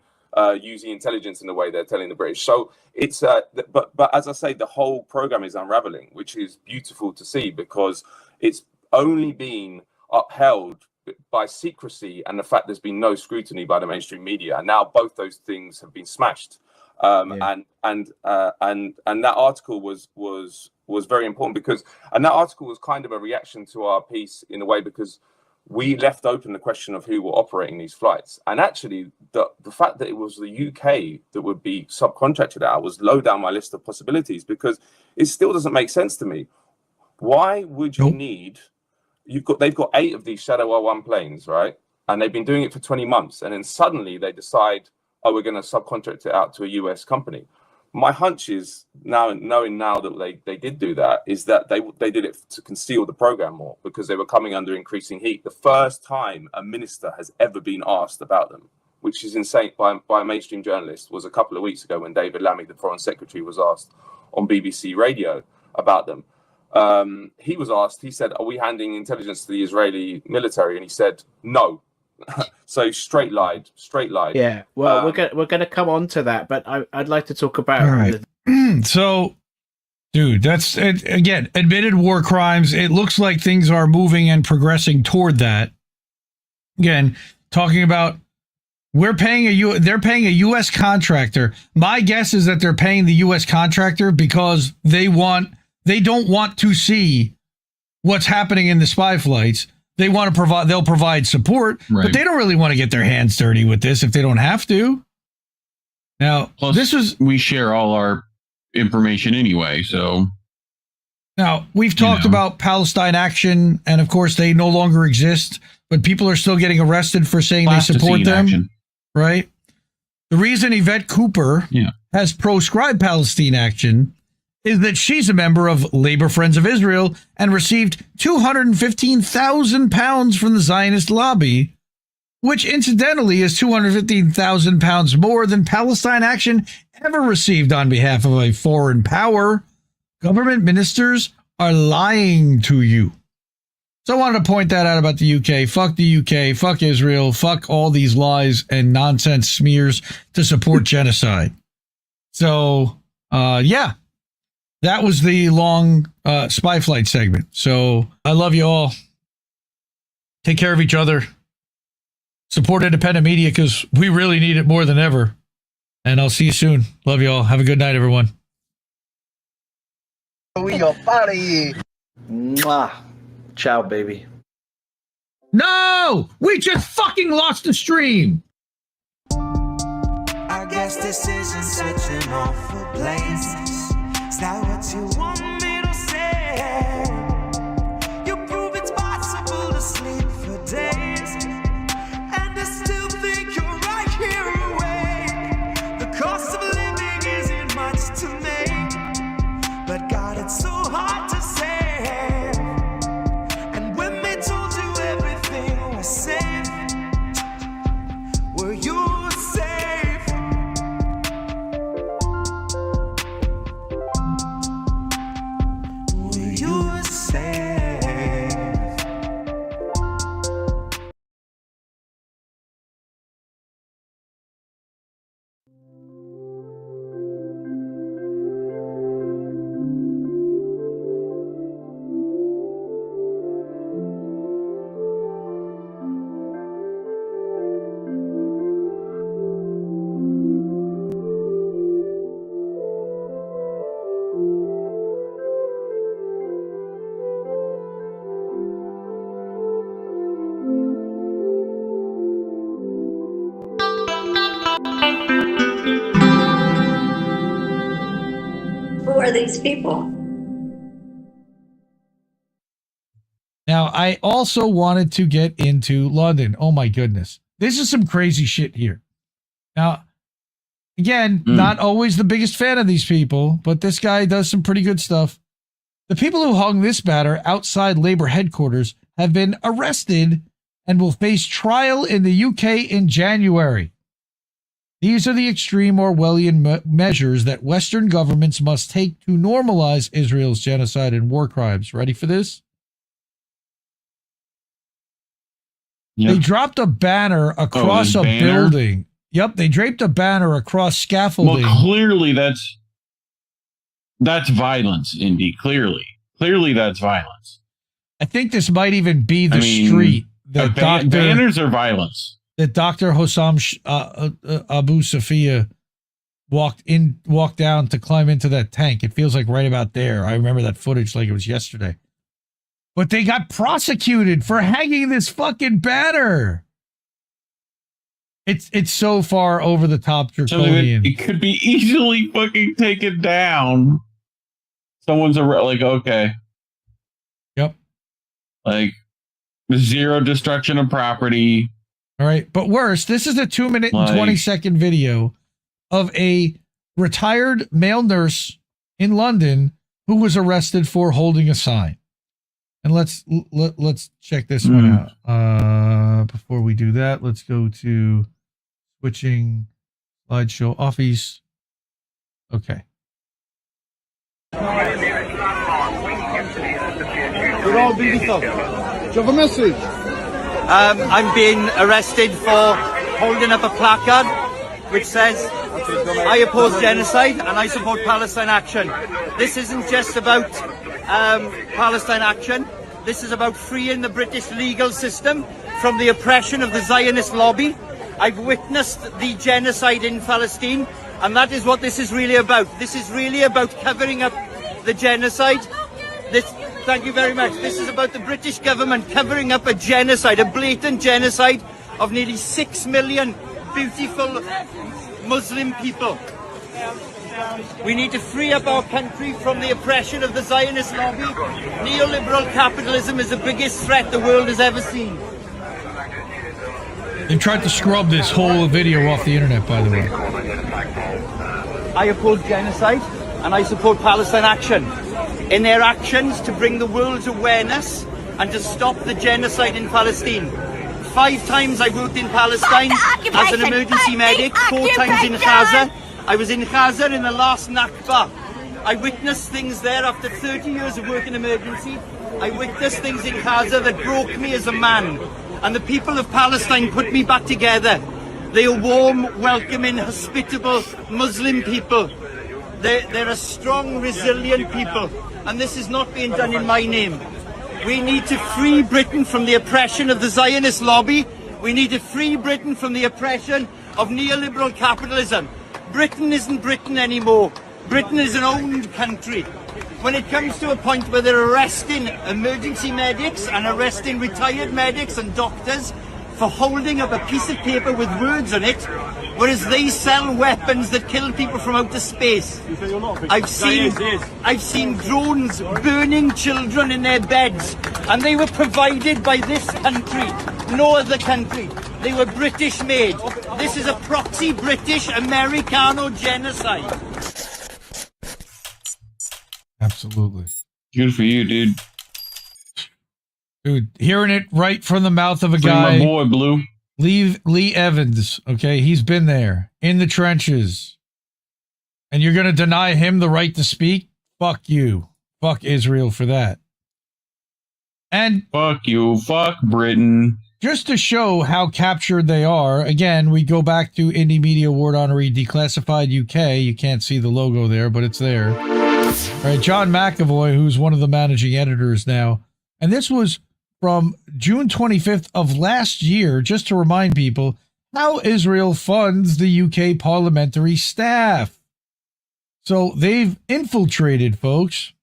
using intelligence in the way they're telling the British. So it's but as I say, the whole program is unraveling, which is beautiful to see because it's only been upheld by secrecy and the fact there's been no scrutiny by the mainstream media. And now both those things have been smashed. And that article was very important because that article was kind of a reaction to our piece in a way because we left open the question of who were operating these flights. And actually the fact that it was the UK that would be subcontracted out was low down my list of possibilities because it still doesn't make sense to me. Why would you need, they've got 8 of these Shadow R1 planes, right? And they've been doing it for 20 months. And then suddenly they decide, oh, we're going to subcontract it out to a US company. My hunch is knowing now that they did do that is that they did it to conceal the program more because they were coming under increasing heat. The first time a minister has ever been asked about them, which is insane by a mainstream journalist, was a couple of weeks ago when David Lammy, the Foreign Secretary, was asked on BBC Radio about them. He was asked, he said, are we handing intelligence to the Israeli military? And he said, no. So straight lied. Yeah, well, we're gonna come on to that, but I'd like to talk about So, dude, that's again admitted war crimes. It looks like things are moving and progressing toward that. Again, talking about they're paying a U.S. contractor. My guess is that they're paying the U.S. contractor because they don't want to see what's happening in the spy flights. They want to provide, they'll provide support, but they don't really want to get their hands dirty with this if they don't have to. Now, plus, we share all our information anyway, so. Now, we've talked about Palestine Action, and of course, they no longer exist, but people are still getting arrested for saying they support them, right? The reason Yvette Cooper has proscribed Palestine Action is that she's a member of Labor Friends of Israel and received £215,000 from the Zionist lobby, which incidentally is £215,000 more than Palestine Action ever received on behalf of a foreign power. Government ministers are lying to you. So I wanted to point that out about the UK. Fuck the UK, fuck Israel, fuck all these lies and nonsense smears to support genocide. So, that was the long spy flight segment. So I love you all. Take care of each other. Support independent media because we really need it more than ever. And I'll see you soon. Love you all. Have a good night, everyone. We are party. Mwah. Ciao, baby. No! We just fucking lost the stream. I guess this isn't such an awful place. Is that what you want me to say? You prove it's possible to sleep for days, and I still think you're right here away. these people? Now, I also wanted to get into London. Oh my goodness. This is some crazy shit here. Now, again, not always the biggest fan of these people, but this guy does some pretty good stuff. The people who hung this banner outside Labour headquarters have been arrested and will face trial in the UK in January. These are the extreme Orwellian measures that Western governments must take to normalize Israel's genocide and war crimes. Ready for this? Yep. They dropped a banner across a building. Yep, they draped a banner across scaffolding. Well, clearly that's violence, Indy. Clearly that's violence. I think this might even be the street that banners are violence. That Dr. Hossam Abu Safia walked down to climb into that tank. It feels like right about there. I remember that footage like it was yesterday. But they got prosecuted for hanging this fucking banner. It's so far over the top draconian. It could be easily fucking taken down. Someone's like, okay. Yep. Like, zero destruction of property. All right. But worse, this is a 2-minute and 20-second video of a retired male nurse in London who was arrested for holding a sign. And let's check this one out. Before we do that, let's go to switching slideshow office. Okay. Do you have a message? I'm being arrested for holding up a placard which says, I oppose genocide and I support Palestine action. This isn't just about Palestine action. This is about freeing the British legal system from the oppression of the Zionist lobby. I've witnessed the genocide in Palestine, and that is what this is really about. This is really about covering up the genocide. Thank you very much. This is about the British government covering up a genocide, a blatant genocide of nearly 6 million beautiful Muslim people. We need to free up our country from the oppression of the Zionist lobby. Neoliberal capitalism is the biggest threat the world has ever seen. They tried to scrub this whole video off the internet, by the way. I oppose genocide and I support Palestine action. In their actions to bring the world's awareness and to stop the genocide in Palestine. 5 times I worked in Palestine as an emergency medic, 4 times in Gaza. I was in Gaza in the last Nakba. I witnessed things there after 30 years of work in emergency. I witnessed things in Gaza that broke me as a man. And the people of Palestine put me back together. They are warm, welcoming, hospitable Muslim people. They're a strong, resilient people. And this is not being done in my name. We need to free Britain from the oppression of the Zionist lobby. We need to free Britain from the oppression of neoliberal capitalism. Britain isn't Britain anymore. Britain is an owned country. When it comes to a point where they're arresting emergency medics and arresting retired medics and doctors for holding up a piece of paper with words on it, whereas they sell weapons that kill people from outer space. I've seen drones burning children in their beds, and they were provided by this country, no other country. They were British made. This is a proxy British Americano genocide. Absolutely. Good for you, dude. Dude, hearing it right from the mouth of a guy. My boy, Blue. Lee Evans, okay? He's been there in the trenches. And you're going to deny him the right to speak? Fuck you. Fuck Israel for that. And fuck you. Fuck Britain. Just to show how captured they are, again, we go back to Indie Media Award honoree Declassified UK. You can't see the logo there, but it's there. All right, John McAvoy, who's one of the managing editors now. And this was from June 25th of last year, just to remind people how Israel funds the UK parliamentary staff. So they've infiltrated, folks.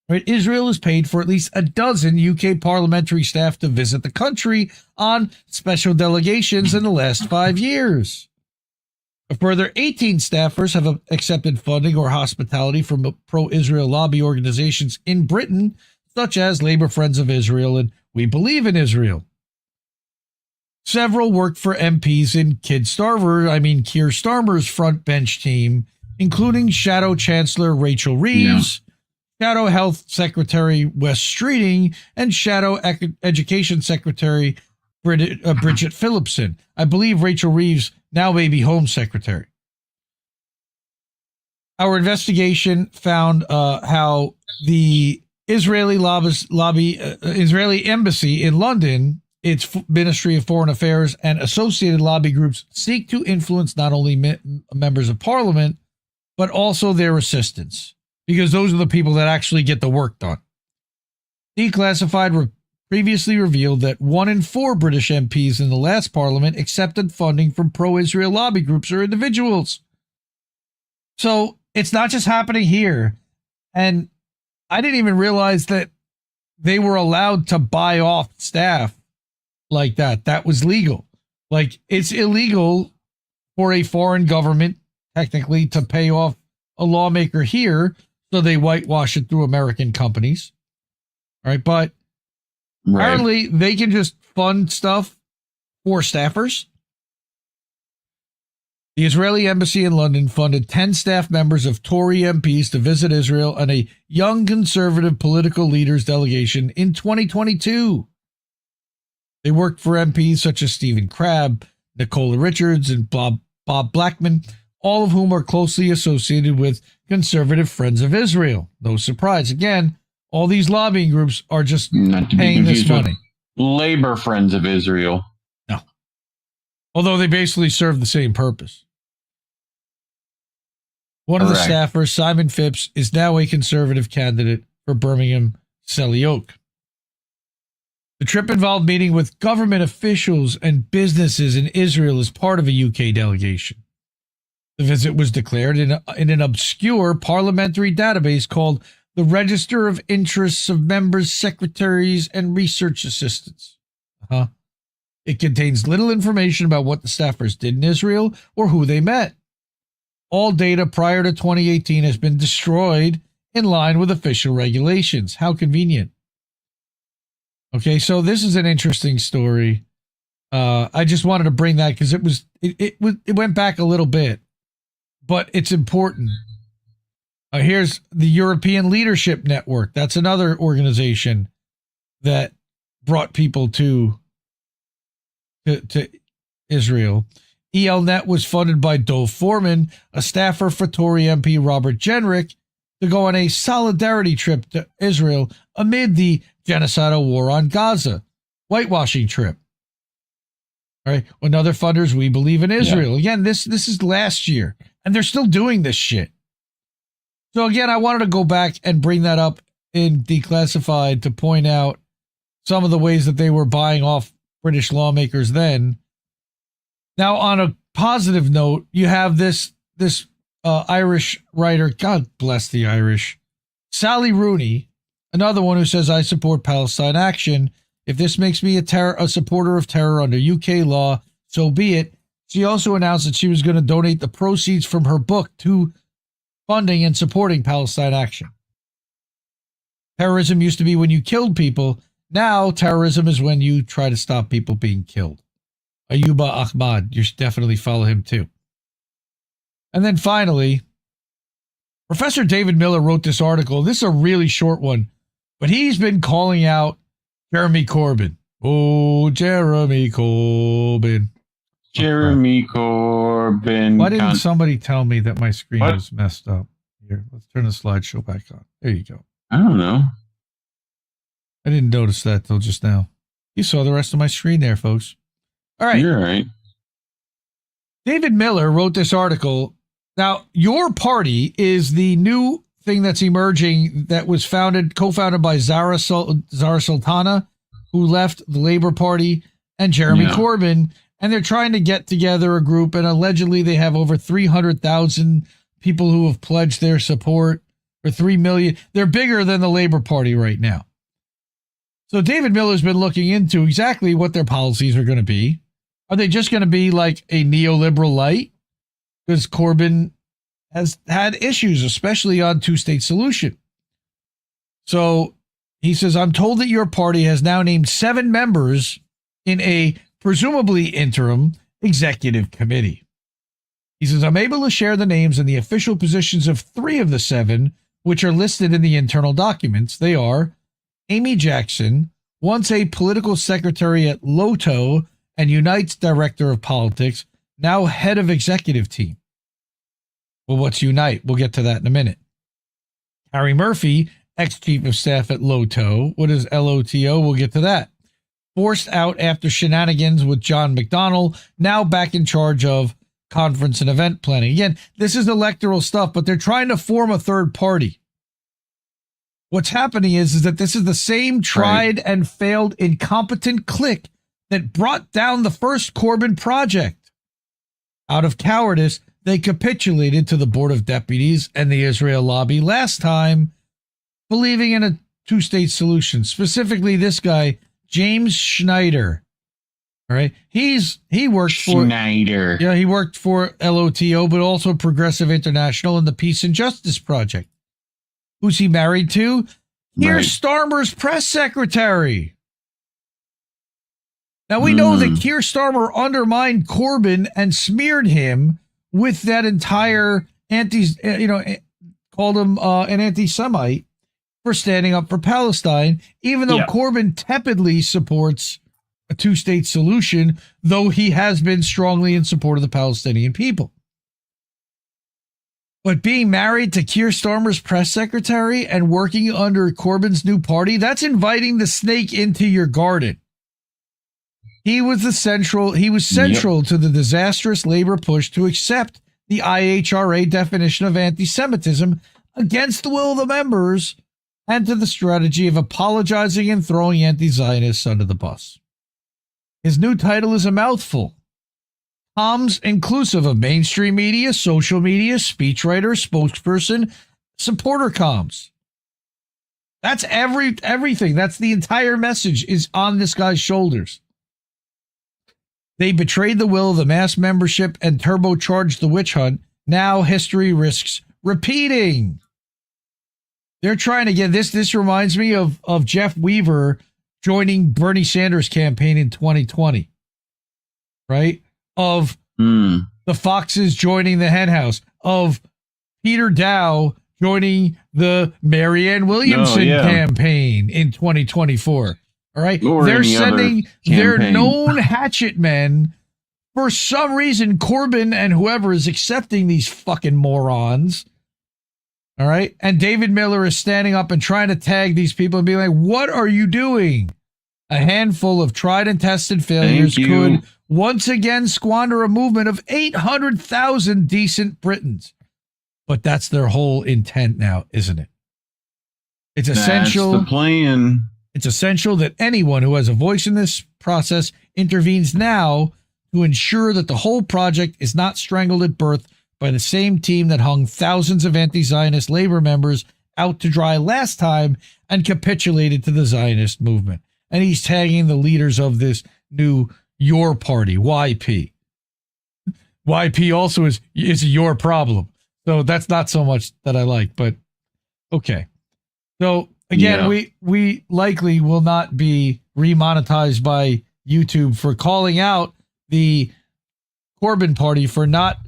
Right? Israel has paid for at least a dozen UK parliamentary staff to visit the country on special delegations in the last 5 years. A further 18 staffers have accepted funding or hospitality from pro-Israel lobby organizations in Britain, such as Labor Friends of Israel and We Believe in Israel. Several worked for MPs in Keir Starmer's front bench team, including Shadow Chancellor Rachel Reeves, Shadow Health Secretary Wes Streeting, and Shadow Education Secretary Bridget Phillipson. I believe Rachel Reeves now may be Home Secretary. Our investigation found how the Israeli embassy in London, its Ministry of Foreign Affairs, and associated lobby groups seek to influence not only members of parliament, but also their assistants, because those are the people that actually get the work done. Declassified previously revealed that 1 in 4 British MPs in the last parliament accepted funding from pro-Israel lobby groups or individuals. So it's not just happening here. And I didn't even realize that they were allowed to buy off staff like that. That was legal. Like, it's illegal for a foreign government, technically, to pay off a lawmaker here, so they whitewash it through American companies. All right, but apparently they can just fund stuff for staffers. The Israeli embassy in London funded 10 staff members of Tory MPs to visit Israel and a young conservative political leaders delegation in 2022. They worked for MPs such as Stephen Crabb, Nicola Richards, and Bob Blackman, all of whom are closely associated with conservative Friends of Israel. No surprise. Again, all these lobbying groups are just paying this money. Labor Friends of Israel. No. Although they basically serve the same purpose. One of the staffers, Simon Phipps, is now a conservative candidate for Birmingham Selly Oak. The trip involved meeting with government officials and businesses in Israel as part of a UK delegation. The visit was declared in an obscure parliamentary database called the Register of Interests of Members, Secretaries, and Research Assistants. It contains little information about what the staffers did in Israel or who they met. All data prior to 2018 has been destroyed in line with official regulations. How convenient. Okay, so this is an interesting story. I just wanted to bring that because it went back a little bit, but it's important. Here's the European Leadership Network. That's another organization that brought people to Israel. ELNet was funded by Dov Foreman, a staffer for Tory MP Robert Jenrick, to go on a solidarity trip to Israel amid the genocidal war on Gaza. Whitewashing trip. All right. Another funders, We Believe in Israel. Yeah. Again, this is last year, and they're still doing this shit. So again, I wanted to go back and bring that up in Declassified to point out some of the ways that they were buying off British lawmakers then. Now, on a positive note, you have this Irish writer, God bless the Irish, Sally Rooney, another one who says, I support Palestine action. If this makes me a supporter of terror under UK law, so be it. She also announced that she was going to donate the proceeds from her book to funding and supporting Palestine action. Terrorism used to be when you killed people. Now terrorism is when you try to stop people being killed. Ayuba Ahmad, you should definitely follow him too. And then finally, Professor David Miller wrote this article. This is a really short one, but he's been calling out Jeremy Corbyn. Oh, Jeremy Corbyn. Jeremy Corbyn. Why didn't somebody tell me that my screen was messed up? Here, let's turn the slideshow back on. There you go. I don't know. I didn't notice that till just now. You saw the rest of my screen there, folks. All right. You're right. David Miller wrote this article. Now, your party is the new thing that's emerging that was co-founded by Zara Sultana, who left the Labour Party, and Jeremy Corbyn. And they're trying to get together a group, and allegedly they have over 300,000 people who have pledged their support, or 3 million. They're bigger than the Labour Party right now. So David Miller's been looking into exactly what their policies are going to be. Are they just going to be like a neoliberal light? because Corbyn has had issues, especially on two-state solution. So he says, I'm told that your party has now named 7 members in a presumably interim executive committee. He says, I'm able to share the names and the official positions of 3 of the 7, which are listed in the internal documents. They are Amy Jackson, once a political secretary at LOTO and Unite's director of politics, now head of executive team. Well, what's Unite? We'll get to that in a minute. Harry Murphy, ex-chief of staff at LOTO. What is LOTO? We'll get to that. Forced out after shenanigans with John McDonnell, now back in charge of conference and event planning. Again, this is electoral stuff, but they're trying to form a third party. What's happening is that this is the same tried and failed incompetent clique that brought down the first Corbyn project. Out of cowardice, they capitulated to the Board of Deputies and the Israel lobby last time, believing in a two-state solution. Specifically, this guy, James Schneider. All right, he worked for Schneider. Yeah, he worked for LOTO, but also Progressive International and the Peace and Justice Project. Who's he married to? Keir Starmer's press secretary. Now we know that Keir Starmer undermined Corbyn and smeared him with that entire called him an anti-Semite for standing up for Palestine, even though Corbyn tepidly supports a two-state solution, though he has been strongly in support of the Palestinian people. But being married to Keir Starmer's press secretary and working under Corbyn's new party, that's inviting the snake into your garden. He was central to the disastrous labor push to accept the IHRA definition of anti-Semitism against the will of the members and to the strategy of apologizing and throwing anti-Zionists under the bus. His new title is a mouthful. Comms inclusive of mainstream media, social media, speechwriter, spokesperson, supporter comms. That's everything. That's the entire message is on this guy's shoulders. They betrayed the will of the mass membership and turbocharged the witch hunt. Now history risks repeating. They're trying to get this. This reminds me of Jeff Weaver joining Bernie Sanders' campaign in 2020, right? Of the Foxes joining the Hen House, of Peter Dow joining the Marianne Williamson campaign in 2024. All right. They're sending their known hatchet men. For some reason, Corbyn and whoever is accepting these fucking morons. All right. And David Miller is standing up and trying to tag these people and be like, what are you doing? A handful of tried and tested failures could once again squander a movement of 800,000 decent Britons. But that's their whole intent now, isn't it? It's essential. That's the plan. It's essential that anyone who has a voice in this process intervenes now to ensure that the whole project is not strangled at birth by the same team that hung thousands of anti-Zionist labor members out to dry last time and capitulated to the Zionist movement. And he's tagging the leaders of this new Your Party, YP. YP also is your problem. So that's not so much that I like, but okay. So again, we likely will not be remonetized by YouTube for calling out the Corbyn party for not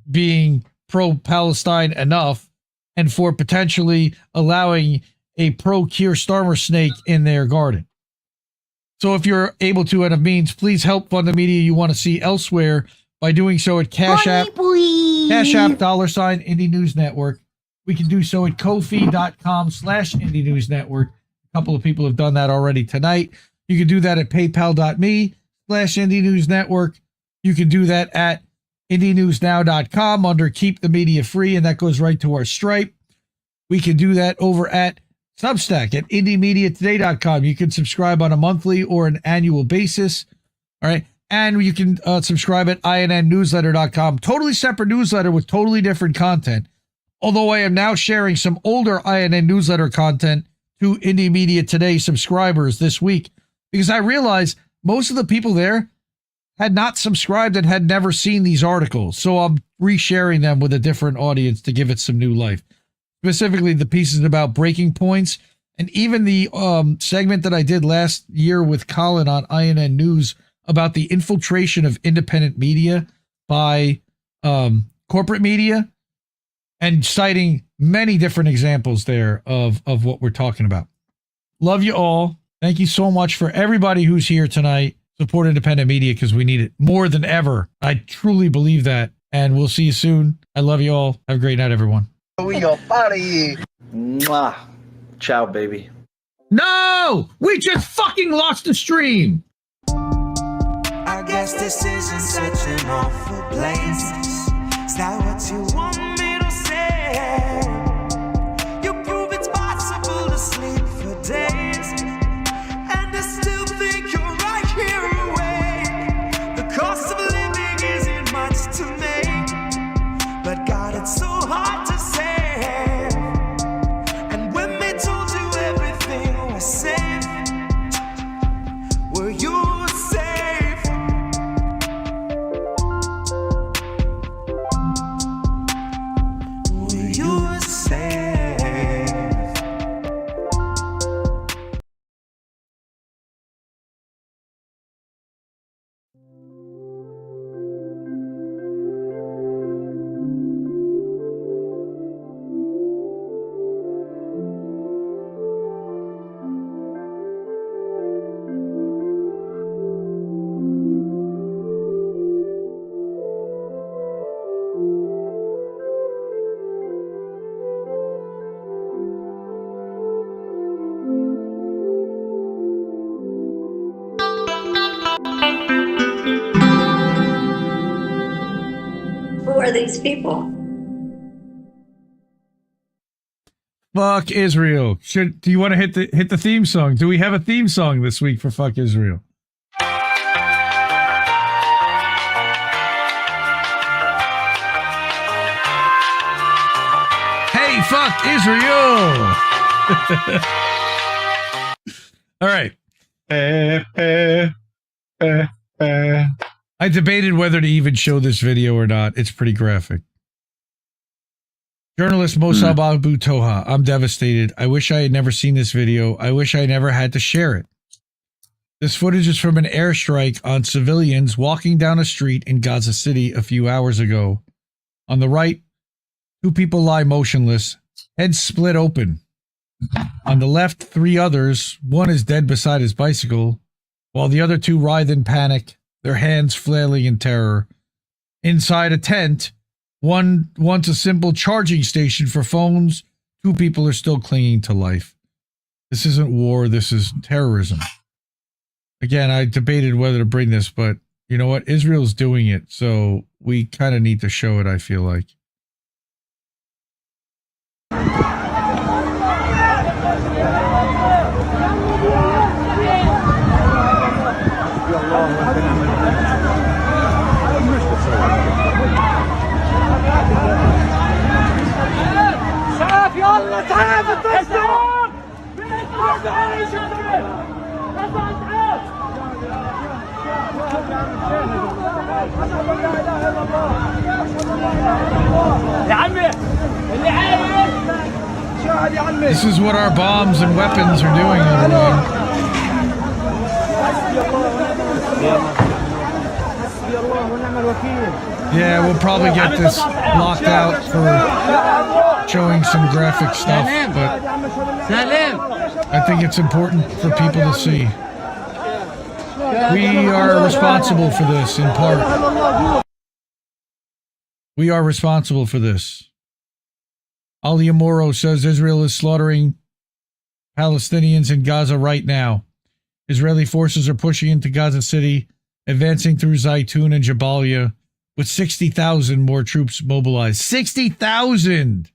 being pro-Palestine enough and for potentially allowing a pro-Keir Starmer snake in their garden. So if you're able to and have means, please help fund the media you want to see elsewhere by doing so at Cash App, $, Indie News Network. We can do so at Ko-fi.com/Indie News Network. A couple of people have done that already tonight. You can do that at paypal.me/Indie News Network. You can do that at IndieNewsNow.com under Keep the Media Free, and that goes right to our Stripe. We can do that over at Substack at IndieMediaToday.com. You can subscribe on a monthly or an annual basis. All right. And you can subscribe at INNNewsletter.com. Totally separate newsletter with totally different content. Although I am now sharing some older INN newsletter content to Indie Media Today subscribers this week because I realize most of the people there had not subscribed and had never seen these articles. So I'm resharing them with a different audience to give it some new life. Specifically, the pieces about breaking points, and even the segment that I did last year with Colin on INN News about the infiltration of independent media by corporate media, and citing many different examples there of what we're talking about. Love you all. Thank you so much for everybody who's here tonight. Support independent media because we need it more than ever. I truly believe that. And we'll see you soon. I love you all. Have a great night, everyone. We go party. Mwah. Ciao, baby. No! We just fucking lost the stream! I guess this isn't such an awful place. Is that what you want me to say? You prove it's possible to sleep for days, and I still think you're right here awake. The cost of living isn't much to make, but God, it's so hard to say. And when they told you everything was safe, were you safe? Were you safe? Who are these people? Fuck Israel. Do you want to hit the theme song? Do we have a theme song this week for Fuck Israel? Hey, fuck Israel! All right. I debated whether to even show this video or not. It's pretty graphic. Journalist Mossab Abu Toha, I'm devastated. I wish I had never seen this video. I wish I never had to share it. This footage is from an airstrike on civilians walking down a street in Gaza City a few hours ago. On the right, two people lie motionless, heads split open. On the left, three others. One is dead beside his bicycle, while the other two writhe in panic, their hands flailing in terror. Inside a tent, one wants a simple charging station for phones. Two people are still clinging to life. This isn't war, this is terrorism. Again, I debated whether to bring this, but you know what? Israel's doing it, so we kind of need to show it, I feel like. يلا تعال بالتصوير يا عمي اللي عايز شاهد يا عمي. This is what our bombs and weapons are doing over there. Yeah, we'll probably get this locked out for showing some graphic stuff, but I think it's important for people to see. We are responsible for this, in part. We are responsible for this. Ali Amoro says Israel is slaughtering Palestinians in Gaza right now. Israeli forces are pushing into Gaza City, advancing through Zaytun and Jabalia, with 60,000 more troops mobilized. 60,000!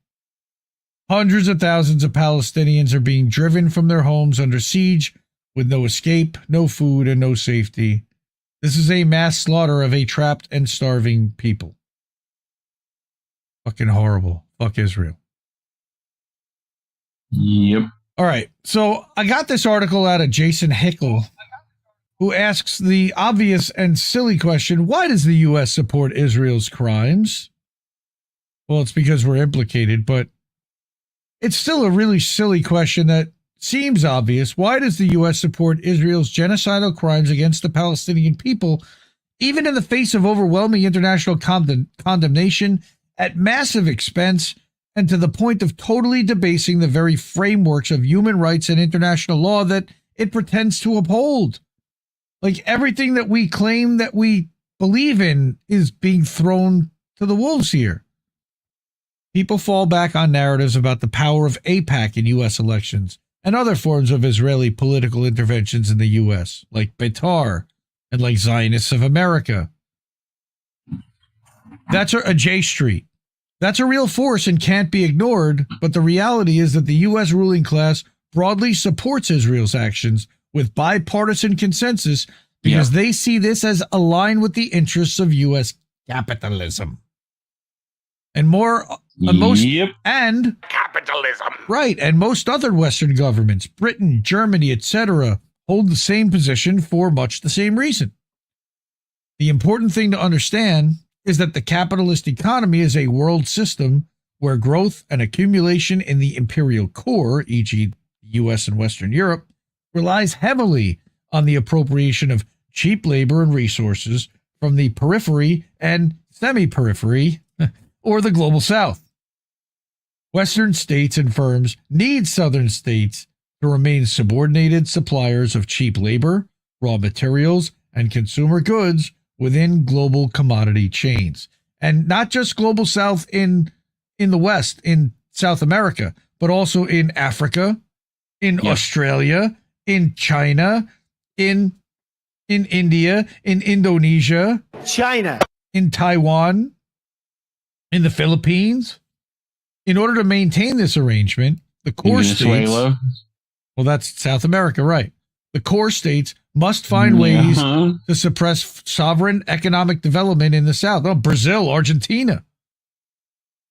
Hundreds of thousands of Palestinians are being driven from their homes under siege, with no escape, no food, and no safety. This is a mass slaughter of a trapped and starving people. Fucking horrible. Fuck Israel. Yep. All right. So I got this article out of Jason Hickel, who asks the obvious and silly question, why does the U.S. support Israel's crimes? Well, it's because we're implicated, but it's still a really silly question that seems obvious. Why does the U.S. support Israel's genocidal crimes against the Palestinian people, even in the face of overwhelming international condemnation, at massive expense, and to the point of totally debasing the very frameworks of human rights and international law that it pretends to uphold? Like, everything that we claim that we believe in is being thrown to the wolves here. People fall back on narratives about the power of AIPAC in U.S. elections and other forms of Israeli political interventions in the U.S., like Beitar and like Zionists of America. That's a J Street. That's a real force and can't be ignored, but the reality is that the U.S. ruling class broadly supports Israel's actions with bipartisan consensus because they see this as aligned with the interests of U.S. capitalism. And capitalism. Right, and most other Western governments, Britain, Germany, etc., hold the same position for much the same reason. The important thing to understand is that the capitalist economy is a world system where growth and accumulation in the imperial core, e.g. U.S. and Western Europe, relies heavily on the appropriation of cheap labor and resources from the periphery and semi-periphery, or the global south. Western states and firms need southern states to remain subordinated suppliers of cheap labor, raw materials, and consumer goods within global commodity chains. And not just global south in the West, in South America, but also in Africa, in Australia, in China, in India, in Indonesia, China, in Taiwan, in the Philippines. In order to maintain this arrangement, the core states, well, that's South America, right? The core states must find ways to suppress sovereign economic development in the South. Oh, Brazil, Argentina.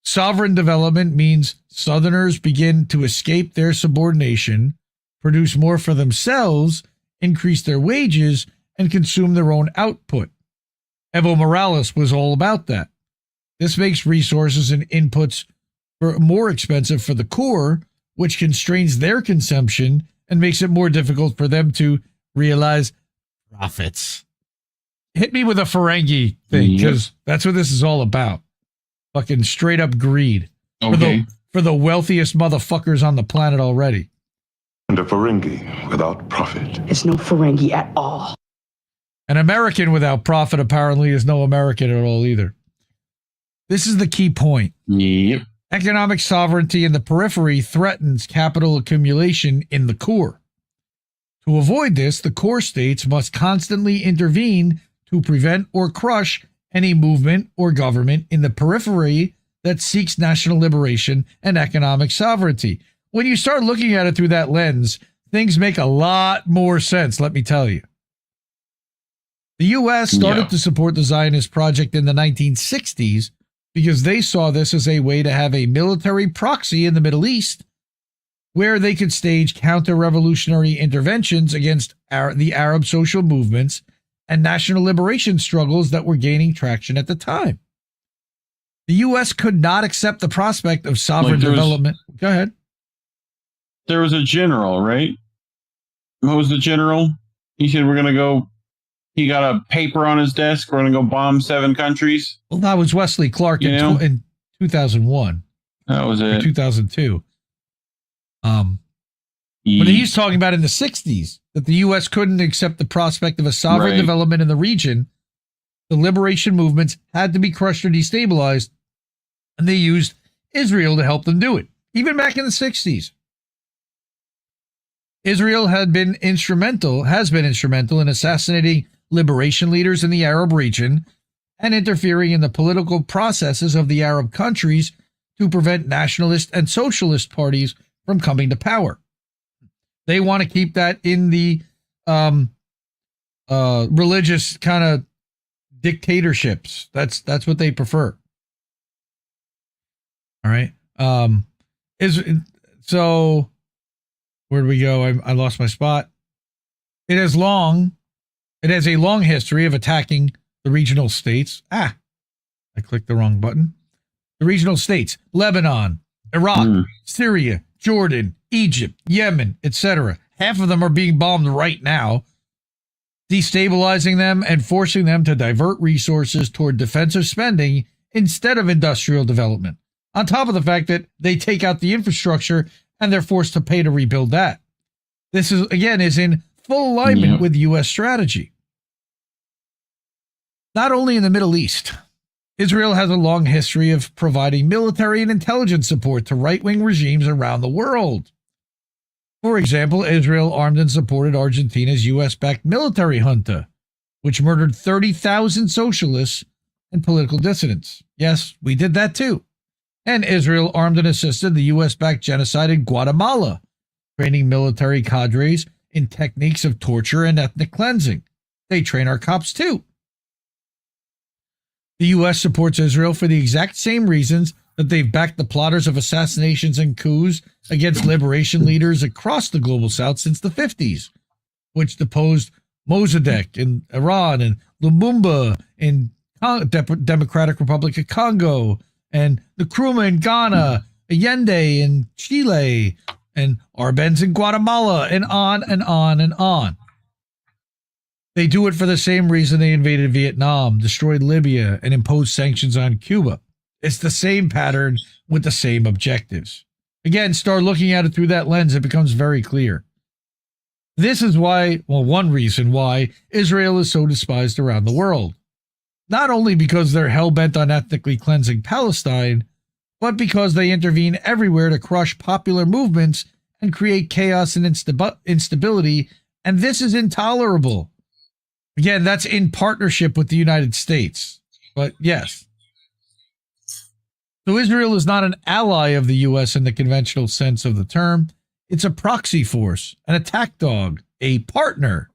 Sovereign development means Southerners begin to escape their subordination, produce more for themselves, increase their wages, and consume their own output. Evo Morales was all about that. This makes resources and inputs more expensive for the core, which constrains their consumption and makes it more difficult for them to realize profits. Hit me with a Ferengi thing, because that's what this is all about. Fucking straight up greed. Okay. For the wealthiest motherfuckers on the planet already. And a Ferengi without profit. It's no Ferengi at all. An American without profit apparently is no American at all either. This is the key point. Yep. Economic sovereignty in the periphery threatens capital accumulation in the core. To avoid this, the core states must constantly intervene to prevent or crush any movement or government in the periphery that seeks national liberation and economic sovereignty. When you start looking at it through that lens, things make a lot more sense, let me tell you. The U.S. started to support the Zionist project in the 1960s because they saw this as a way to have a military proxy in the Middle East where they could stage counter-revolutionary interventions against the Arab social movements and national liberation struggles that were gaining traction at the time. The U.S. could not accept the prospect of sovereign development. Go ahead. There was a general, right? What was the general? He said, we're going to go, he got a paper on his desk, we're going to go bomb 7 countries. Well, that was Wesley Clark in 2001. That was it. 2002. But he's talking about in the 60s that the U.S. couldn't accept the prospect of a sovereign development in the region. The liberation movements had to be crushed or destabilized, and they used Israel to help them do it, even back in the 60s. Israel has been instrumental in assassinating liberation leaders in the Arab region and interfering in the political processes of the Arab countries to prevent nationalist and socialist parties from coming to power. They want to keep that in the religious kind of dictatorships. That's what they prefer. All right. So where do we go? I lost my spot. It has long It has a long history of attacking the regional states. I clicked the wrong button. The regional states, Lebanon, Iraq, Syria, Jordan, Egypt, Yemen, etc. Half of them are being bombed right now, destabilizing them and forcing them to divert resources toward defensive spending instead of industrial development. On top of the fact that they take out the infrastructure and they're forced to pay to rebuild that. This is in full alignment with U.S. strategy. Not only in the Middle East, Israel has a long history of providing military and intelligence support to right-wing regimes around the world. For example, Israel armed and supported Argentina's U.S.-backed military junta, which murdered 30,000 socialists and political dissidents. Yes, we did that too. And Israel armed and assisted the U.S.-backed genocide in Guatemala, training military cadres in techniques of torture and ethnic cleansing. They train our cops too. The U.S. supports Israel for the exact same reasons that they've backed the plotters of assassinations and coups against liberation leaders across the global south since the 50s, which deposed Mossadegh in Iran and Lumumba in Democratic Republic of Congo, and Nkrumah in Ghana, Allende in Chile, and Arbenz in Guatemala, and on and on and on. They do it for the same reason they invaded Vietnam, destroyed Libya, and imposed sanctions on Cuba. It's the same pattern with the same objectives. Again, start looking at it through that lens, it becomes very clear. This is why, one reason why Israel is so despised around the world. Not only because they're hell-bent on ethnically cleansing Palestine, but because they intervene everywhere to crush popular movements and create chaos and instability, and this is intolerable. Again, that's in partnership with the United States. But yes. So Israel is not an ally of the U.S. in the conventional sense of the term. It's a proxy force, an attack dog, a partner.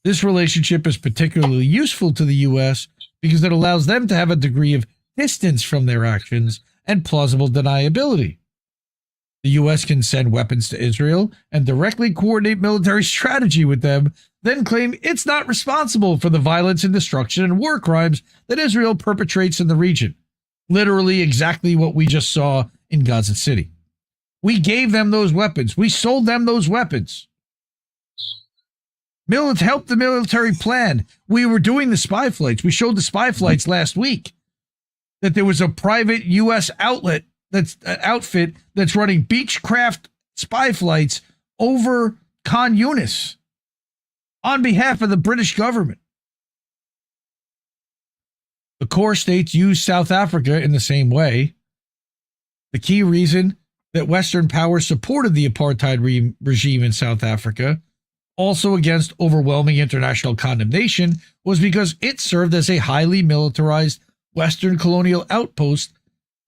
This relationship is particularly useful to the U.S. because it allows them to have a degree of distance from their actions and plausible deniability. The U.S. can send weapons to Israel and directly coordinate military strategy with them, then claim it's not responsible for the violence and destruction and war crimes that Israel perpetrates in the region. Literally exactly what we just saw in Gaza City. We gave them those weapons. We sold them those weapons. Help the military plan. We were doing the spy flights. We showed the spy flights last week. That there was a private U.S. outfit that's running Beechcraft spy flights over Khan Yunis on behalf of the British government. The core states use South Africa in the same way. The key reason that Western powers supported the apartheid regime in South Africa, also against overwhelming international condemnation, was because it served as a highly militarized Western colonial outpost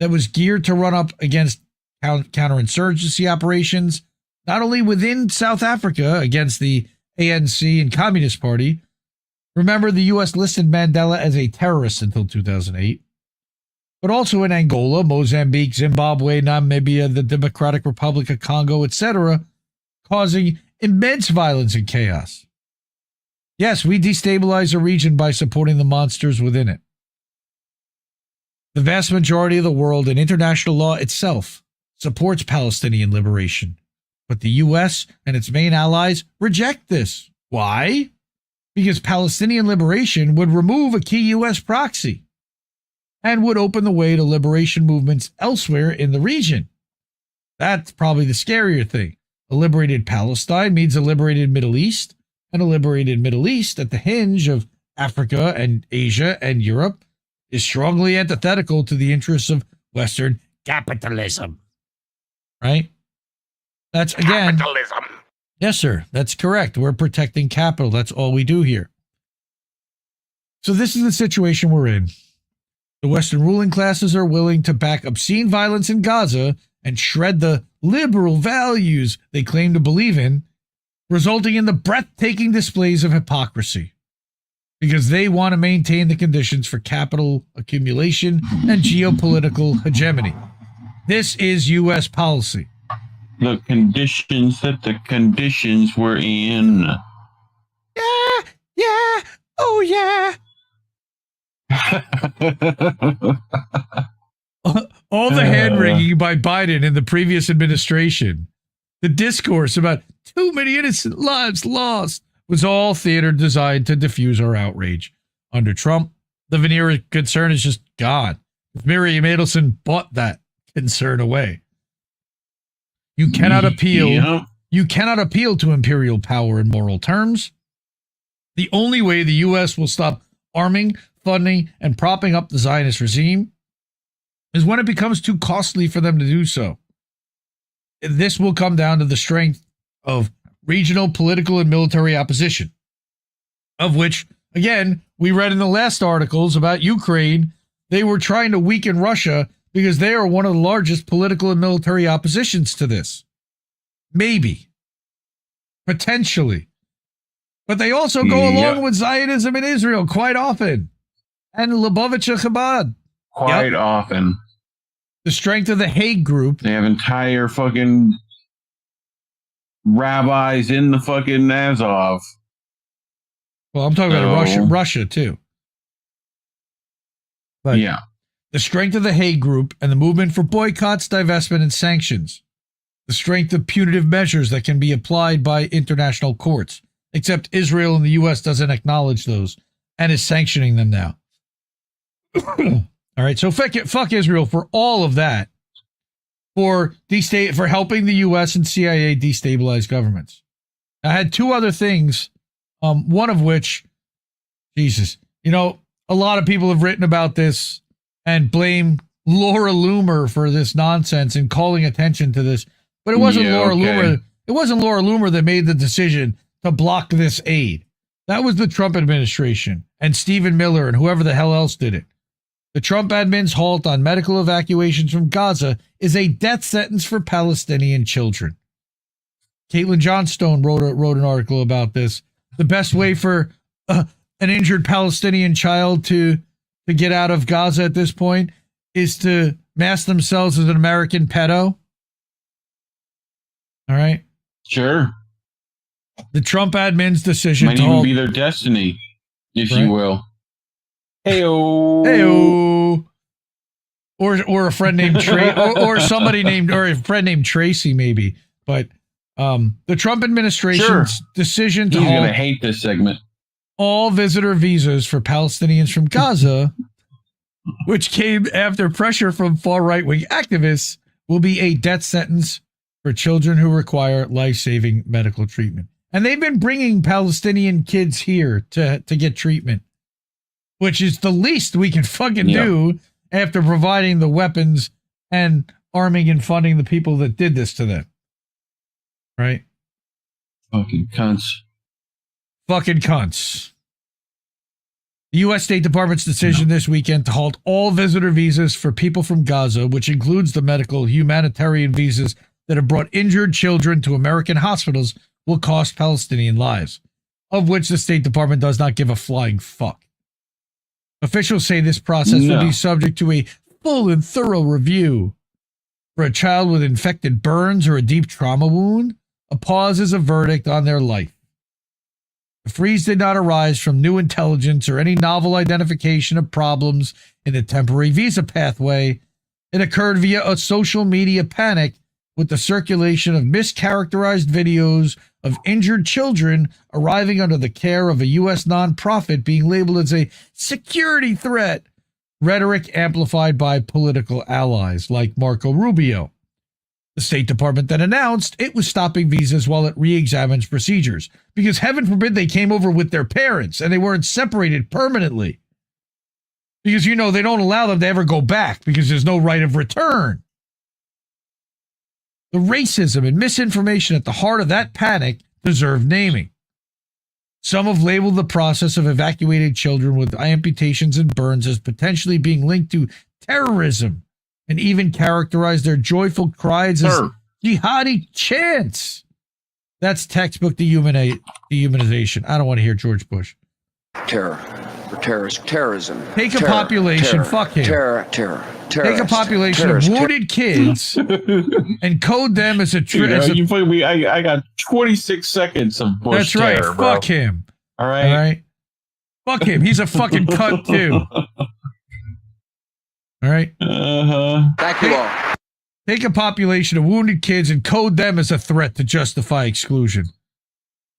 that was geared to run up against counterinsurgency operations, not only within South Africa against the ANC and Communist Party. Remember, the U.S. listed Mandela as a terrorist until 2008, but also in Angola, Mozambique, Zimbabwe, Namibia, the Democratic Republic of Congo, etc., causing immense violence and chaos. Yes, we destabilize a region by supporting the monsters within it. The vast majority of the world and international law itself supports Palestinian liberation, but the U.S. and its main allies reject this. Why? Because Palestinian liberation would remove a key U.S. proxy and would open the way to liberation movements elsewhere in the region. That's probably the scarier thing. A liberated Palestine means a liberated Middle East, and a liberated Middle East at the hinge of Africa and Asia and Europe is strongly antithetical to the interests of Western capitalism. Right? That's, again... Capitalism. Yes, sir. That's correct. We're protecting capital. That's all we do here. So this is the situation we're in. The Western ruling classes are willing to back obscene violence in Gaza and shred the liberal values they claim to believe in, resulting in the breathtaking displays of hypocrisy, because they want to maintain the conditions for capital accumulation and geopolitical hegemony. This is U.S. policy. The conditions that the conditions were in. Yeah. All the hand-wringing by Biden in the previous administration, the discourse about too many innocent lives lost, was all theater designed to diffuse our outrage. Under Trump, the veneer of concern is just gone. Miriam Adelson bought that concern away. You cannot appeal. Yeah. You cannot appeal to imperial power in moral terms. The only way the U.S. will stop arming, funding, and propping up the Zionist regime is when it becomes too costly for them to do so. This will come down to the strength of regional political and military opposition, of which, again, we read in the last articles about Ukraine. They were trying to weaken Russia because they are one of the largest political and military oppositions to this. Maybe. Potentially. But they also go along with Zionism in Israel quite often. And Lubavitcher Chabad. Quite often. The strength of the Hague Group. They have entire fucking rabbis in the fucking Azov. Well, I'm talking about Russia too. But yeah. The strength of the Hague Group and the movement for boycotts, divestment, and sanctions. The strength of punitive measures that can be applied by international courts. Except Israel and the U.S. doesn't acknowledge those and is sanctioning them now. All right, so fuck Israel for all of that, for helping the U.S. and CIA destabilize governments. I had two other things, one of which, Jesus, a lot of people have written about this and blame Laura Loomer for this nonsense and calling attention to this, but it wasn't Laura Loomer. It wasn't Laura Loomer that made the decision to block this aid. That was the Trump administration and Stephen Miller and whoever the hell else did it. The Trump admin's halt on medical evacuations from Gaza is a death sentence for Palestinian children. Caitlin Johnstone wrote an article about this. The best way for an injured Palestinian child to get out of Gaza at this point is to mask themselves as an American pedo. All right? Sure. The Trump admin's decision might even be their destiny, if you will. Heyo. Or a friend named or somebody named, or a friend named Tracy maybe. But the Trump administration's decision to He's going to hate this segment. All visitor visas for Palestinians from Gaza, which came after pressure from far right-wing activists, will be a death sentence for children who require life-saving medical treatment. And they've been bringing Palestinian kids here to get treatment, which is the least we can fucking do after providing the weapons and arming and funding the people that did this to them. Right? Fucking cunts. Fucking cunts. The U.S. State Department's decision this weekend to halt all visitor visas for people from Gaza, which includes the medical humanitarian visas that have brought injured children to American hospitals, will cost Palestinian lives, of which the State Department does not give a flying fuck. Officials say this process will be subject to a full and thorough review. For a child with infected burns or a deep trauma wound, a pause is a verdict on their life. The freeze did not arise from new intelligence or any novel identification of problems in the temporary visa pathway. It occurred via a social media panic with the circulation of mischaracterized videos of injured children arriving under the care of a U.S. nonprofit being labeled as a security threat, rhetoric amplified by political allies like Marco Rubio. The State Department then announced it was stopping visas while it re-examines procedures, because heaven forbid they came over with their parents and they weren't separated permanently. Because, they don't allow them to ever go back because there's no right of return. The racism and misinformation at the heart of that panic deserve naming. Some have labeled the process of evacuating children with amputations and burns as potentially being linked to terrorism, and even characterized their joyful cries as jihadi chants. That's textbook dehumanization. I don't want to hear George Bush. Terror. For terrorism. Take a population, fuck him. Take a population of wounded kids and code them as a I got 26 seconds of Bush. That's right. Terror, fuck him. All right. Fuck him. He's a fucking cunt, too. All right? Thank you all. Take a population of wounded kids and code them as a threat to justify exclusion.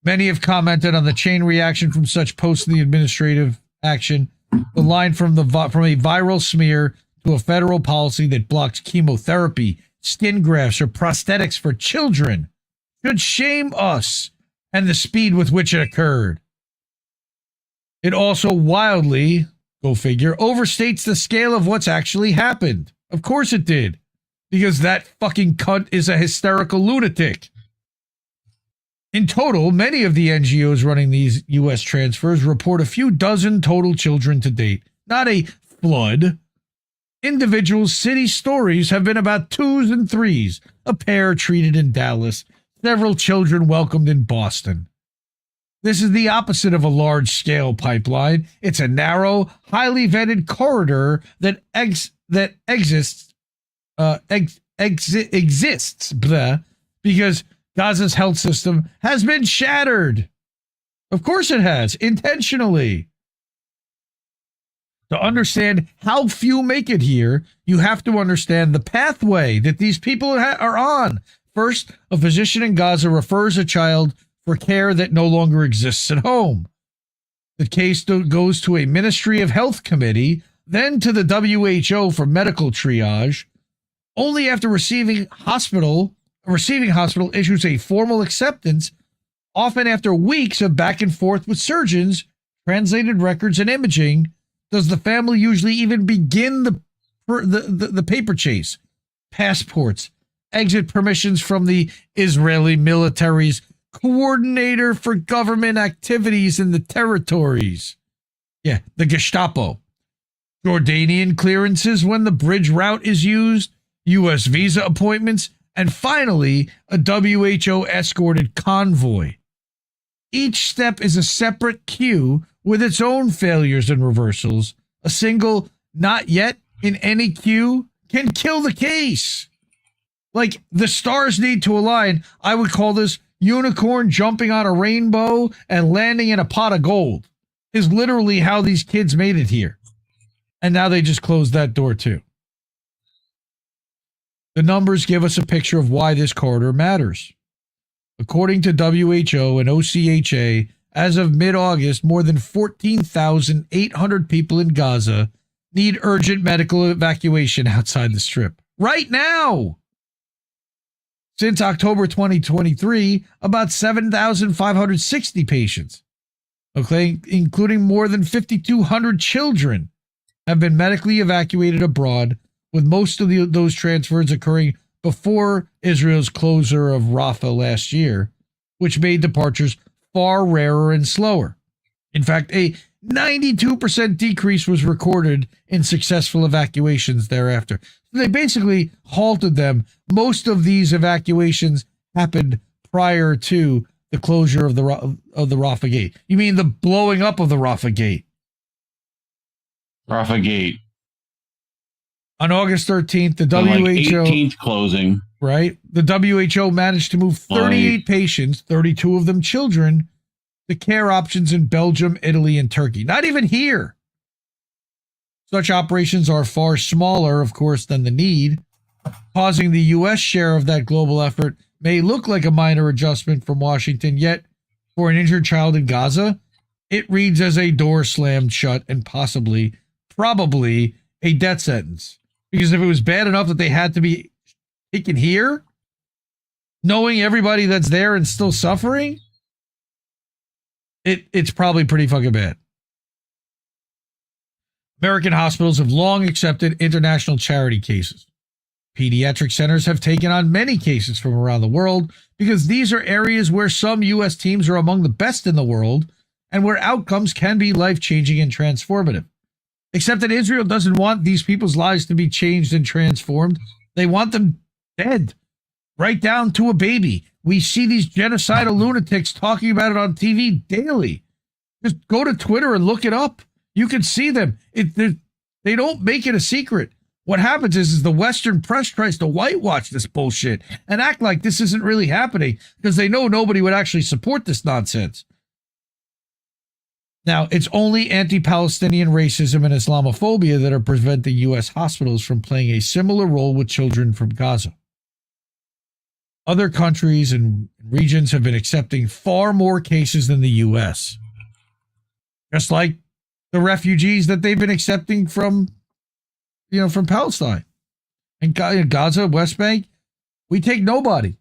Many have commented on the chain reaction from such posts in the administrative action. The line from a viral smear to a federal policy that blocks chemotherapy, skin grafts, or prosthetics for children should shame us and the speed with which it occurred. It also wildly, go figure, overstates the scale of what's actually happened. Of course it did, because that fucking cunt is a hysterical lunatic. In total, many of the NGOs running these U.S. transfers report a few dozen total children to date, not a flood. Individual city stories have been about 2s and 3s, a pair treated in Dallas, several children welcomed in Boston. This is the opposite of a large-scale pipeline. It's a narrow, highly vetted corridor that exists because Gaza's health system has been shattered. Of course it has, intentionally. To understand how few make it here, you have to understand the pathway that these people are on. First, a physician in Gaza refers a child for care that no longer exists at home. The case goes to a Ministry of Health committee, then to the WHO for medical triage. Only after receiving hospital issues a formal acceptance, often after weeks of back and forth with surgeons, translated records, and imaging, does the family usually even begin the paper chase. Passports, exit permissions from the Israeli military's coordinator for government activities in the territories. Yeah, the Gestapo. Jordanian clearances when the bridge route is used, U.S. visa appointments, and finally, a WHO-escorted convoy. Each step is a separate queue with its own failures and reversals. A single "not yet" in any queue can kill the case. Like, the stars need to align. I would call this unicorn jumping on a rainbow and landing in a pot of gold, is literally how these kids made it here. And now they just closed that door too. The numbers give us a picture of why this corridor matters. According to WHO and OCHA, as of mid-August, more than 14,800 people in Gaza need urgent medical evacuation outside the Strip. Right now! Since October 2023, about 7,560 patients, okay, including more than 5,200 children, have been medically evacuated abroad, with most of those transfers occurring before Israel's closure of Rafah last year, which made departures far rarer and slower. In fact, a 92% decrease was recorded in successful evacuations thereafter. So they basically halted them. Most of these evacuations happened prior to the closure of the Rafah Gate. You mean the blowing up of the Rafah Gate? Rafah Gate. On August 13th, the WHO... 18th closing. Right? The WHO managed to move 38 patients, 32 of them children, to care options in Belgium, Italy, and Turkey. Not even here. Such operations are far smaller, of course, than the need. Causing the U.S. share of that global effort may look like a minor adjustment from Washington, yet for an injured child in Gaza, it reads as a door slammed shut and probably a death sentence. Because if it was bad enough that they had to be taken here, knowing everybody that's there and still suffering, it's probably pretty fucking bad. American hospitals have long accepted international charity cases. Pediatric centers have taken on many cases from around the world because these are areas where some U.S. teams are among the best in the world and where outcomes can be life-changing and transformative. Except that Israel doesn't want these people's lives to be changed and transformed. They want them dead, right down to a baby. We see these genocidal lunatics talking about it on TV daily. Just go to Twitter and look it up. You can see them. They don't make it a secret. What happens is the Western press tries to whitewash this bullshit and act like this isn't really happening because they know nobody would actually support this nonsense. Now, it's only anti-Palestinian racism and Islamophobia that are preventing U.S. hospitals from playing a similar role with children from Gaza. Other countries and regions have been accepting far more cases than the U.S., just like the refugees that they've been accepting from Palestine. And Gaza, West Bank, we take nobody.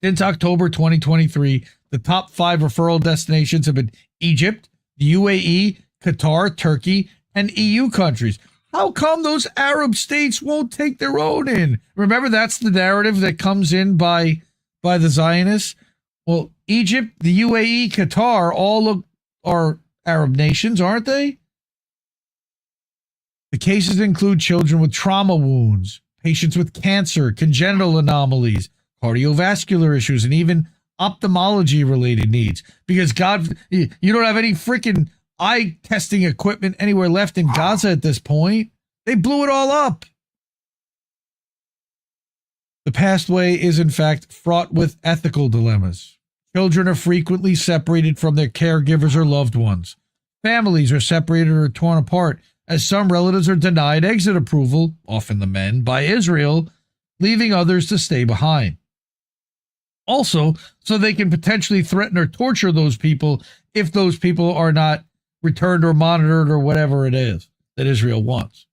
Since October 2023, the top 5 referral destinations have been Egypt, the UAE, Qatar, Turkey, and EU countries. How come those Arab states won't take their own in? Remember, that's the narrative that comes in by the Zionists. Well, Egypt, the UAE, Qatar, are Arab nations, aren't they? The cases include children with trauma wounds, patients with cancer, congenital anomalies, cardiovascular issues, and even ophthalmology-related needs. Because you don't have any freaking eye testing equipment anywhere left in Gaza at this point. They blew it all up. The pathway is, in fact, fraught with ethical dilemmas. Children are frequently separated from their caregivers or loved ones. Families are separated or torn apart, as some relatives are denied exit approval, often the men, by Israel, leaving others to stay behind. Also, so they can potentially threaten or torture those people if those people are not returned or monitored or whatever it is that Israel wants.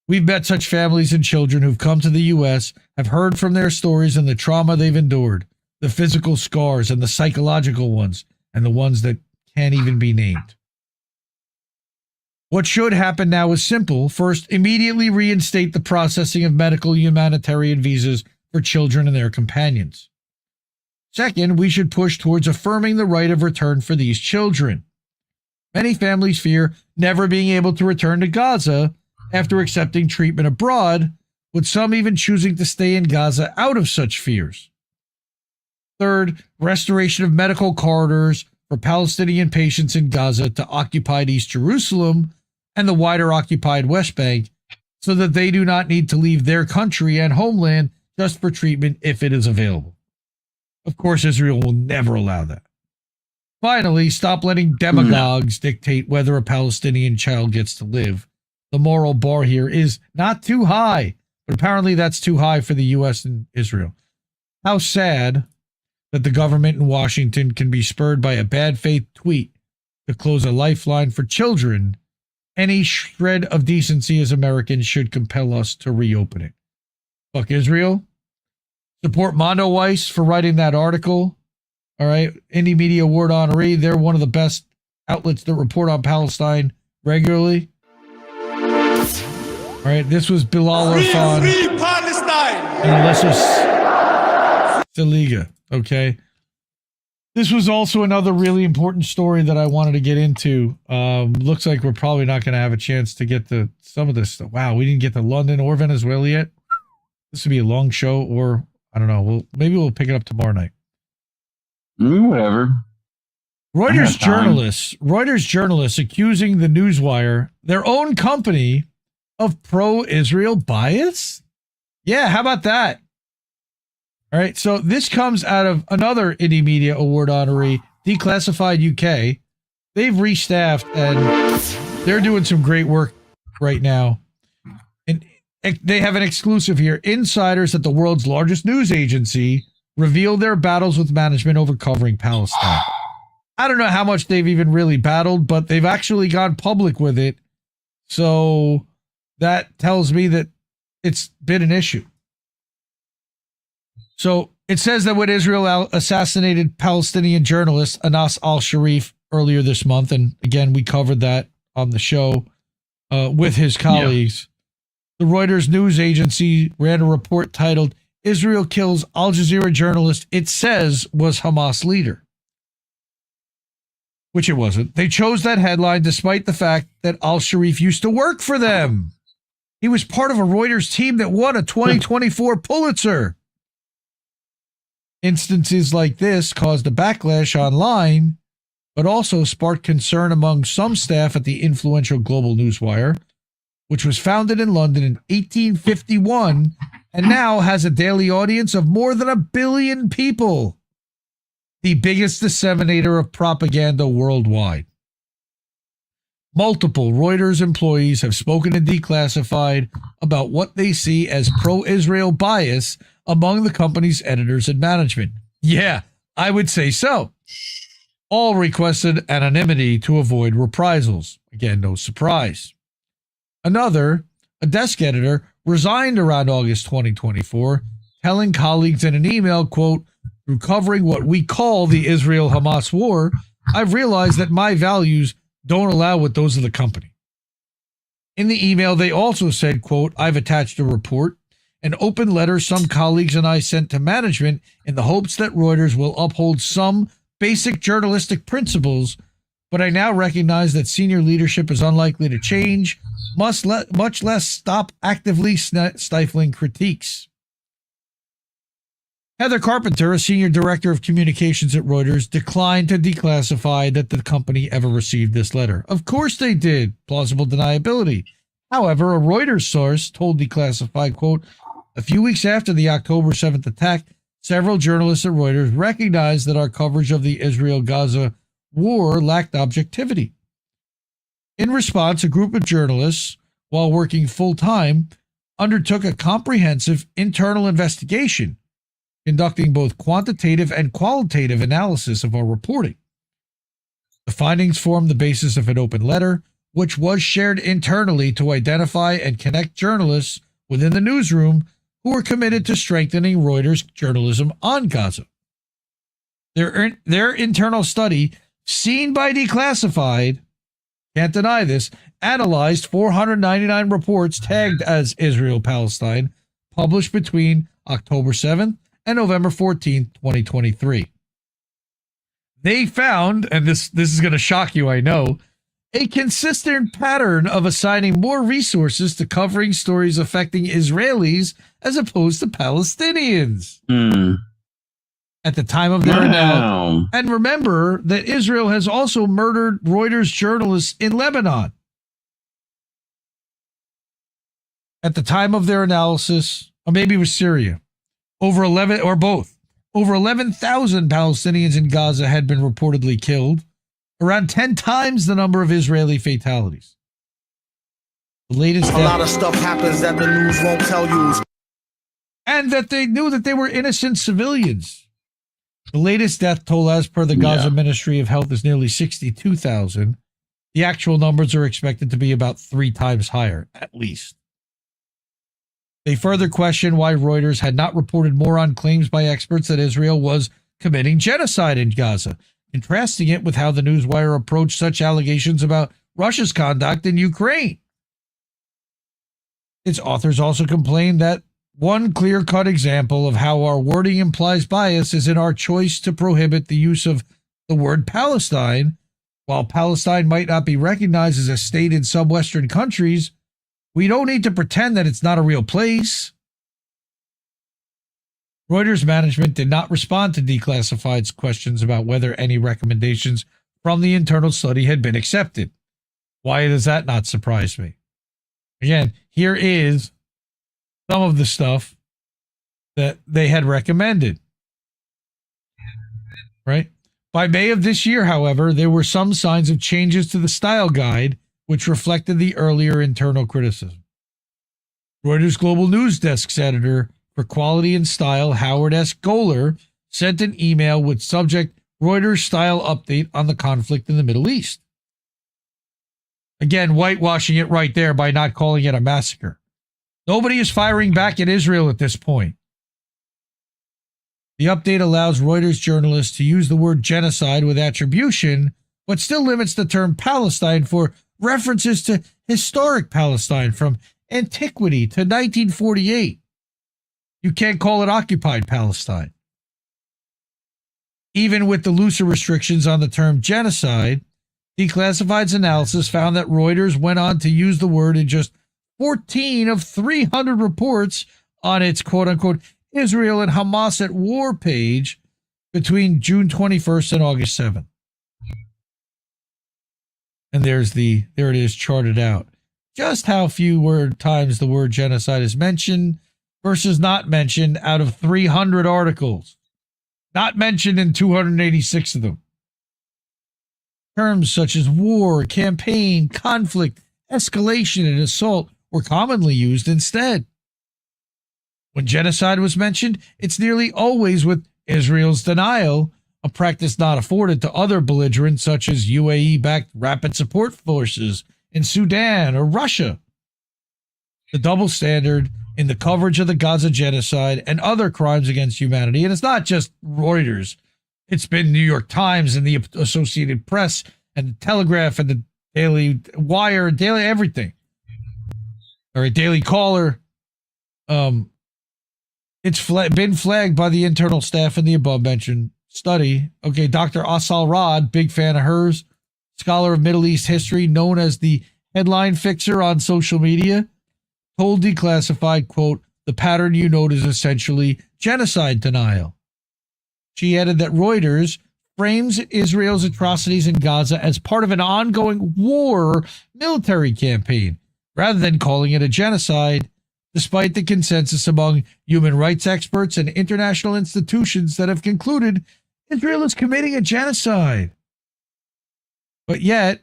We've met such families and children who've come to the U.S., have heard from their stories and the trauma they've endured, the physical scars and the psychological ones, and the ones that can't even be named. What should happen now is simple. First, immediately reinstate the processing of medical humanitarian visas for children and their companions. Second, we should push towards affirming the right of return for these children. Many families fear never being able to return to Gaza after accepting treatment abroad, with some even choosing to stay in Gaza out of such fears. Third, restoration of medical corridors for Palestinian patients in Gaza to occupied East Jerusalem and the wider occupied West Bank, so that they do not need to leave their country and homeland just for treatment if it is available. Of course, Israel will never allow that. Finally, stop letting demagogues dictate whether a Palestinian child gets to live. The moral bar here is not too high, but apparently that's too high for the U.S. and Israel. How sad that the government in Washington can be spurred by a bad faith tweet to close a lifeline for children. Any shred of decency as Americans should compel us to reopen it. Fuck Israel. Support Mondo Weiss for writing that article. All right. Indie Media Award honoree. They're one of the best outlets that report on Palestine regularly. All right. This was Bilal Irfan and Alyssa Saliga. Okay. This was also another really important story that I wanted to get into. Looks like we're probably not going to have a chance to get to some of this stuff. Wow, we didn't get to London or Venezuela yet. This would be a long show, or I don't know. Maybe we'll pick it up tomorrow night. Whatever. Reuters journalists accusing the Newswire, their own company, of pro-Israel bias? Yeah, how about that? All right, so this comes out of another Indie Media Award honoree, Declassified UK. They've restaffed, and they're doing some great work right now. And they have an exclusive here. Insiders at the world's largest news agency reveal their battles with management over covering Palestine. I don't know how much they've even really battled, but they've actually gone public with it. So that tells me that it's been an issue. So it says that when Israel assassinated Palestinian journalist Anas al-Sharif earlier this month, and again, we covered that on the show with his colleagues, the Reuters news agency ran a report titled, "Israel Kills Al Jazeera Journalist It Says Was Hamas Leader," which it wasn't. They chose that headline despite the fact that al-Sharif used to work for them. He was part of a Reuters team that won a 2024 Pulitzer. Instances like this caused a backlash online, but also sparked concern among some staff at the influential Global Newswire, which was founded in London in 1851 and now has a daily audience of more than 1 billion people. the biggest disseminator of propaganda worldwide. Multiple Reuters employees have spoken to Declassified about what they see as pro-Israel bias among the company's editors and management. Yeah, I would say so. All requested anonymity to avoid reprisals. Again, no surprise. Another, a desk editor, resigned around August 2024, telling colleagues in an email, quote, "Through covering what we call the Israel-Hamas war, I've realized that my values don't allow with those of the company." In the email, they also said, quote, "I've attached a report, an open letter some colleagues and I sent to management in the hopes that Reuters will uphold some basic journalistic principles, but I now recognize that senior leadership is unlikely to change, much less stop actively stifling critiques." Heather Carpenter, a senior director of communications at Reuters, declined to declassify that the company ever received this letter. Of course they did. Plausible deniability. However, a Reuters source told Declassified, quote, "A few weeks after the October 7th attack, several journalists at Reuters recognized that our coverage of the Israel-Gaza war lacked objectivity. In response, a group of journalists, while working full-time, undertook a comprehensive internal investigation, conducting both quantitative and qualitative analysis of our reporting. The findings formed the basis of an open letter, which was shared internally to identify and connect journalists within the newsroom who were committed to strengthening Reuters journalism on Gaza. Their internal study, seen by Declassified, can't deny this, analyzed 499 reports tagged as Israel-Palestine, published between October 7th and November 14th, 2023. They found, and this is going to shock you, I know, a consistent pattern of assigning more resources to covering stories affecting Israelis as opposed to Palestinians. At the time of their announcement. And remember that Israel has also murdered Reuters journalists in Lebanon. At the time of their analysis, or maybe it was Syria, over 11 or both, over 11,000 Palestinians in Gaza had been reportedly killed, around 10 times the number of Israeli fatalities. The latest a lot of stuff happens that the news won't tell you. And that they knew that they were innocent civilians. The latest death toll as per the Gaza Ministry of Health is nearly 62,000. The actual numbers are expected to be about 3 times higher, at least. They further question why Reuters had not reported more on claims by experts that Israel was committing genocide in Gaza, contrasting it with how the Newswire approached such allegations about Russia's conduct in Ukraine. Its authors also complained that one clear-cut example of how our wording implies bias is in our choice to prohibit the use of the word Palestine. While Palestine might not be recognized as a state in some Western countries, we don't need to pretend that it's not a real place. Reuters management did not respond to Declassified's questions about whether any recommendations from the internal study had been accepted. Why does that not surprise me? Again, here is some of the stuff that they had recommended. Right? By May of this year, however, there were some signs of changes to the style guide, which reflected the earlier internal criticism. Reuters Global News Desk's editor for quality and style, Howard S. Gohler, sent an email with subject Reuters style update on the conflict in the Middle East. Again, whitewashing it right there by not calling it a massacre. Nobody is firing back at Israel at this point. The update allows Reuters journalists to use the word genocide with attribution, but still limits the term Palestine for references to historic Palestine from antiquity to 1948. You can't call it occupied Palestine. Even with the looser restrictions on the term genocide, Declassified's analysis found that Reuters went on to use the word in just 14 of 300 reports on its quote-unquote Israel and Hamas at war page between June 21st and August 7th. And there it is charted out. Just how few times the word genocide is mentioned versus not mentioned out of 300 articles. not mentioned in 286 of them. Terms such as war, campaign, conflict, escalation, and assault were commonly used instead. When genocide was mentioned, it's nearly always with Israel's denial, a practice not afforded to other belligerents such as UAE-backed rapid support forces in Sudan or Russia. The double standard in the coverage of the Gaza genocide and other crimes against humanity, and it's not just Reuters, it's been New York Times and the Associated Press and the Telegraph and the Daily Wire, Daily everything, or a Daily Caller. It's been flagged by the internal staff in the above-mentioned study. Okay, Dr. Asal Rad, big fan of hers, scholar of Middle East history, known as the headline fixer on social media, told Declassified, quote, the pattern you note is essentially genocide denial. She added that Reuters frames Israel's atrocities in Gaza as part of an ongoing war military campaign, rather than calling it a genocide, despite the consensus among human rights experts and international institutions that have concluded Israel is committing a genocide. But yet,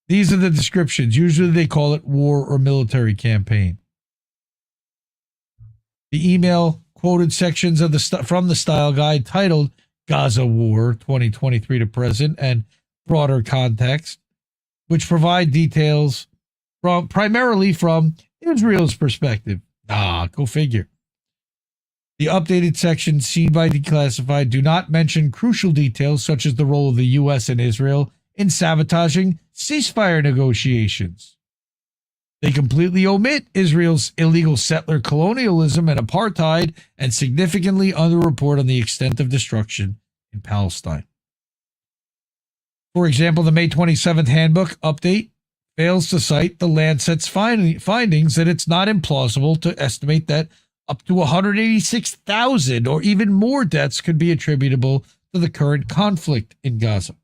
these are the descriptions. Usually they call it war or military campaign. The email quoted sections of from the style guide titled Gaza War 2023 to present and broader context, which provide details primarily from Israel's perspective. Go figure. The updated sections seen by Declassified do not mention crucial details such as the role of the U.S. and Israel in sabotaging ceasefire negotiations. They completely omit Israel's illegal settler colonialism and apartheid and significantly underreport on the extent of destruction in Palestine. For example, the May 27th handbook update fails to cite the Lancet's findings that it's not implausible to estimate that up to 186,000 or even more deaths could be attributable to the current conflict in Gaza.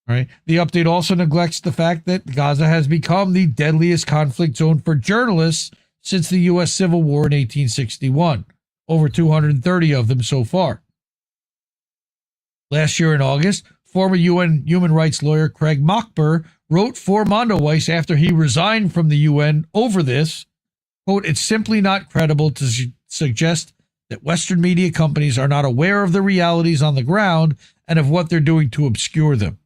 Right? The update also neglects the fact that Gaza has become the deadliest conflict zone for journalists since the U.S. Civil War in 1861, over 230 of them so far. Last year in August, former UN human rights lawyer Craig Mockber wrote for Mondoweiss after he resigned from the UN over this, quote, it's simply not credible to suggest that Western media companies are not aware of the realities on the ground and of what they're doing to obscure them.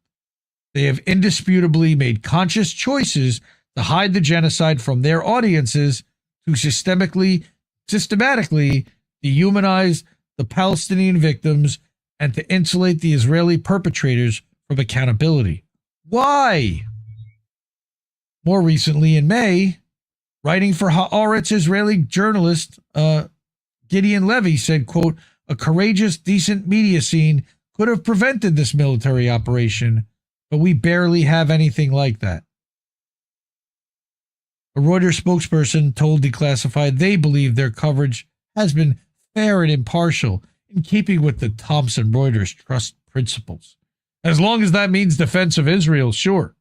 They have indisputably made conscious choices to hide the genocide from their audiences, to systematically dehumanize the Palestinian victims, and to insulate the Israeli perpetrators from accountability. Why? More recently, in May, writing for Haaretz, Israeli journalist Gideon Levy said, quote, a courageous, decent media scene could have prevented this military operation, but we barely have anything like that. A Reuters spokesperson told Declassified they believe their coverage has been fair and impartial, in keeping with the Thomson Reuters trust principles. As long as that means defense of Israel, sure.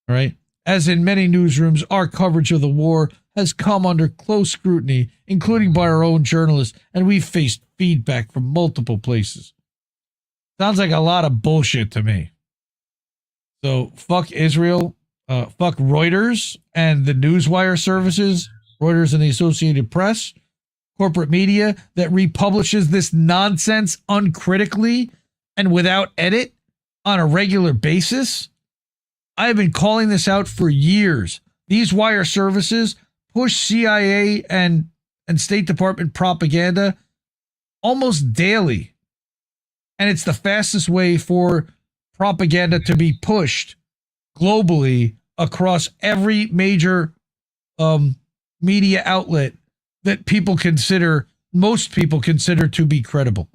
All right. As in many newsrooms, our coverage of the war has come under close scrutiny, including by our own journalists, and we've faced feedback from multiple places. Sounds like a lot of bullshit to me. So fuck Israel, fuck Reuters and the newswire services, Reuters and the Associated Press, corporate media that republishes this nonsense uncritically and without edit on a regular basis. I have been calling this out for years. These wire services push CIA and State Department propaganda almost daily. And it's the fastest way for propaganda to be pushed globally across every major media outlet that most people consider to be credible.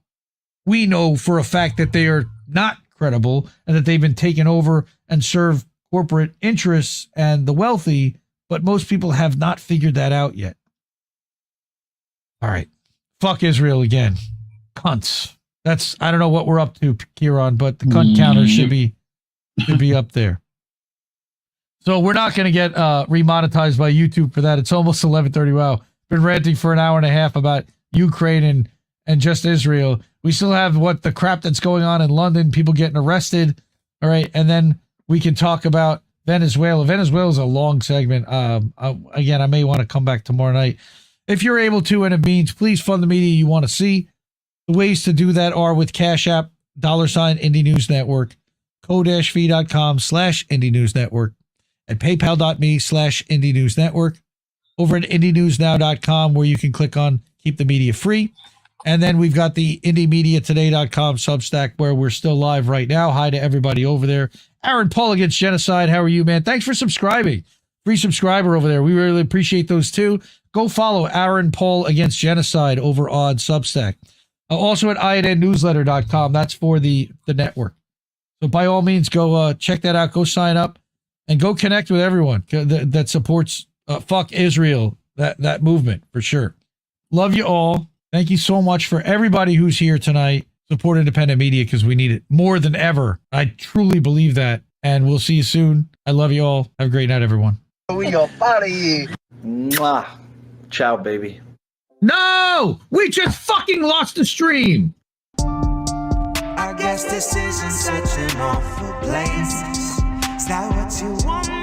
We know for a fact that they are not credible and that they've been taken over and serve corporate interests and the wealthy, but most people have not figured that out yet. All right. Fuck Israel again. Cunts. I don't know what we're up to, Kieran, but the cunt counter should be up there. So we're not going to get remonetized by YouTube for that. It's almost 11:30. Wow. Been ranting for an hour and a half about Ukraine and just Israel. We still have the crap that's going on in London, people getting arrested. All right. And then we can talk about Venezuela. Venezuela is a long segment. Again, I may want to come back tomorrow night. If you're able to, and it means, please fund the media you want to see. The ways to do that are with Cash App, $ Indie News Network, ko-fi.com/Indie News Network, at paypal.me/Indie News Network, over at IndieNewsNow.com, where you can click on Keep the Media Free. And then we've got the IndieMediaToday.com Substack, where we're still live right now. Hi to everybody over there. Aaron Paul Against Genocide. How are you, man? Thanks for subscribing. Free subscriber over there. We really appreciate those too. Go follow Aaron Paul Against Genocide over on Substack. Also at IndieNewsNow.com. That's for the network. So by all means, go check that out. Go sign up and go connect with everyone that supports fuck Israel, that movement for sure. Love you all. Thank you so much for everybody who's here tonight. Support independent media because we need it more than ever. I truly believe that. And we'll see you soon. I love you all. Have a great night, everyone. We are out of here. Mwah. Ciao, baby. No! We just fucking lost the stream! I guess this isn't such an awful place. Is that what you want?